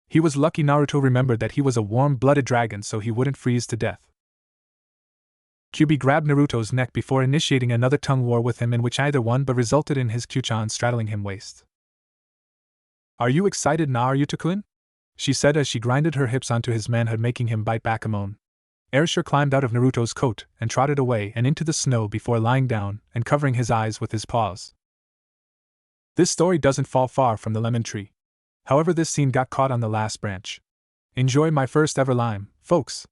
He was lucky Naruto remembered that he was a warm-blooded dragon so he wouldn't freeze to death. Kyuubi grabbed Naruto's neck before initiating another tongue war with him in which either won but resulted in his Kyu-chan straddling him waist. Are you excited, Naruto-kun? She said as she grinded her hips onto his manhood, making him bite back a moan. Erasure climbed out of Naruto's coat and trotted away and into the snow before lying down and covering his eyes with his paws. This story doesn't fall far from the lemon tree. However, this scene got caught on the last branch. Enjoy my first ever lime, folks.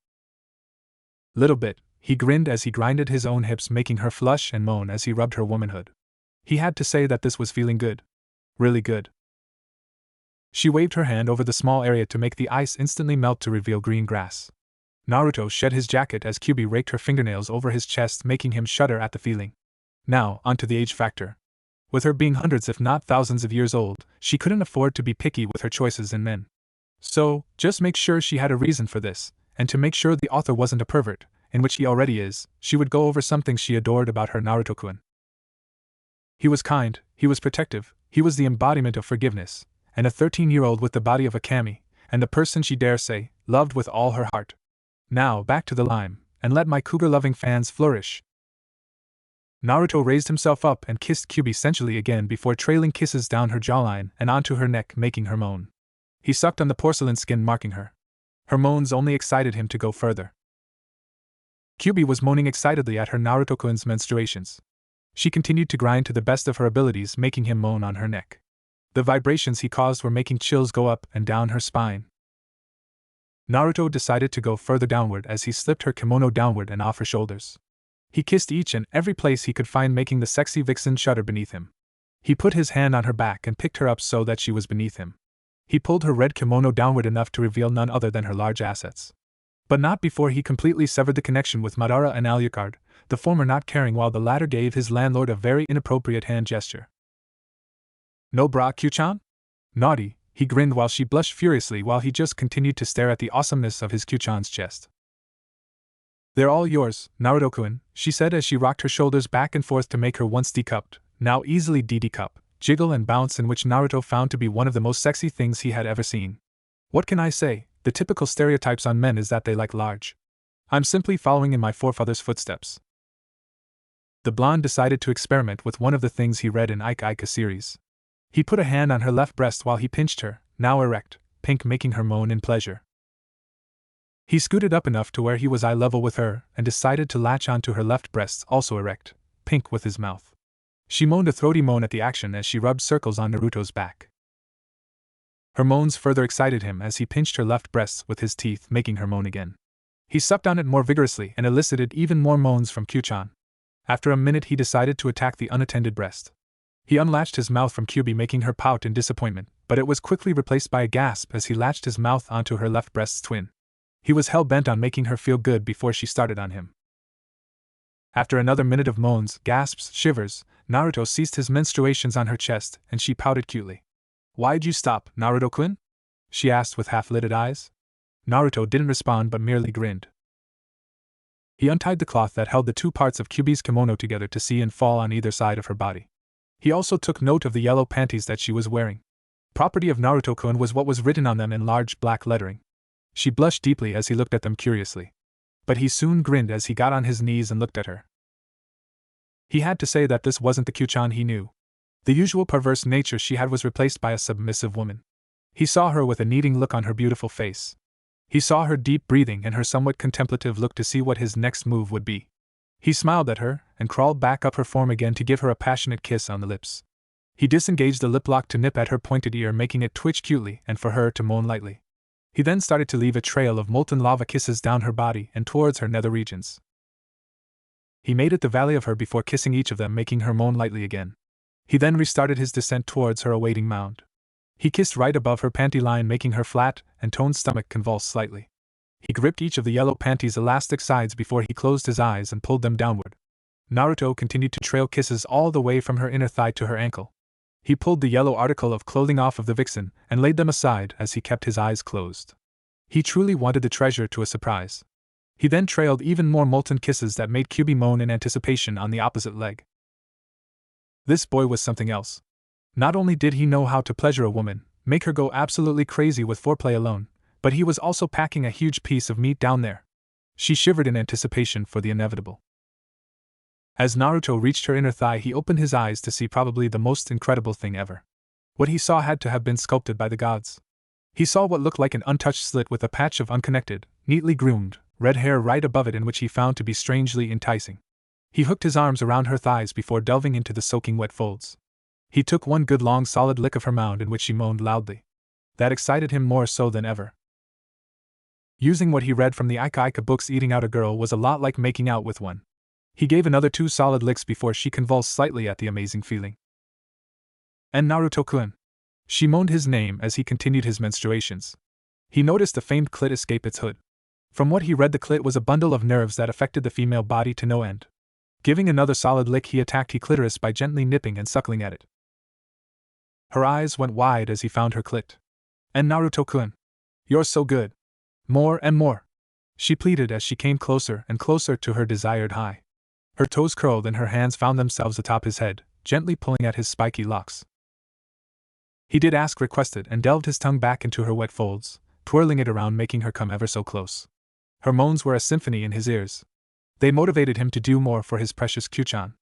Little bit, he grinned as he grinded his own hips, making her flush and moan as he rubbed her womanhood. He had to say that this was feeling good. Really good. She waved her hand over the small area to make the ice instantly melt to reveal green grass. Naruto shed his jacket as Kyuubi raked her fingernails over his chest, making him shudder at the feeling. Now, onto the age factor. With her being hundreds if not thousands of years old, she couldn't afford to be picky with her choices in men. So, just make sure she had a reason for this, and to make sure the author wasn't a pervert, in which he already is, she would go over some things she adored about her Naruto-kun. He was kind, he was protective, he was the embodiment of forgiveness, and a 13-year-old with the body of a kami, and the person she dare say, loved with all her heart. Now, back to the lime, and let my cougar-loving fans flourish. Naruto raised himself up and kissed Kyuubi sensually again before trailing kisses down her jawline and onto her neck, making her moan. He sucked on the porcelain skin marking her. Her moans only excited him to go further. Kyuubi was moaning excitedly at her Naruto-kun's menstruations. She continued to grind to the best of her abilities, making him moan on her neck. The vibrations he caused were making chills go up and down her spine. Naruto decided to go further downward as he slipped her kimono downward and off her shoulders. He kissed each and every place he could find, making the sexy vixen shudder beneath him. He put his hand on her back and picked her up so that she was beneath him. He pulled her red kimono downward enough to reveal none other than her large assets. But not before he completely severed the connection with Madara and Alucard, the former not caring while the latter gave his landlord a very inappropriate hand gesture. "No bra, Q-chan?" Naughty, he grinned while she blushed furiously while he just continued to stare at the awesomeness of his Q-chan's chest. "They're all yours, Naruto-kun," she said as she rocked her shoulders back and forth to make her once D-cupped, now easily D-cup, jiggle and bounce, in which Naruto found to be one of the most sexy things he had ever seen. "What can I say? The typical stereotypes on men is that they like large. I'm simply following in my forefathers' footsteps." The blonde decided to experiment with one of the things he read in Ika Ika series. He put a hand on her left breast while he pinched her, now erect, pink, making her moan in pleasure. He scooted up enough to where he was eye level with her and decided to latch onto her left breast, also erect, pink, with his mouth. She moaned a throaty moan at the action as she rubbed circles on Naruto's back. Her moans further excited him as he pinched her left breast with his teeth, making her moan again. He sucked on it more vigorously and elicited even more moans from Q-chan. After a minute he decided to attack the unattended breast. He unlatched his mouth from Kyuubi, making her pout in disappointment, but it was quickly replaced by a gasp as he latched his mouth onto her left breast's twin. He was hell-bent on making her feel good before she started on him. After another minute of moans, gasps, shivers, Naruto ceased his menstruations on her chest and she pouted cutely. "Why'd you stop, Naruto-kun?" she asked with half-lidded eyes. Naruto didn't respond but merely grinned. He untied the cloth that held the two parts of Kyuubi's kimono together to see and fall on either side of her body. He also took note of the yellow panties that she was wearing. Property of Naruto-kun was what was written on them in large black lettering. She blushed deeply as he looked at them curiously. But he soon grinned as he got on his knees and looked at her. He had to say that this wasn't the Q-chan he knew. The usual perverse nature she had was replaced by a submissive woman. He saw her with a needing look on her beautiful face. He saw her deep breathing and her somewhat contemplative look to see what his next move would be. He smiled at her and crawled back up her form again to give her a passionate kiss on the lips. He disengaged the lip lock to nip at her pointed ear, making it twitch cutely and for her to moan lightly. He then started to leave a trail of molten lava kisses down her body and towards her nether regions. He made it the valley of her before kissing each of them, making her moan lightly again. He then restarted his descent towards her awaiting mound. He kissed right above her panty line, making her flat and toned stomach convulse slightly. He gripped each of the yellow panty's elastic sides before he closed his eyes and pulled them downward. Naruto continued to trail kisses all the way from her inner thigh to her ankle. He pulled the yellow article of clothing off of the vixen and laid them aside as he kept his eyes closed. He truly wanted the treasure to a surprise. He then trailed even more molten kisses that made Kyuubi moan in anticipation on the opposite leg. This boy was something else. Not only did he know how to pleasure a woman, make her go absolutely crazy with foreplay alone, but he was also packing a huge piece of meat down there. She shivered in anticipation for the inevitable. As Naruto reached her inner thigh, he opened his eyes to see probably the most incredible thing ever. What he saw had to have been sculpted by the gods. He saw what looked like an untouched slit with a patch of unconnected, neatly groomed, red hair right above it, in which he found to be strangely enticing. He hooked his arms around her thighs before delving into the soaking wet folds. He took one good long solid lick of her mound, in which she moaned loudly. That excited him more so than ever. Using what he read from the Ika Ika books, eating out a girl was a lot like making out with one. He gave another 2 solid licks before she convulsed slightly at the amazing feeling. "And Naruto-kun." She moaned his name as he continued his menstruations. He noticed the famed clit escape its hood. From what he read, the clit was a bundle of nerves that affected the female body to no end. Giving another solid lick, he attacked the clitoris by gently nipping and suckling at it. Her eyes went wide as he found her clit. "And Naruto-kun, you're so good. More and more," she pleaded as she came closer and closer to her desired high. Her toes curled and her hands found themselves atop his head, gently pulling at his spiky locks. He did as requested and delved his tongue back into her wet folds, twirling it around, making her come ever so close. Her moans were a symphony in his ears. They motivated him to do more for his precious Q-chan.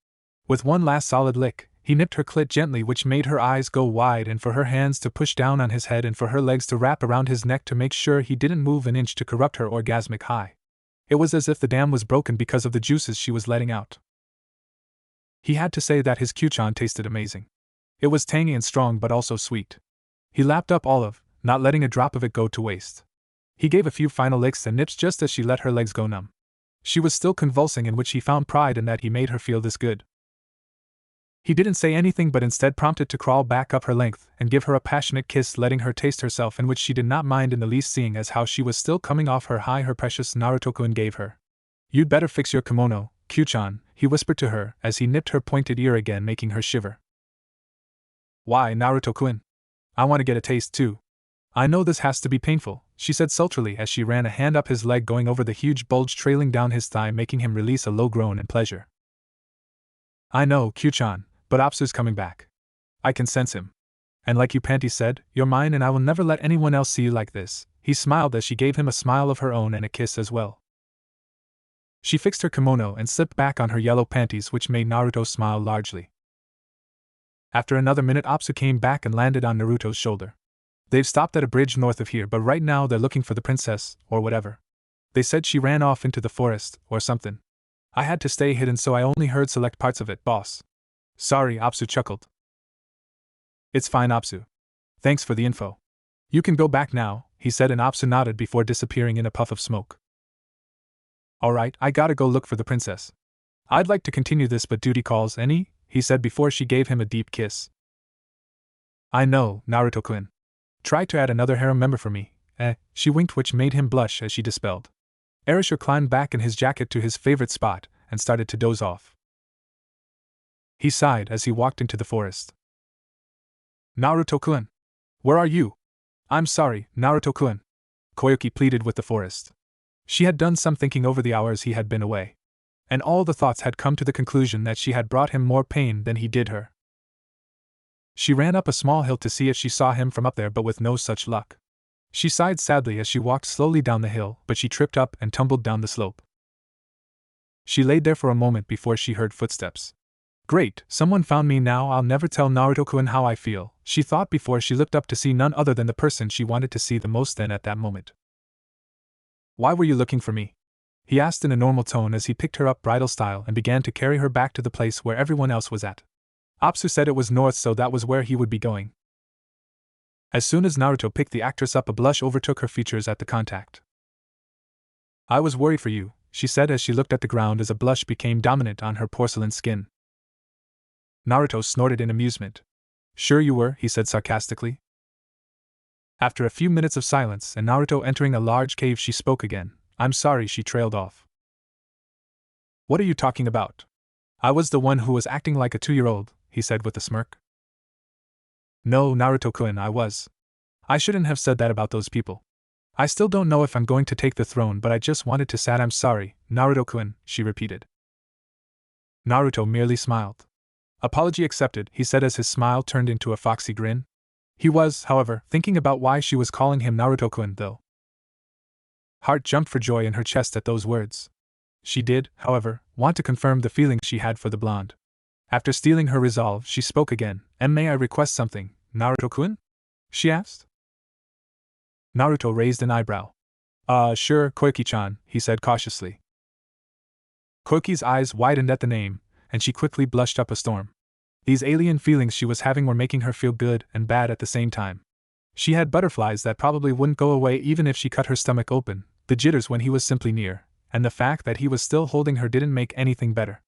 With one last solid lick, He nipped her clit gently, which made her eyes go wide, and for her hands to push down on his head and for her legs to wrap around his neck to make sure he didn't move an inch to corrupt her orgasmic high. It was as if the dam was broken because of the juices she was letting out. He had to say that his Kyuchan tasted amazing. It was tangy and strong but also sweet. He lapped up all of, not letting a drop of it go to waste. He gave a few final licks and nips just as she let her legs go numb. She was still convulsing, in which he found pride in that he made her feel this good. He didn't say anything but instead prompted to crawl back up her length and give her a passionate kiss, letting her taste herself, in which she did not mind in the least, seeing as how she was still coming off her high her precious Naruto-kun gave her. "You'd better fix your kimono, Kyuchan," he whispered to her as he nipped her pointed ear again, making her shiver. "Why, Naruto-kun? I want to get a taste too. I know this has to be painful," she said sultrily as she ran a hand up his leg, going over the huge bulge trailing down his thigh, making him release a low groan in pleasure. "I know, Kyuchan, but Apsu's coming back. I can sense him. And like you Panty said, you're mine and I will never let anyone else see you like this." He smiled as she gave him a smile of her own and a kiss as well. She fixed her kimono and slipped back on her yellow panties, which made Naruto smile largely. After another minute, Apsu came back and landed on Naruto's shoulder. "They've stopped at a bridge north of here, but right now they're looking for the princess, or whatever. They said she ran off into the forest, or something. I had to stay hidden, so I only heard select parts of it, boss." "Sorry," Apsu chuckled. "It's fine, Apsu. Thanks for the info. You can go back now," he said, and Apsu nodded before disappearing in a puff of smoke. "Alright, I gotta go look for the princess. I'd like to continue this, but duty calls, he said before she gave him a deep kiss. "I know, Naruto-kun. Try to add another harem member for me, she winked, which made him blush as she dispelled. Erasure climbed back in his jacket to his favorite spot and started to doze off. He sighed as he walked into the forest. "Naruto-kun! Where are you?" "I'm sorry, Naruto-kun," Koyuki pleaded with the forest. She had done some thinking over the hours he had been away, and all the thoughts had come to the conclusion that she had brought him more pain than he did her. She ran up a small hill to see if she saw him from up there, but with no such luck. She sighed sadly as she walked slowly down the hill, but she tripped up and tumbled down the slope. She laid there for a moment before she heard footsteps. "Great, someone found me now. I'll never tell Naruto-kun how I feel," she thought before she looked up to see none other than the person she wanted to see the most then at that moment. "Why were you looking for me?" he asked in a normal tone as he picked her up bridal style and began to carry her back to the place where everyone else was at. Apsu said it was north, so that was where he would be going. As soon as Naruto picked the actress up, a blush overtook her features at the contact. "I was worried for you," she said as she looked at the ground as a blush became dominant on her porcelain skin. Naruto snorted in amusement. "Sure you were," he said sarcastically. After a few minutes of silence and Naruto entering a large cave, she spoke again. "I'm sorry," she trailed off. "What are you talking about? I was the one who was acting like a 2-year-old, he said with a smirk. "No, Naruto-kun, I was. I shouldn't have said that about those people. I still don't know if I'm going to take the throne, but I just wanted to say I'm sorry, Naruto-kun," she repeated. Naruto merely smiled. "Apology accepted," he said as his smile turned into a foxy grin. He was, however, thinking about why she was calling him Naruto-kun, though. Heart jumped for joy in her chest at those words. She did, however, want to confirm the feeling she had for the blonde. After steeling her resolve, she spoke again. "May I request something, Naruto-kun?" she asked. Naruto raised an eyebrow. Sure, Koyuki-chan," he said cautiously. Koyuki's eyes widened at the name, and she quickly blushed up a storm. These alien feelings she was having were making her feel good and bad at the same time. She had butterflies that probably wouldn't go away even if she cut her stomach open, the jitters when he was simply near, and the fact that he was still holding her didn't make anything better.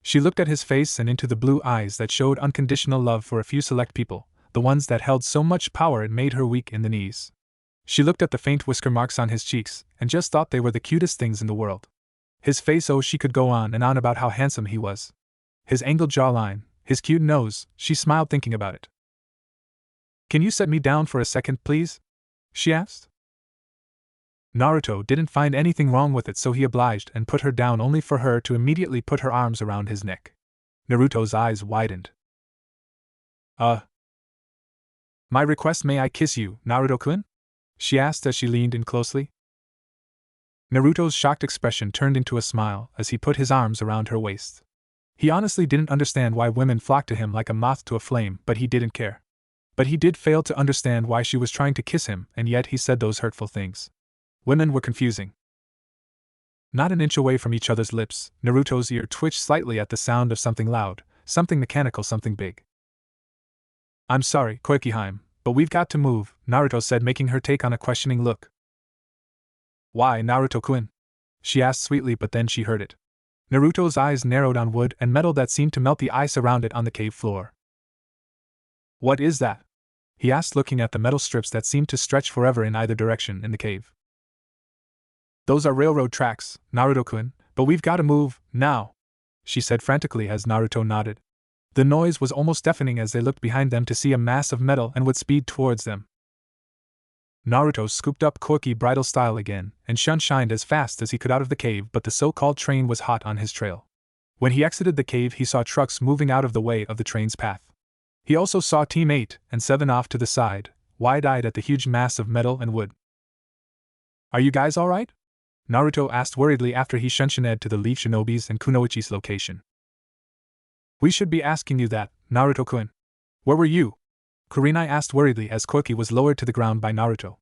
She looked at his face and into the blue eyes that showed unconditional love for a few select people, the ones that held so much power it made her weak in the knees. She looked at the faint whisker marks on his cheeks, and just thought they were the cutest things in the world. His face, oh, she could go on and on about how handsome he was. His angled jawline, his cute nose, she smiled thinking about it. "Can you set me down for a second, please?" she asked. Naruto didn't find anything wrong with it, so he obliged and put her down, only for her to immediately put her arms around his neck. Naruto's eyes widened. My request, may I kiss you, Naruto-kun?" she asked as she leaned in closely. Naruto's shocked expression turned into a smile as he put his arms around her waist. He honestly didn't understand why women flocked to him like a moth to a flame, but he didn't care. But he did fail to understand why she was trying to kiss him, and yet he said those hurtful things. Women were confusing. Not an inch away from each other's lips, Naruto's ear twitched slightly at the sound of something loud, something mechanical, something big. I'm sorry, Koikiheim, but we've got to move, Naruto said, making her take on a questioning look. Why, Naruto-kun? She asked sweetly, but then she heard it. Naruto's eyes narrowed on wood and metal that seemed to melt the ice around it on the cave floor. What is that? He asked, looking at the metal strips that seemed to stretch forever in either direction in the cave. Those are railroad tracks, Naruto-kun, but we've got to move, now, she said frantically as Naruto nodded. The noise was almost deafening as they looked behind them to see a mass of metal and would speed towards them. Naruto scooped up Koiki bridal style again and shined as fast as he could out of the cave, but the so-called train was hot on his trail. When he exited the cave, he saw trucks moving out of the way of the train's path. He also saw Team 8 and 7 off to the side, wide-eyed at the huge mass of metal and wood. Are you guys alright? Naruto asked worriedly after he shined to the Leaf Shinobi's and Kunoichi's location. We should be asking you that, Naruto-kun. Where were you? Kurenai asked worriedly as Koiki was lowered to the ground by Naruto.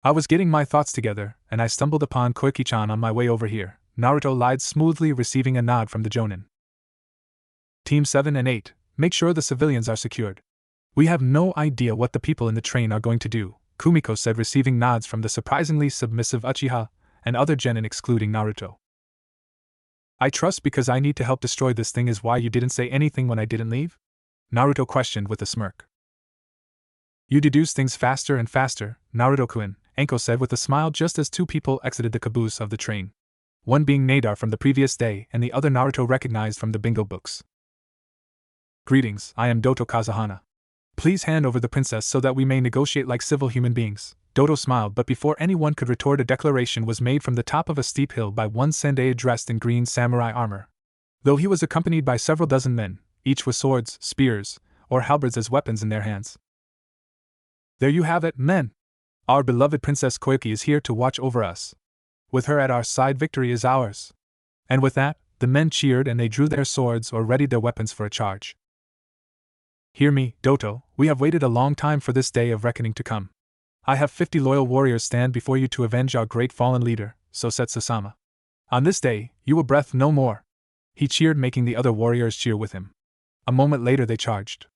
I was getting my thoughts together, and I stumbled upon Koiki-chan on my way over here, Naruto lied smoothly, receiving a nod from the Jonin. Team 7 and 8, make sure the civilians are secured. We have no idea what the people in the train are going to do, Kumiko said, receiving nods from the surprisingly submissive Uchiha and other genin excluding Naruto. I trust because I need to help destroy this thing is why you didn't say anything when I didn't leave? Naruto questioned with a smirk. You deduce things faster and faster, Naruto-kun, Anko said with a smile just as two people exited the caboose of the train. One being Nadar from the previous day and the other Naruto recognized from the bingo books. Greetings, I am Doto Kazahana. Please hand over the princess so that we may negotiate like civil human beings. Doto smiled, but before anyone could retort, a declaration was made from the top of a steep hill by one sensei dressed in green samurai armor. Though he was accompanied by several dozen men, each with swords, spears, or halberds as weapons in their hands. There you have it, men! Our beloved Princess Koiki is here to watch over us. With her at our side, victory is ours. And with that, the men cheered and they drew their swords or readied their weapons for a charge. Hear me, Doto, we have waited a long time for this day of reckoning to come. I have 50 loyal warriors stand before you to avenge our great fallen leader, so said Sasama. On this day, you will breath no more. He cheered, making the other warriors cheer with him. A moment later they charged.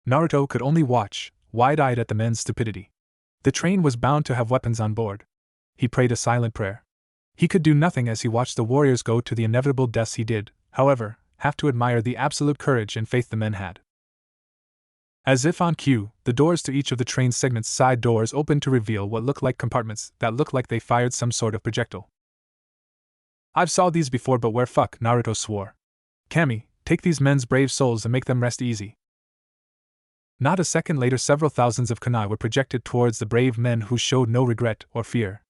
Naruto could only watch, wide-eyed at the men's stupidity. The train was bound to have weapons on board. He prayed a silent prayer. He could do nothing as he watched the warriors go to the inevitable deaths. He did, however, have to admire the absolute courage and faith the men had. As if on cue, the doors to each of the train's segments' side doors opened to reveal what looked like compartments that looked like they fired some sort of projectile. I've saw these before, but where fuck, Naruto swore. Kami, take these men's brave souls and make them rest easy. Not a second later, several thousands of kunai were projected towards the brave men who showed no regret or fear.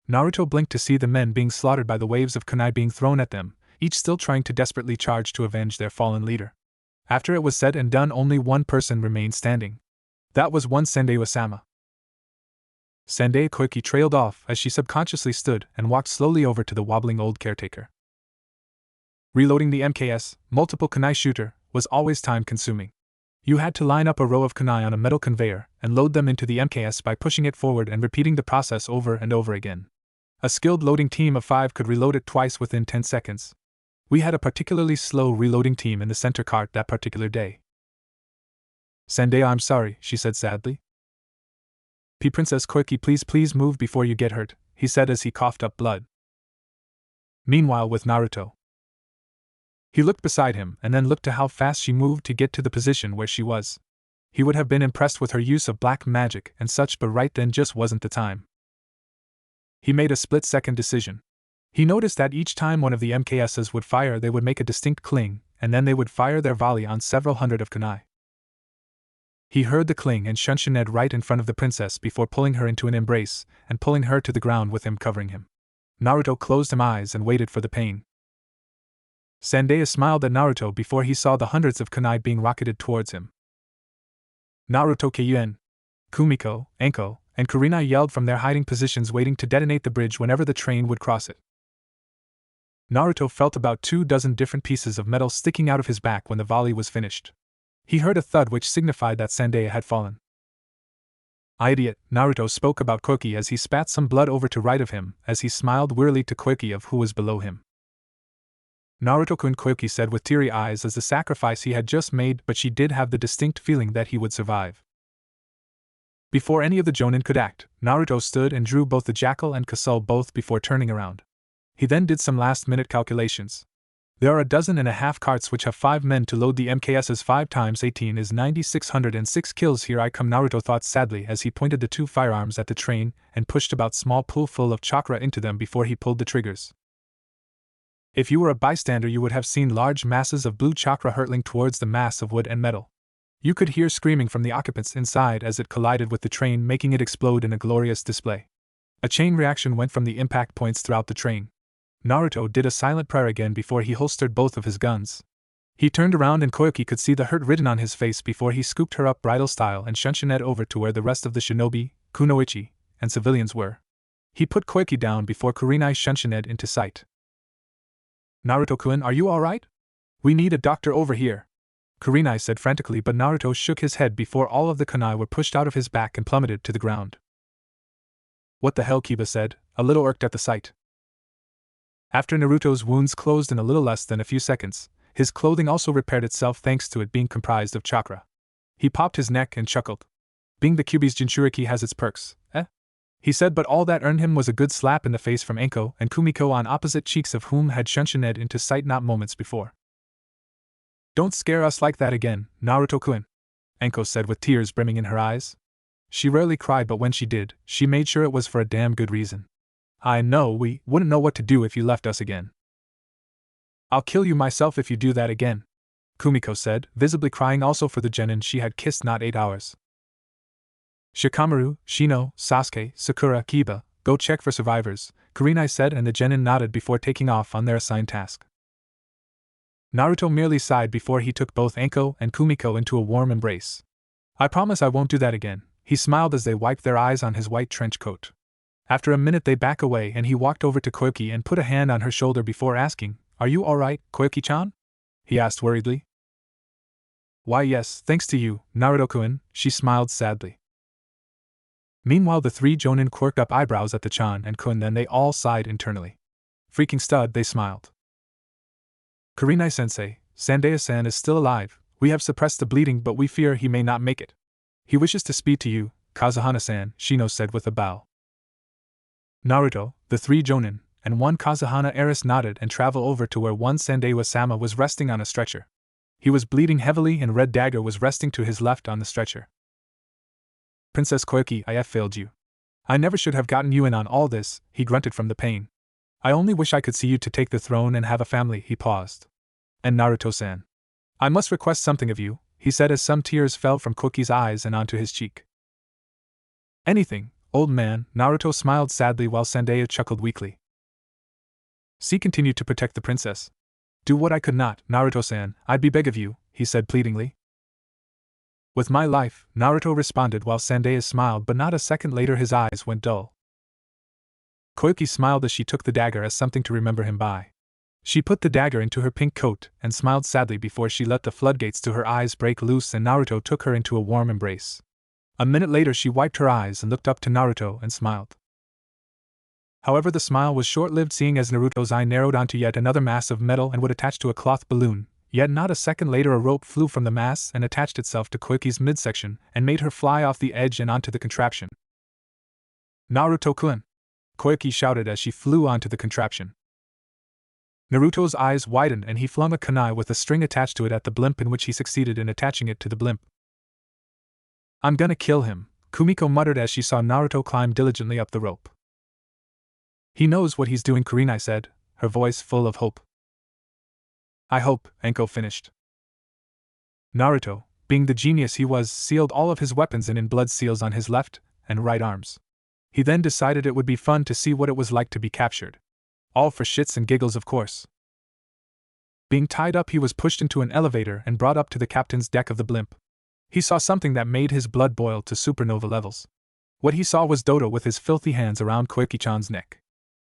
Naruto blinked to see the men being slaughtered by the waves of kunai being thrown at them, each still trying to desperately charge to avenge their fallen leader. After it was said and done, only one person remained standing. That was one Sendai Osama. Sendai Koiki trailed off as she subconsciously stood and walked slowly over to the wobbling old caretaker. Reloading the MKS, multiple kunai shooter, was always time-consuming. You had to line up a row of kunai on a metal conveyor and load them into the MKS by pushing it forward and repeating the process over and over again. A skilled loading team of 5 could reload it twice within 10 seconds. We had a particularly slow reloading team in the center cart that particular day. Sendai, I'm sorry, she said sadly. Princess Koiki, please move before you get hurt, he said as he coughed up blood. Meanwhile, with Naruto. He looked beside him and then looked to how fast she moved to get to the position where she was. He would have been impressed with her use of black magic and such, but right then just wasn't the time. He made a split-second decision. He noticed that each time one of the MKSs would fire, they would make a distinct cling, and then they would fire their volley on several hundred of kunai. He heard the cling and shunshined right in front of the princess before pulling her into an embrace and pulling her to the ground with him covering him. Naruto closed his eyes and waited for the pain. Sendai smiled at Naruto before he saw the hundreds of kunai being rocketed towards him. Naruto Kyuubi, Kumiko, Anko, and Kurenai yelled from their hiding positions, waiting to detonate the bridge whenever the train would cross it. Naruto felt about 24 different pieces of metal sticking out of his back when the volley was finished. He heard a thud which signified that Sandeya had fallen. Idiot, Naruto spoke about Koki as he spat some blood over to right of him, as he smiled wearily to Koki of who was below him. Naruto-kun, Koki said with teary eyes as the sacrifice he had just made, but she did have the distinct feeling that he would survive. Before any of the Jonin could act, Naruto stood and drew both the jackal and Kusul both before turning around. He then did some last-minute calculations. There are 12.5 carts which have 5 men to load the MKS's 5 times 18 is 9,606 kills. Here I come, Naruto thought sadly as he pointed the 2 firearms at the train and pushed about small pool full of chakra into them before he pulled the triggers. If you were a bystander you would have seen large masses of blue chakra hurtling towards the mass of wood and metal. You could hear screaming from the occupants inside as it collided with the train, making it explode in a glorious display. A chain reaction went from the impact points throughout the train. Naruto did a silent prayer again before he holstered both of his guns. He turned around and Koki could see the hurt written on his face before he scooped her up bridal style and Shunshinet over to where the rest of the shinobi, kunoichi, and civilians were. He put Koki down before Kurenai Shunshinet into sight. Naruto-kun, are you alright? We need a doctor over here, Kurenai said frantically, but Naruto shook his head before all of the kunai were pushed out of his back and plummeted to the ground. What the hell, Kiba said, a little irked at the sight. After Naruto's wounds closed in a little less than a few seconds, his clothing also repaired itself thanks to it being comprised of chakra. He popped his neck and chuckled. Being the Kyuubi's Jinchuriki has its perks, eh? He said, but all that earned him was a good slap in the face from Enko and Kumiko on opposite cheeks, of whom had Shunshinet into sight not moments before. Don't scare us like that again, Naruto-kun, Enko said with tears brimming in her eyes. She rarely cried, but when she did, she made sure it was for a damn good reason. I know we wouldn't know what to do if you left us again. I'll kill you myself if you do that again, Kumiko said, visibly crying also for the genin she had kissed not 8 hours. Shikamaru, Shino, Sasuke, Sakura, Kiba, go check for survivors, Kurenai said, and the genin nodded before taking off on their assigned task. Naruto merely sighed before he took both Enko and Kumiko into a warm embrace. I promise I won't do that again, he smiled as they wiped their eyes on his white trench coat. After a minute they back away and he walked over to Koki and put a hand on her shoulder before asking, Are you alright, Koki-chan? He asked worriedly. Why yes, thanks to you, Naruto-kun, she smiled sadly. Meanwhile the 3 Jonin quirked up eyebrows at the chan and kun, then they all sighed internally. Freaking stud, they smiled. Kurenai-sensei, Sandeya-san is still alive, we have suppressed the bleeding but we fear he may not make it. He wishes to speak to you, Kazuhana-san, Shino said with a bow. Naruto, the 3 Jonin, and 1 Kazuhana heiress nodded and traveled over to where one Sandeya-sama was resting on a stretcher. He was bleeding heavily and Red Dagger was resting to his left on the stretcher. Princess Koki, I have failed you. I never should have gotten you in on all this, he grunted from the pain. I only wish I could see you to take the throne and have a family, he paused. And Naruto-san. I must request something of you, he said as some tears fell from Koki's eyes and onto his cheek. Anything, old man, Naruto smiled sadly while Sandeya chuckled weakly. See, continue to protect the princess. Do what I could not, Naruto-san, I'd be beg of you, he said pleadingly. With my life, Naruto responded while Sandeya smiled, but not a second later his eyes went dull. Koki smiled as she took the dagger as something to remember him by. She put the dagger into her pink coat and smiled sadly before she let the floodgates to her eyes break loose and Naruto took her into a warm embrace. A minute later she wiped her eyes and looked up to Naruto and smiled. However, the smile was short-lived, seeing as Naruto's eye narrowed onto yet another mass of metal and would attach to a cloth balloon. Yet not a second later a rope flew from the mass and attached itself to Koki's midsection and made her fly off the edge and onto the contraption. Naruto-kun! Koki shouted as she flew onto the contraption. Naruto's eyes widened and he flung a kunai with a string attached to it at the blimp, in which he succeeded in attaching it to the blimp. I'm gonna kill him, Kumiko muttered as she saw Naruto climb diligently up the rope. He knows what he's doing, Kurenai said, her voice full of hope. I hope, Enko finished. Naruto, being the genius he was, sealed all of his weapons in blood seals on his left and right arms. He then decided it would be fun to see what it was like to be captured. All for shits and giggles, of course. Being tied up, he was pushed into an elevator and brought up to the captain's deck of the blimp. He saw something that made his blood boil to supernova levels. What he saw was Doto with his filthy hands around Koki-chan's neck.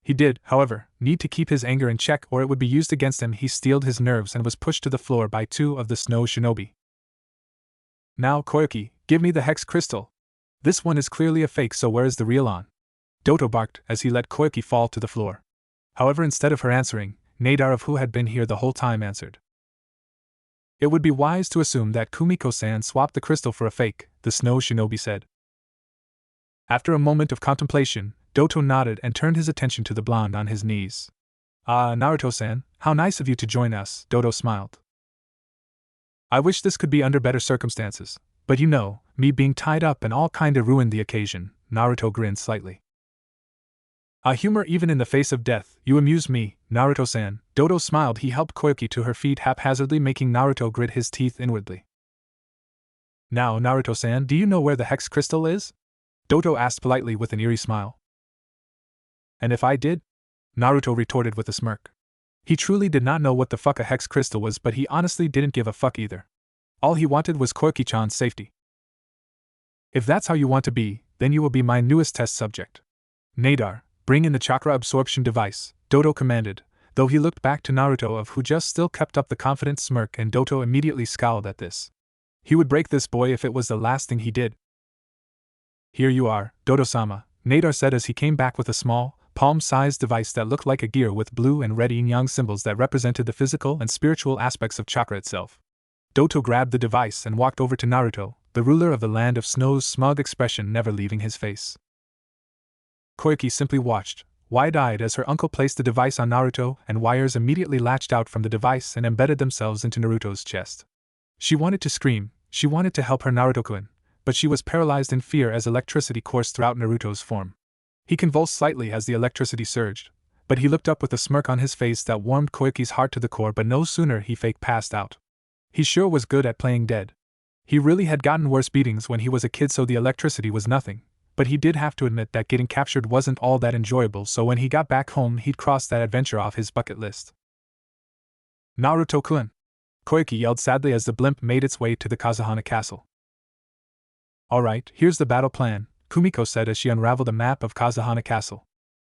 He did, however, need to keep his anger in check or it would be used against him. He steeled his nerves and was pushed to the floor by two of the snow shinobi. Now, Koyuki, give me the hex crystal. This one is clearly a fake, so where is the real one? Doto barked as he let Koyuki fall to the floor. However, instead of her answering, Nadar, who had been here the whole time, answered. It would be wise to assume that Kumiko-san swapped the crystal for a fake, the snow shinobi said. After a moment of contemplation, Doto nodded and turned his attention to the blonde on his knees. Ah, Naruto-san, how nice of you to join us, Doto smiled. I wish this could be under better circumstances, but you know, me being tied up and all kinda ruined the occasion, Naruto grinned slightly. Humor even in the face of death, you amuse me, Naruto-san, Doto smiled. He helped Koyuki to her feet haphazardly, making Naruto grit his teeth inwardly. Now, Naruto-san, do you know where the hex crystal is? Doto asked politely with an eerie smile. And if I did? Naruto retorted with a smirk. He truly did not know what the fuck a hex crystal was, but he honestly didn't give a fuck either. All he wanted was Koyuki-chan's safety. If that's how you want to be, then you will be my newest test subject. Nadar, bring in the chakra absorption device, Doto commanded, though he looked back to Naruto who just still kept up the confident smirk, and Doto immediately scowled at this. He would break this boy if it was the last thing he did. Here you are, Doto-sama, Nadar said as he came back with a small, palm-sized device that looked like a gear with blue and red yin-yang symbols that represented the physical and spiritual aspects of chakra itself. Doto grabbed the device and walked over to Naruto, the ruler of the land of snow's smug expression never leaving his face. Koyuki simply watched, wide-eyed, as her uncle placed the device on Naruto, and wires immediately latched out from the device and embedded themselves into Naruto's chest. She wanted to scream, she wanted to help her Naruto-kun, but she was paralyzed in fear as electricity coursed throughout Naruto's form. He convulsed slightly as the electricity surged, but he looked up with a smirk on his face that warmed Koyuki's heart to the core. But no sooner he fake passed out. He sure was good at playing dead. He really had gotten worse beatings when he was a kid, so the electricity was nothing. But he did have to admit that getting captured wasn't all that enjoyable, so when he got back home he'd cross that adventure off his bucket list. Naruto-kun! Koyuki yelled sadly as the blimp made its way to the Kazahana castle. Alright, here's the battle plan, Kumiko said as she unraveled a map of Kazahana Castle.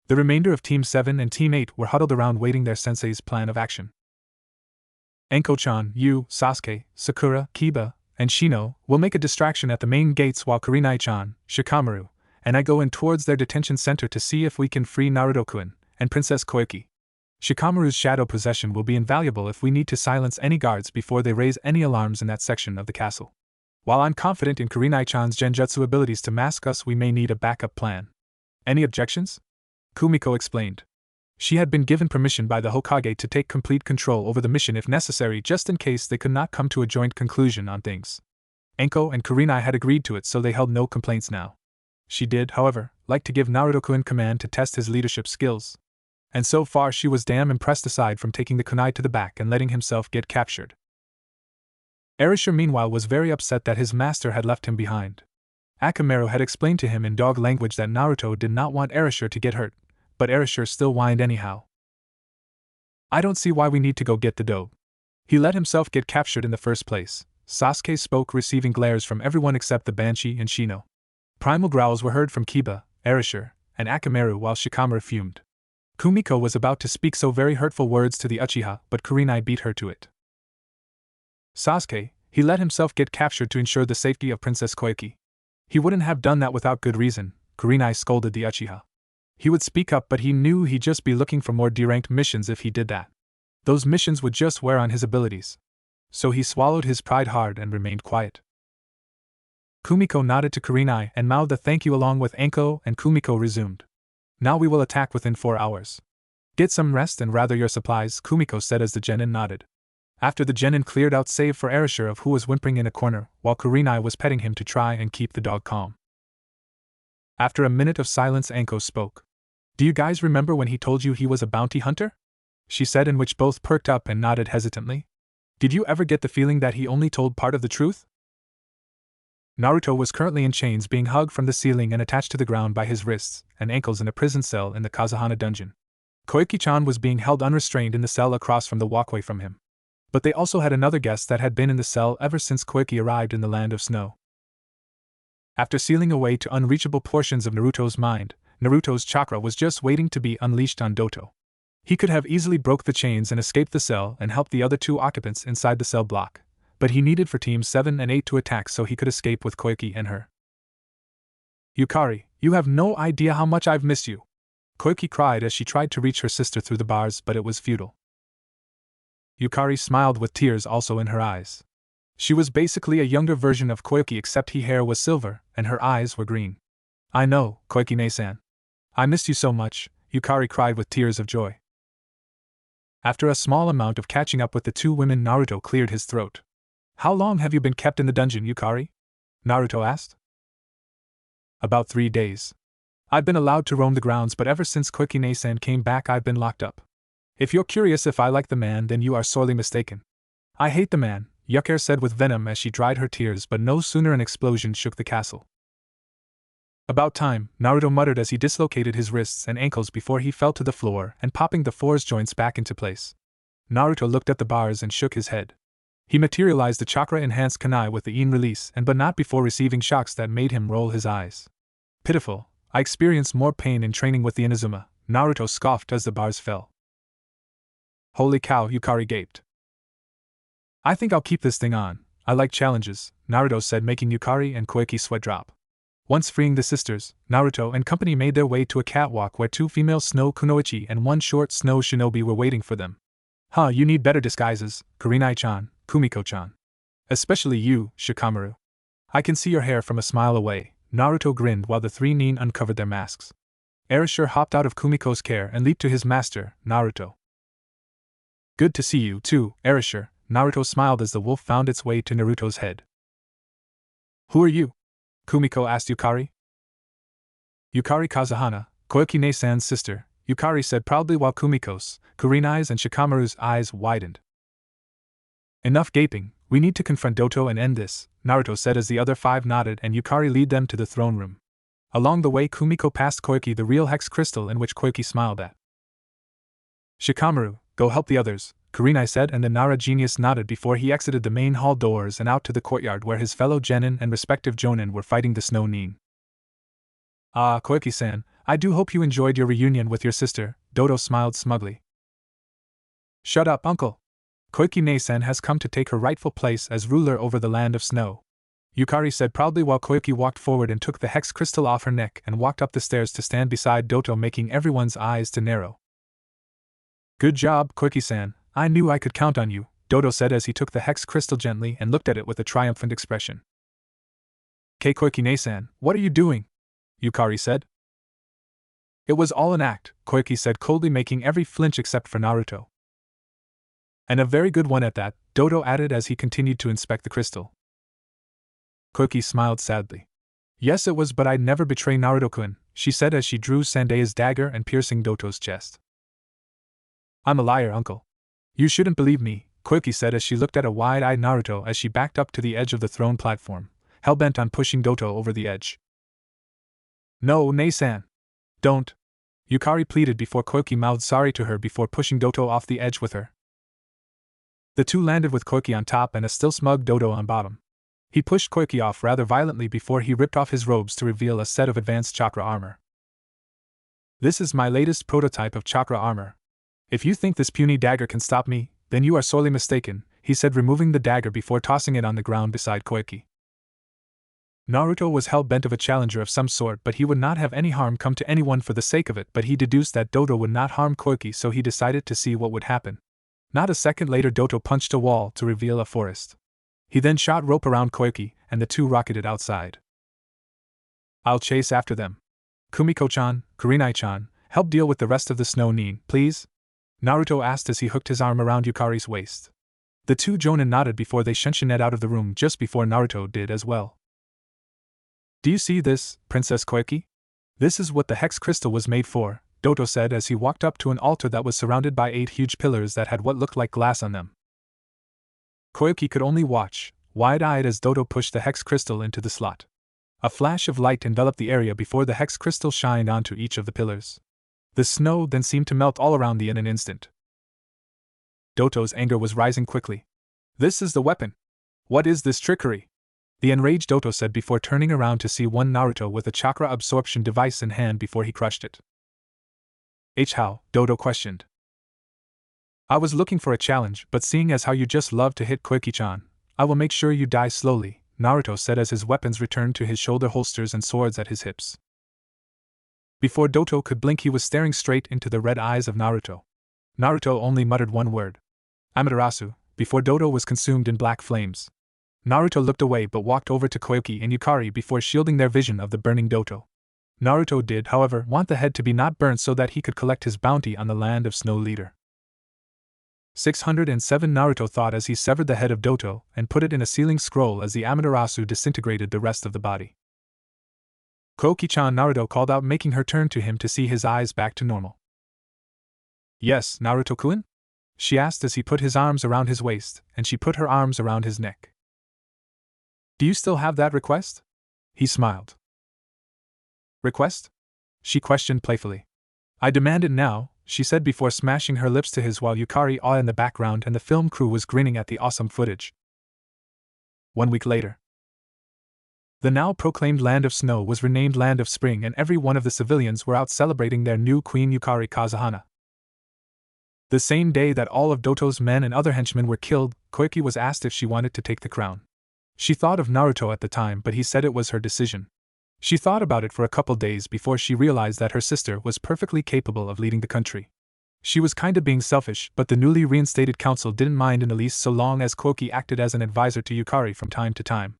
The remainder of Team 7 and Team 8 were huddled around waiting their sensei's plan of action. Enko-chan, you, Sasuke, Sakura, Kiba, and Shino will make a distraction at the main gates while Kurenai-chan, Shikamaru, and I go in towards their detention center to see if we can free Naruto-kun and Princess Koyuki. Shikamaru's shadow possession will be invaluable if we need to silence any guards before they raise any alarms in that section of the castle. While I'm confident in Kurenai-chan's genjutsu abilities to mask us, we may need a backup plan. Any objections? Kumiko explained. She had been given permission by the Hokage to take complete control over the mission if necessary, just in case they could not come to a joint conclusion on things. Enko and Kurenai had agreed to it, so they held no complaints now. She did, however, like to give Naruto-kun command to test his leadership skills. And so far she was damn impressed, aside from taking the kunai to the back and letting himself get captured. Erasure meanwhile was very upset that his master had left him behind. Akamaru had explained to him in dog language that Naruto did not want Erasure to get hurt, but Erasure still whined anyhow. I don't see why we need to go get the dough. He let himself get captured in the first place, Sasuke spoke, receiving glares from everyone except the Banshee and Shino. Primal growls were heard from Kiba, Erasure, and Akamaru while Shikamaru fumed. Kumiko was about to speak so very hurtful words to the Uchiha, but Kurenai beat her to it. Sasuke, he let himself get captured to ensure the safety of Princess Koyuki. He wouldn't have done that without good reason, Kurenai scolded the Uchiha. He would speak up, but he knew he'd just be looking for more D-ranked missions if he did that. Those missions would just wear on his abilities. So he swallowed his pride hard and remained quiet. Kumiko nodded to Kurenai and mouthed a thank you along with Enko, and Kumiko resumed. Now we will attack within 4 hours. Get some rest and rather your supplies, Kumiko said as the genin nodded. After the genin cleared out, save for Erasure who was whimpering in a corner, while Kurenai was petting him to try and keep the dog calm. After a minute of silence, Enko spoke. Do you guys remember when he told you he was a bounty hunter? She said, in which both perked up and nodded hesitantly. Did you ever get the feeling that he only told part of the truth? Naruto was currently in chains, being hugged from the ceiling and attached to the ground by his wrists and ankles in a prison cell in the Kazahana dungeon. Koyuki-chan was being held unrestrained in the cell across from the walkway from him. But they also had another guest that had been in the cell ever since Koyuki arrived in the land of snow. After sealing away to unreachable portions of Naruto's mind, Naruto's chakra was just waiting to be unleashed on Doto. He could have easily broke the chains and escaped the cell and helped the other two occupants inside the cell block, but he needed for Teams 7 and 8 to attack so he could escape with Koiki and her. Yukari, you have no idea how much I've missed you. Koiki cried as she tried to reach her sister through the bars, but it was futile. Yukari smiled with tears also in her eyes. She was basically a younger version of Koiki, except her hair was silver and her eyes were green. I know, Koiki-ne-san. I missed you so much, Yukari cried with tears of joy. After a small amount of catching up with the two women, Naruto cleared his throat. How long have you been kept in the dungeon, Yukari? Naruto asked. About 3 days. I've been allowed to roam the grounds, but ever since Koiki-ne-san came back I've been locked up. If you're curious if I like the man, then you are sorely mistaken. I hate the man, Yukari said with venom as she dried her tears, but no sooner an explosion shook the castle. About time, Naruto muttered as he dislocated his wrists and ankles before he fell to the floor and popping the force joints back into place. Naruto looked at the bars and shook his head. He materialized the chakra-enhanced kunai with the Yin release, but not before receiving shocks that made him roll his eyes. Pitiful, I experienced more pain in training with the Inazuma, Naruto scoffed as the bars fell. Holy cow, Yukari gaped. I think I'll keep this thing on. I like challenges, Naruto said, making Yukari and Koiki sweat drop. Once freeing the sisters, Naruto and company made their way to a catwalk where 2 female snow kunoichi and 1 short snow shinobi were waiting for them. Huh, you need better disguises, Kurenai-chan, Kumiko-chan. Especially you, Shikamaru. I can see your hair from a smile away, Naruto grinned while the 3 nin uncovered their masks. Erasure hopped out of Kumiko's care and leaped to his master, Naruto. Good to see you, too, Erasure, Naruto smiled as the wolf found its way to Naruto's head. Who are you? Kumiko asked Yukari. Yukari Kazuhana, Koiki-ne-san's sister, Yukari said proudly while Kumiko's, Kurenai's and Shikamaru's eyes widened. Enough gaping, we need to confront Doto and end this, Naruto said as the other 5 nodded and Yukari led them to the throne room. Along the way Kumiko passed Koiki the real hex crystal in which Koiki smiled at. Shikamaru, go help the others, Kurenai said, and the Nara genius nodded before he exited the main hall doors and out to the courtyard where his fellow genin and respective jonin were fighting the snow nin. Ah, Koiki-san, I do hope you enjoyed your reunion with your sister, Doto smiled smugly. Shut up, uncle. Koiki-ne-san has come to take her rightful place as ruler over the land of snow, Yukari said proudly while Koiki walked forward and took the hex crystal off her neck and walked up the stairs to stand beside Doto, making everyone's eyes to narrow. Good job, Koiki-san. I knew I could count on you, Doto said as he took the hex crystal gently and looked at it with a triumphant expression. Koiki-ne-san, what are you doing? Yukari said. It was all an act, Koiki said coldly, making every flinch except for Naruto. And a very good one at that, Doto added as he continued to inspect the crystal. Koiki smiled sadly. Yes, it was, but I'd never betray Naruto-kun, she said as she drew Sandae's dagger and piercing Doto's chest. I'm a liar, uncle. You shouldn't believe me, Koiki said as she looked at a wide-eyed Naruto as she backed up to the edge of the throne platform, hell-bent on pushing Doto over the edge. No, Ne-san. Don't. Yukari pleaded before Koiki mouthed sorry to her before pushing Doto off the edge with her. The two landed with Koiki on top and a still smug Doto on bottom. He pushed Koiki off rather violently before he ripped off his robes to reveal a set of advanced chakra armor. This is my latest prototype of chakra armor. If you think this puny dagger can stop me, then you are sorely mistaken, he said, removing the dagger before tossing it on the ground beside Koiki. Naruto was hell-bent of a challenger of some sort, but he would not have any harm come to anyone for the sake of it, but he deduced that Doto would not harm Koiki, so he decided to see what would happen. Not a second later Doto punched a wall to reveal a forest. He then shot rope around Koiki, and the two rocketed outside. I'll chase after them. Kumiko-chan, Kurenai-chan, help deal with the rest of the snow nin, please? Naruto asked as he hooked his arm around Yukari's waist. The two jonin nodded before they shunshined out of the room just before Naruto did as well. Do you see this, Princess Koiki? This is what the hex crystal was made for, Doto said as he walked up to an altar that was surrounded by 8 huge pillars that had what looked like glass on them. Koiki could only watch, wide-eyed, as Doto pushed the hex crystal into the slot. A flash of light enveloped the area before the hex crystal shined onto each of the pillars. The snow then seemed to melt all around in an instant. Doto's anger was rising quickly. This is the weapon. What is this trickery? the enraged Doto said before turning around to see one Naruto with a chakra absorption device in hand before he crushed it. How? Doto questioned. I was looking for a challenge, but seeing as how you just love to hit Koiki-chan, I will make sure you die slowly, Naruto said as his weapons returned to his shoulder holsters and swords at his hips. Before Doto could blink, he was staring straight into the red eyes of Naruto. Naruto only muttered one word, Amaterasu, before Doto was consumed in black flames. Naruto looked away but walked over to Koiki and Yukari before shielding their vision of the burning Doto. Naruto did, however, want the head to be not burnt so that he could collect his bounty on the land of Snow Leader. 607 Naruto thought as he severed the head of Doto and put it in a sealing scroll as the Amaterasu disintegrated the rest of the body. Koiki-chan, Naruto called out, making her turn to him to see his eyes back to normal. Yes, Naruto-kun? She asked as he put his arms around his waist, and she put her arms around his neck. Do you still have that request? He smiled. Request? She questioned playfully. I demand it now, she said before smashing her lips to his while Yukari awed in the background and the film crew was grinning at the awesome footage. 1 week later. The now proclaimed Land of Snow was renamed Land of Spring and every one of the civilians were out celebrating their new queen Yukari Kazahana. The same day that all of Doto's men and other henchmen were killed, Koiki was asked if she wanted to take the crown. She thought of Naruto at the time, but he said it was her decision. She thought about it for a couple days before she realized that her sister was perfectly capable of leading the country. She was kinda being selfish, but the newly reinstated council didn't mind in the least so long as Koiki acted as an advisor to Yukari from time to time.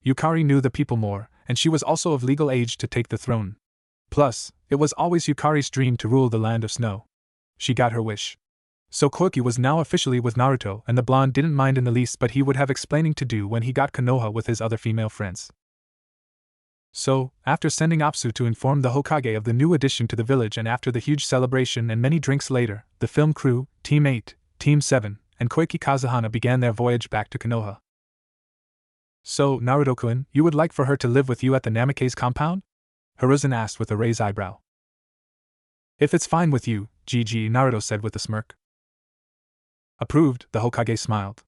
Yukari knew the people more, and she was also of legal age to take the throne. Plus, it was always Yukari's dream to rule the Land of Snow. She got her wish. So Koiki was now officially with Naruto, and the blonde didn't mind in the least, but he would have explaining to do when he got Konoha with his other female friends. So, after sending Apsu to inform the Hokage of the new addition to the village and after the huge celebration and many drinks later, the film crew, Team 8, Team 7, and Koiki Kazahana began their voyage back to Konoha. So, Naruto-kun, you would like for her to live with you at the Namikaze compound? Hiruzen asked with a raised eyebrow. If it's fine with you, GG, Naruto said with a smirk. Approved, the Hokage smiled.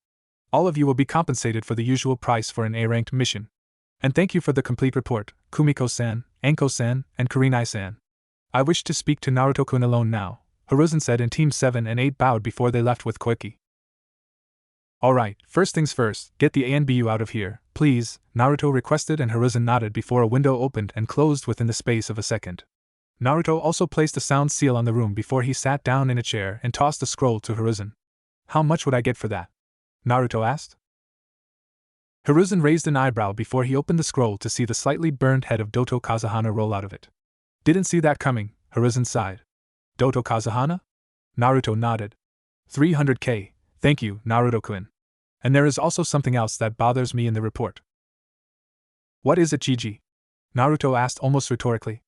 All of you will be compensated for the usual price for an A-ranked mission. And thank you for the complete report, Kumiko-san, Anko-san, and Kurenai-san. I wish to speak to Naruto-kun alone now, Hiruzen said, and Team 7 and 8 bowed before they left with Koiki. Alright, first things first, get the ANBU out of here, please, Naruto requested, and Hiruzen nodded before a window opened and closed within the space of a second. Naruto also placed a sound seal on the room before he sat down in a chair and tossed a scroll to Hiruzen. How much would I get for that? Naruto asked. Hiruzen raised an eyebrow before he opened the scroll to see the slightly burned head of Doto Kazahana roll out of it. Didn't see that coming, Hiruzen sighed. Doto Kazahana? Naruto nodded. 300k, thank you, Naruto-kun. And there is also something else that bothers me in the report. What is it, Gigi? Naruto asked almost rhetorically.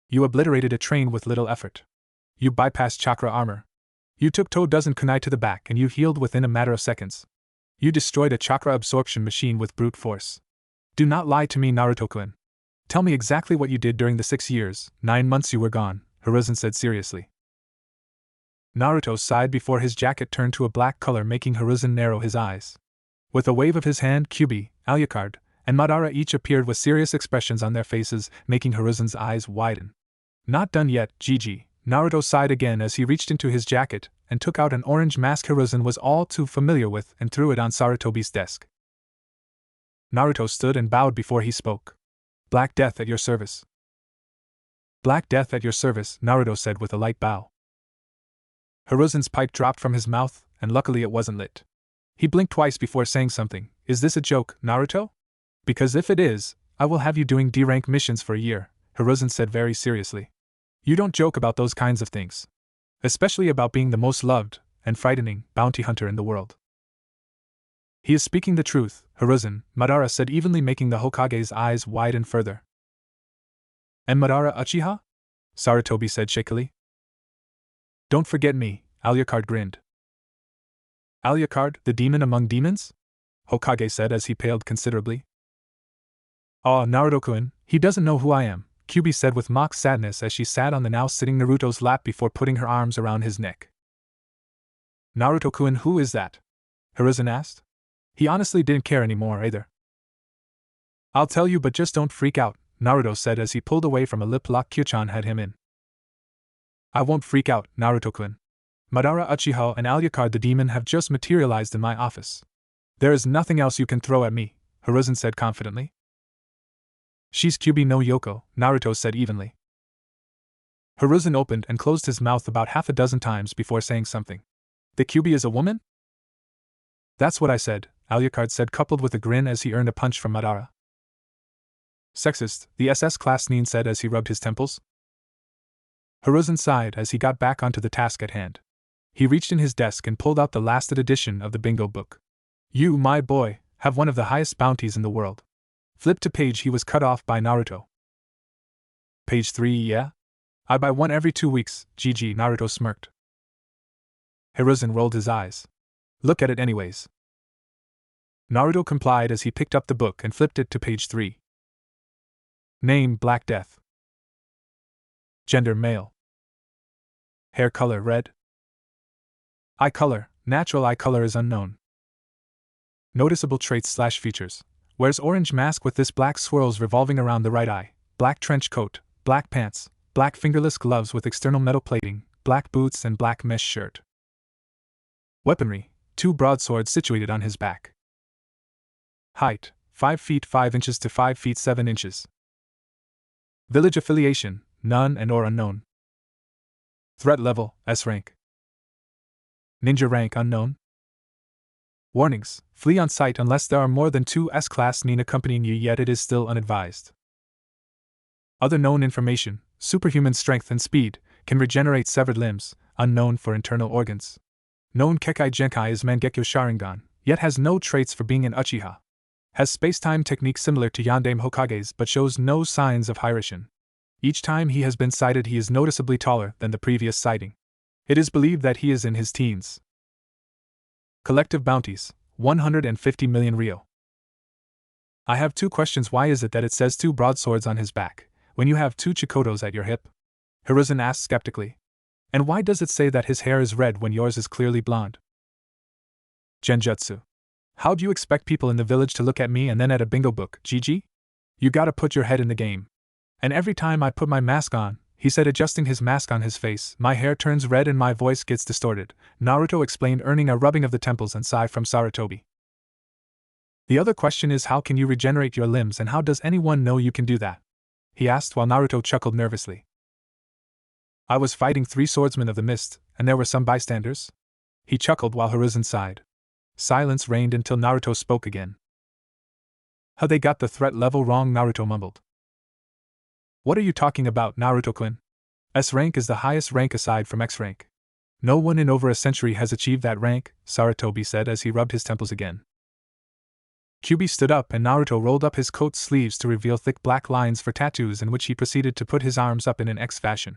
You obliterated a train with little effort. You bypassed chakra armor. You took 2 dozen kunai to the back and you healed within a matter of seconds. You destroyed a chakra absorption machine with brute force. Do not lie to me, Naruto-kun. Tell me exactly what you did during the 6 years, 9 months you were gone, Hiruzen said seriously. Naruto sighed before his jacket turned to a black color, making Hiruzen narrow his eyes. With a wave of his hand, Kyuubi, Alucard, and Madara each appeared with serious expressions on their faces, making Hiruzen's eyes widen. Not done yet, Gigi, Naruto sighed again as he reached into his jacket and took out an orange mask Hiruzen was all too familiar with and threw it on Sarutobi's desk. Naruto stood and bowed before he spoke. Black Death at your service. Black Death at your service, Naruto said with a light bow. Hiruzen's pipe dropped from his mouth, and luckily it wasn't lit. He blinked twice before saying something. Is this a joke, Naruto? Because if it is, I will have you doing D-rank missions for a year, Hiruzen said very seriously. You don't joke about those kinds of things. Especially about being the most loved and frightening bounty hunter in the world. He is speaking the truth, Hiruzen, Madara said evenly, making the Hokage's eyes widen further. And Madara Uchiha? Sarutobi said shakily. Don't forget me, Alucard grinned. Alucard, the demon among demons? Hokage said as he paled considerably. Ah, Naruto-kun, he doesn't know who I am, Kyuubi said with mock sadness as she sat on the now sitting Naruto's lap before putting her arms around his neck. Naruto-kun, who is that? Hiruzen asked. He honestly didn't care anymore either. I'll tell you, but just don't freak out, Naruto said as he pulled away from a lip lock Kyuchan had him in. I won't freak out, Naruto-kun. Madara Uchiha and Alucard the demon have just materialized in my office. There is nothing else you can throw at me, Hiruzen said confidently. She's Kyuubi no Yoko, Naruto said evenly. Hiruzen opened and closed his mouth about half a dozen times before saying something. The Kyuubi is a woman? That's what I said, Alucard said, coupled with a grin as he earned a punch from Madara. Sexist, the SS class Nin said as he rubbed his temples. Hiruzen sighed as he got back onto the task at hand. He reached in his desk and pulled out the last edition of the bingo book. You, my boy, have one of the highest bounties in the world. Flip to page. He was cut off by Naruto. Page 3, yeah? I buy one every 2 weeks, GG, Naruto smirked. Hiruzen rolled his eyes. Look at it anyways. Naruto complied as he picked up the book and flipped it to page 3. Name, Black Death. Gender, male. Hair color, red. Eye color, natural. Eye color is unknown. Noticeable traits / features. Wears orange mask with this black swirls revolving around the right eye, black trench coat, black pants, black fingerless gloves with external metal plating, black boots and black mesh shirt. Weaponry, 2 broadswords situated on his back. Height, 5 feet 5 inches to 5 feet 7 inches. Village affiliation, none and or unknown. Threat level, S rank. Ninja rank unknown. Warnings, flee on sight unless there are more than 2 S-class Nin accompanying you, yet it is still unadvised. Other known information, superhuman strength and speed, can regenerate severed limbs, unknown for internal organs. Known Kekai Genkai is Mangekyo Sharingan, yet has no traits for being an Uchiha. Has space-time technique similar to Yandame Hokage's but shows no signs of Hirishin. Each time he has been sighted he is noticeably taller than the previous sighting. It is believed that he is in his teens. Collective bounties, 150 million ryo. I have 2 questions. Why is it that it says 2 broadswords on his back, when you have 2 Chikotos at your hip? Hiruzen asked skeptically. And why does it say that his hair is red when yours is clearly blonde? Genjutsu. How do you expect people in the village to look at me and then at a bingo book, GG? You gotta put your head in the game. And every time I put my mask on, he said, adjusting his mask on his face, my hair turns red and my voice gets distorted, Naruto explained, earning a rubbing of the temples and sigh from Sarutobi. The other question is, how can you regenerate your limbs and how does anyone know you can do that? He asked while Naruto chuckled nervously. I was fighting 3 swordsmen of the mist, and there were some bystanders. He chuckled while Hiruzen sighed. Silence reigned until Naruto spoke again. How they got the threat level wrong, Naruto mumbled. What are you talking about, Naruto-kun? S rank is the highest rank aside from X rank. No one in over a century has achieved that rank, Sarutobi said as he rubbed his temples again. Kyuubi stood up and Naruto rolled up his coat sleeves to reveal thick black lines for tattoos, in which he proceeded to put his arms up in an X fashion.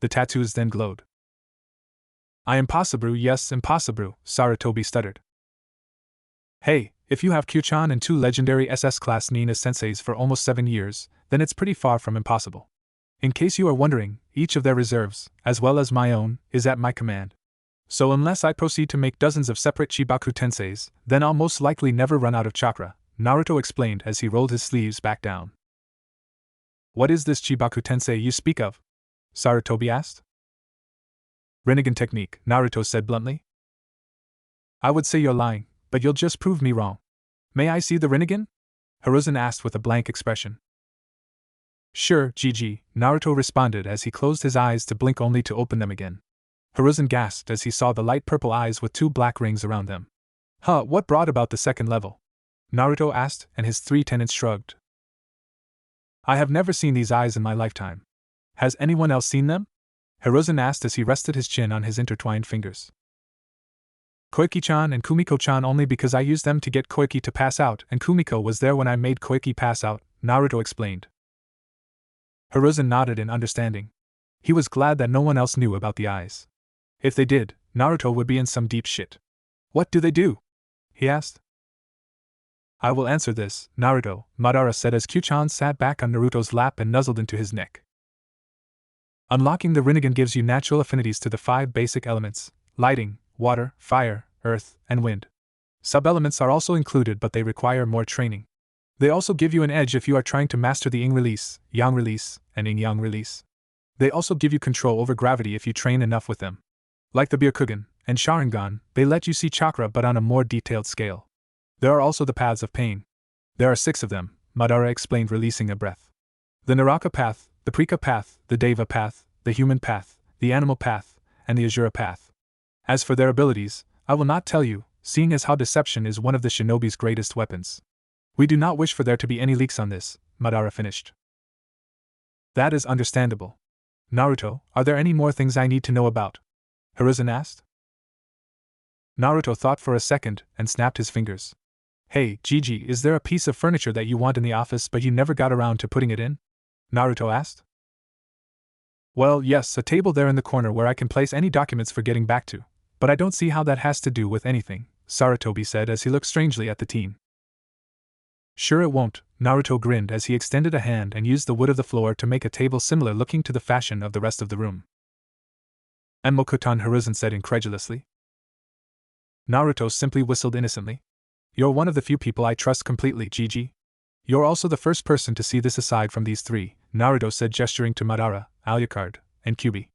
The tattoos then glowed. I am Impossible, yes, Impossible, Sarutobi stuttered. Hey, if you have Kyuchan and 2 legendary SS-class Nina senseis for almost 7 years, then it's pretty far from impossible. In case you are wondering, each of their reserves, as well as my own, is at my command. So unless I proceed to make dozens of separate Chibaku Tenseis, then I'll most likely never run out of chakra, Naruto explained as he rolled his sleeves back down. What is this Chibaku Tensei you speak of? Sarutobi asked. Rinnegan technique, Naruto said bluntly. I would say you're lying, but you'll just prove me wrong. May I see the Rinnegan? Hiruzen asked with a blank expression. Sure, GG, Naruto responded as he closed his eyes to blink only to open them again. Hiruzen gasped as he saw the light purple eyes with 2 black rings around them. Huh, what brought about the second level? Naruto asked, and his 3 tenants shrugged. I have never seen these eyes in my lifetime. Has anyone else seen them? Hiruzen asked as he rested his chin on his intertwined fingers. Koiki-chan and Kumiko-chan only because I used them to get Koiki to pass out, and Kumiko was there when I made Koiki pass out, Naruto explained. Hiruzen nodded in understanding. He was glad that no one else knew about the eyes. If they did, Naruto would be in some deep shit. What do they do? He asked. I will answer this, Naruto, Madara said as Kyuchan sat back on Naruto's lap and nuzzled into his neck. Unlocking the Rinnegan gives you natural affinities to the 5 basic elements: lighting, water, fire, earth, and wind. Sub-elements are also included, but they require more training. They also give you an edge if you are trying to master the Yin release, Yang release, and Yin Yang release. They also give you control over gravity if you train enough with them. Like the Byakugan and Sharingan, they let you see chakra but on a more detailed scale. There are also the paths of pain. There are 6 of them, Madara explained, releasing a breath. The Naraka path, the Prika path, the Deva path, the human path, the animal path, and the Asura path. As for their abilities, I will not tell you, seeing as how deception is one of the shinobi's greatest weapons. We do not wish for there to be any leaks on this, Madara finished. That is understandable. Naruto, are there any more things I need to know about? Hiruzen asked. Naruto thought for a second and snapped his fingers. Hey, Gigi, is there a piece of furniture that you want in the office but you never got around to putting it in? Naruto asked. Well, yes, a table there in the corner where I can place any documents for getting back to, but I don't see how that has to do with anything, Sarutobi said as he looked strangely at the teen. Sure it won't, Naruto grinned as he extended a hand and used the wood of the floor to make a table similar looking to the fashion of the rest of the room. And Mokutan, Hiruzen said incredulously. Naruto simply whistled innocently. You're one of the few people I trust completely, Gigi. You're also the first person to see this aside from these 3, Naruto said, gesturing to Madara, Alucard, and Kyuubi.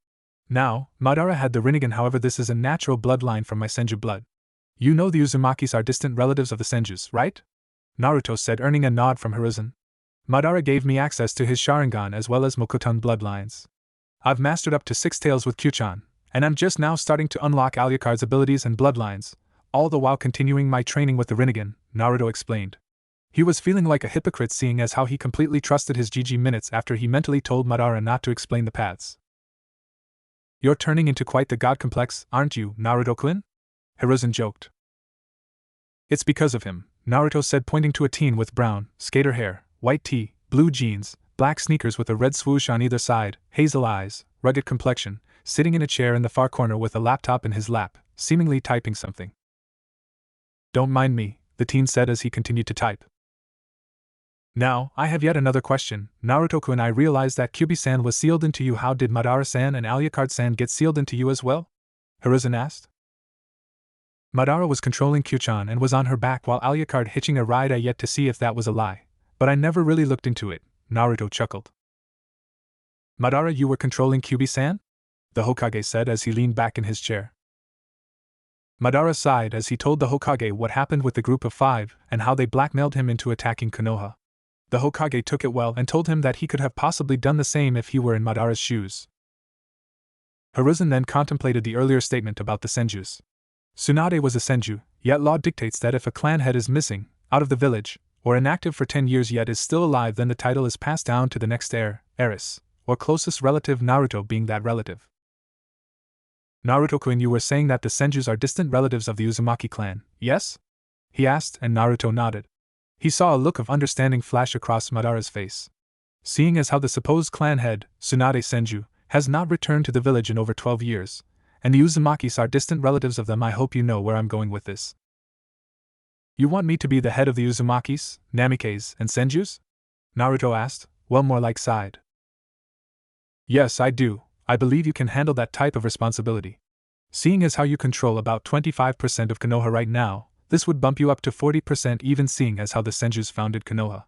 Now, Madara had the Rinnegan, however this is a natural bloodline from my Senju blood. You know the Uzumakis are distant relatives of the Senjus, right? Naruto said, earning a nod from Hiruzen. Madara gave me access to his Sharingan as well as Mokutan bloodlines. I've mastered up to 6 tails with Kyuchan, and I'm just now starting to unlock Alucard's abilities and bloodlines, all the while continuing my training with the Rinnegan, Naruto explained. He was feeling like a hypocrite seeing as how he completely trusted his GG minutes after he mentally told Madara not to explain the paths. You're turning into quite the god complex, aren't you, Naruto-kun? Hiruzen joked. It's because of him, Naruto said, pointing to a teen with brown, skater hair, white tee, blue jeans, black sneakers with a red swoosh on either side, hazel eyes, rugged complexion, sitting in a chair in the far corner with a laptop in his lap, seemingly typing something. Don't mind me, the teen said as he continued to type. Now, I have yet another question, Naruto-kun. I realized that Kyuubi-san was sealed into you. How did Madara-san and Alucard-san get sealed into you as well? Hiruzen asked. Madara was controlling Kyuchan and was on her back while Alucard hitching a ride. I yet to see if that was a lie, but I never really looked into it, Naruto chuckled. Madara, you were controlling Kyuubi-san? The Hokage said as he leaned back in his chair. Madara sighed as he told the Hokage what happened with the group of 5 and how they blackmailed him into attacking Konoha. The Hokage took it well and told him that he could have possibly done the same if he were in Madara's shoes. Hiruzen then contemplated the earlier statement about the Senjus. Tsunade was a Senju, yet law dictates that if a clan head is missing, out of the village, or inactive for 10 years yet is still alive, then the title is passed down to the next heir, heiress, or closest relative, Naruto being that relative. Naruto-kun, you were saying that the Senjus are distant relatives of the Uzumaki clan, yes? He asked, and Naruto nodded. He saw a look of understanding flash across Madara's face. Seeing as how the supposed clan head, Tsunade Senju, has not returned to the village in over 12 years, and the Uzumakis are distant relatives of them, I hope you know where I'm going with this. You want me to be the head of the Uzumakis, Namikes, and Senjus? Naruto asked, well, more like sighed. Yes, I do. I believe you can handle that type of responsibility. Seeing as how you control about 25% of Konoha right now, this would bump you up to 40%, even seeing as how the Senjus founded Konoha.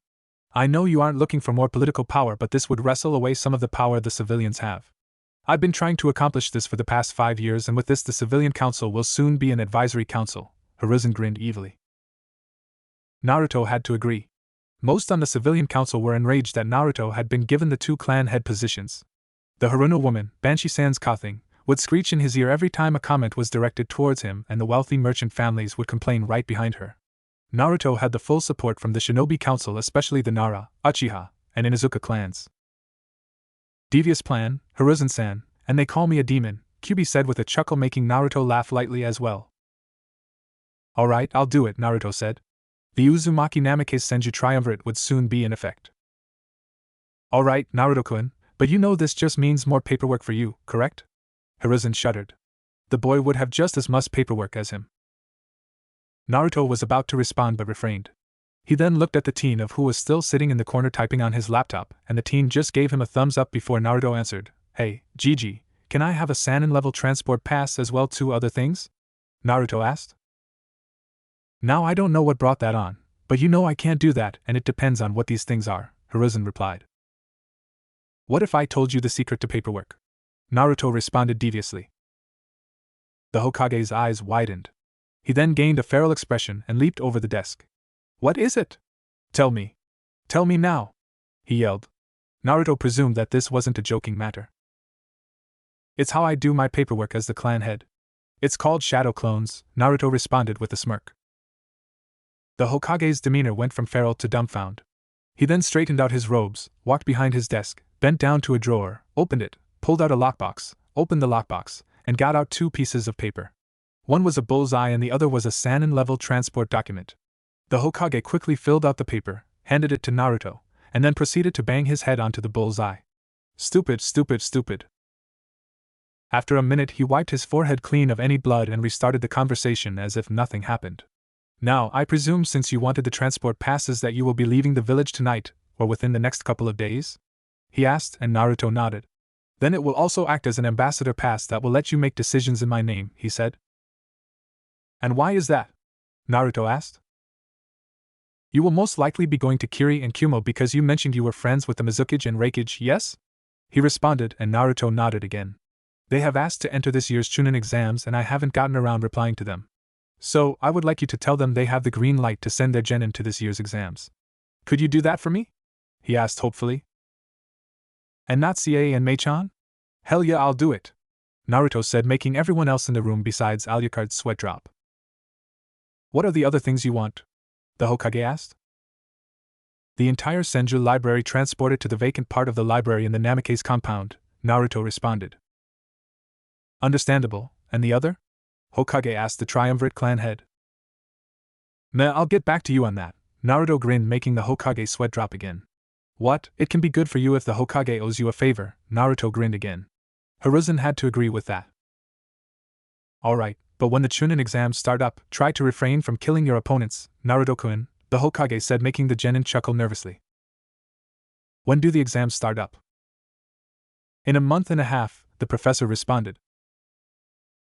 I know you aren't looking for more political power, but this would wrestle away some of the power the civilians have. I've been trying to accomplish this for the past 5 years, and with this the civilian council will soon be an advisory council, Hiruzen grinned evilly. Naruto had to agree. Most on the civilian council were enraged that Naruto had been given the 2 clan head positions. The Haruno woman, Banshee-san's Kothing, would screech in his ear every time a comment was directed towards him, and the wealthy merchant families would complain right behind her. Naruto had the full support from the Shinobi Council, especially the Nara, Uchiha, and Inuzuka clans. Devious plan, Hiruzen-san, and they call me a demon, Kyuubi said with a chuckle, making Naruto laugh lightly as well. Alright, I'll do it, Naruto said. The Uzumaki Namikaze Senju Triumvirate would soon be in effect. Alright, Naruto-kun, but you know this just means more paperwork for you, correct? Hiruzen shuddered. The boy would have just as much paperwork as him. Naruto was about to respond but refrained. He then looked at the teen of who was still sitting in the corner typing on his laptop, and the teen just gave him a thumbs up before Naruto answered, Hey, Gigi, can I have a Sanin-level transport pass as well, 2 other things? Naruto asked. Now I don't know what brought that on, But you know I can't do that, and it depends on what these things are, Hiruzen replied. What if I told you the secret to paperwork? Naruto responded deviously. The Hokage's eyes widened. He then gained a feral expression and leaped over the desk. What is it? Tell me. Tell me now, he yelled. Naruto presumed that this wasn't a joking matter. It's how I do my paperwork as the clan head. It's called shadow clones, Naruto responded with a smirk. The Hokage's demeanor went from feral to dumbfounded. He then straightened out his robes, walked behind his desk, bent down to a drawer, opened it, pulled out a lockbox, opened the lockbox, and got out 2 pieces of paper. One was a bullseye and the other was a Sannin-level transport document. The Hokage quickly filled out the paper, handed it to Naruto, and then proceeded to bang his head onto the bullseye. Stupid, stupid, stupid. After a minute he wiped his forehead clean of any blood and restarted the conversation as if nothing happened. Now, I presume since you wanted the transport passes that you will be leaving the village tonight, or within the next couple of days? He asked, and Naruto nodded. Then it will also act as an ambassador pass that will let you make decisions in my name, he said. And why is that? Naruto asked. You will most likely be going to Kiri and Kumo because you mentioned you were friends with the Mizukage and Reikage, yes? He responded, and Naruto nodded again. They have asked to enter this year's Chunin exams and I haven't gotten around replying to them. So, I would like you to tell them they have the green light to send their genin to this year's exams. Could you do that for me? He asked hopefully. And not CA and Mei-chan? Hell yeah, I'll do it, Naruto said, making everyone else in the room besides Alucard's sweat drop. What are the other things you want? The Hokage asked. The entire Senju library transported to the vacant part of the library in the Namikaze compound, Naruto responded. Understandable, and the other? Hokage asked the triumvirate clan head. Meh, I'll get back to you on that, Naruto grinned, making the Hokage sweat drop again. What, it can be good for you if the Hokage owes you a favor, Naruto grinned again. Hiruzen had to agree with that. Alright, but when the Chunin exams start up, try to refrain from killing your opponents, Naruto-kun, the Hokage said, making the genin chuckle nervously. When do the exams start up? In a month and a half, the professor responded.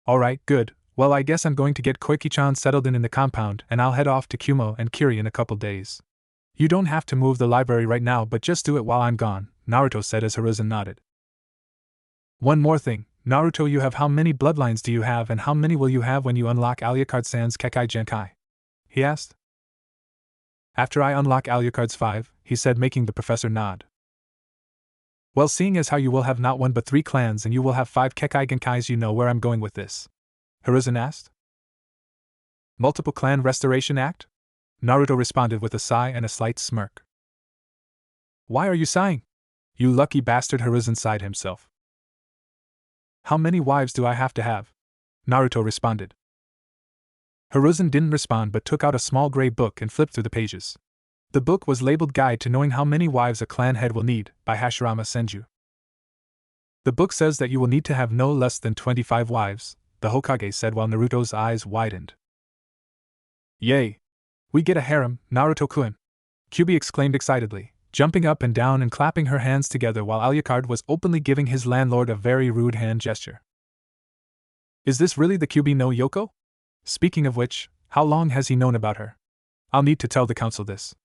Alright, good. Well, I guess I'm going to get Koiki-chan settled in the compound and I'll head off to Kumo and Kiri in a couple days. You don't have to move the library right now, but just do it while I'm gone, Naruto said as Hiruzen nodded. One more thing, Naruto, you have how many bloodlines do you have and how many will you have when you unlock Alucard-san's Kekkei Genkai? He asked. After I unlock Alucard's 5, he said, making the professor nod. Well, seeing as how you will have not 1 but 3 clans and you will have 5 Kekkei Genkais, you know where I'm going with this? Hiruzen asked. Multiple clan restoration act? Naruto responded with a sigh and a slight smirk. Why are you sighing? You lucky bastard, Hiruzen sighed himself. How many wives do I have to have? Naruto responded. Hiruzen didn't respond but took out a small gray book and flipped through the pages. The book was labeled Guide to Knowing How Many Wives a Clan Head Will Need, by Hashirama Senju. The book says that you will need to have no less than 25 wives, the Hokage said while Naruto's eyes widened. Yay! We get a harem, Naruto-kun! Kyuubi exclaimed excitedly, jumping up and down and clapping her hands together while Alucard was openly giving his landlord a very rude hand gesture. Is this really the Kyuubi no Yoko? Speaking of which, how long has he known about her? I'll need to tell the council this.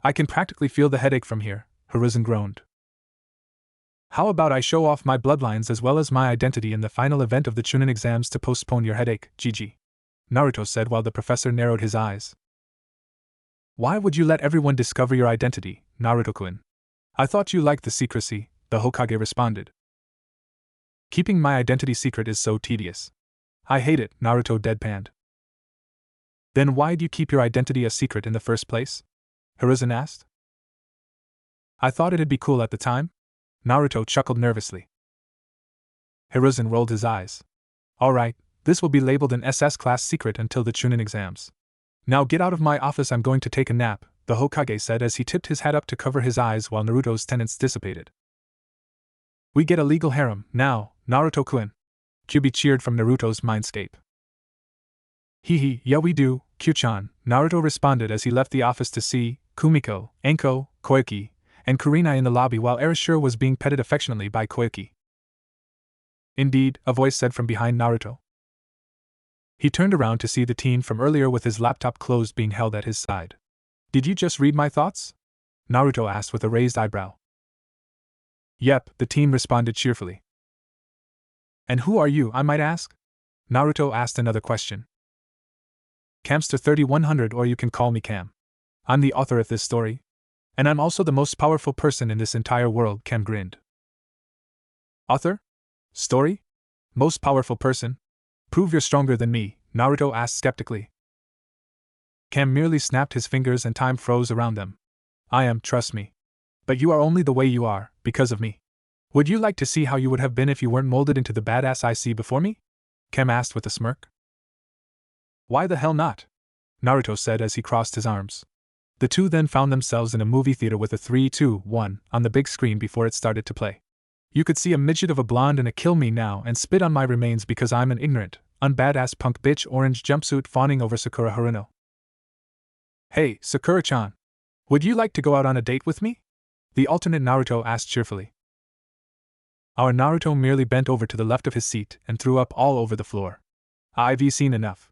I can practically feel the headache from here, Hiruzen groaned. How about I show off my bloodlines as well as my identity in the final event of the Chunin exams to postpone your headache, GG? Naruto said while the professor narrowed his eyes. Why would you let everyone discover your identity, Naruto-kun? I thought you liked the secrecy, the Hokage responded. Keeping my identity secret is so tedious. I hate it, Naruto deadpanned. Then why'd you keep your identity a secret in the first place? Hiruzen asked. I thought it'd be cool at the time. Naruto chuckled nervously. Hiruzen rolled his eyes. Alright, this will be labeled an SS class secret until the Chunin exams. Now get out of my office, I'm going to take a nap, the Hokage said as he tipped his hat up to cover his eyes while Naruto's tenants dissipated. We get a legal harem, now, Naruto-kun. Kyuubi cheered from Naruto's mindscape. Hee, yeah we do, Kyu-chan, Naruto responded as he left the office to see Kumiko, Enko, Koyuki, and Kurenai in the lobby while Erasure was being petted affectionately by Koyuki. Indeed, a voice said from behind Naruto. He turned around to see the teen from earlier with his laptop closed being held at his side. Did you just read my thoughts? Naruto asked with a raised eyebrow. Yep, the team responded cheerfully. And who are you, I might ask? Naruto asked another question. Camster 3100, or you can call me Cam. I'm the author of this story. And I'm also the most powerful person in this entire world, Cam grinned. Author? Story? Most powerful person? Prove you're stronger than me, Naruto asked skeptically. Cam merely snapped his fingers and time froze around them. I am, trust me. But you are only the way you are, because of me. Would you like to see how you would have been if you weren't molded into the badass I see before me? Cam asked with a smirk. Why the hell not? Naruto said as he crossed his arms. The two then found themselves in a movie theater with a 3-2-1 on the big screen before it started to play. You could see a midget of a blonde and a kill me now and spit on my remains because I'm an ignorant, unbadass punk bitch orange jumpsuit fawning over Sakura Haruno. Hey, Sakura-chan. Would you like to go out on a date with me? The alternate Naruto asked cheerfully. Our Naruto merely bent over to the left of his seat and threw up all over the floor. I've seen enough.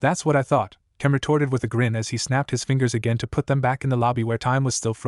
That's what I thought, Ken retorted with a grin as he snapped his fingers again to put them back in the lobby where time was still frozen.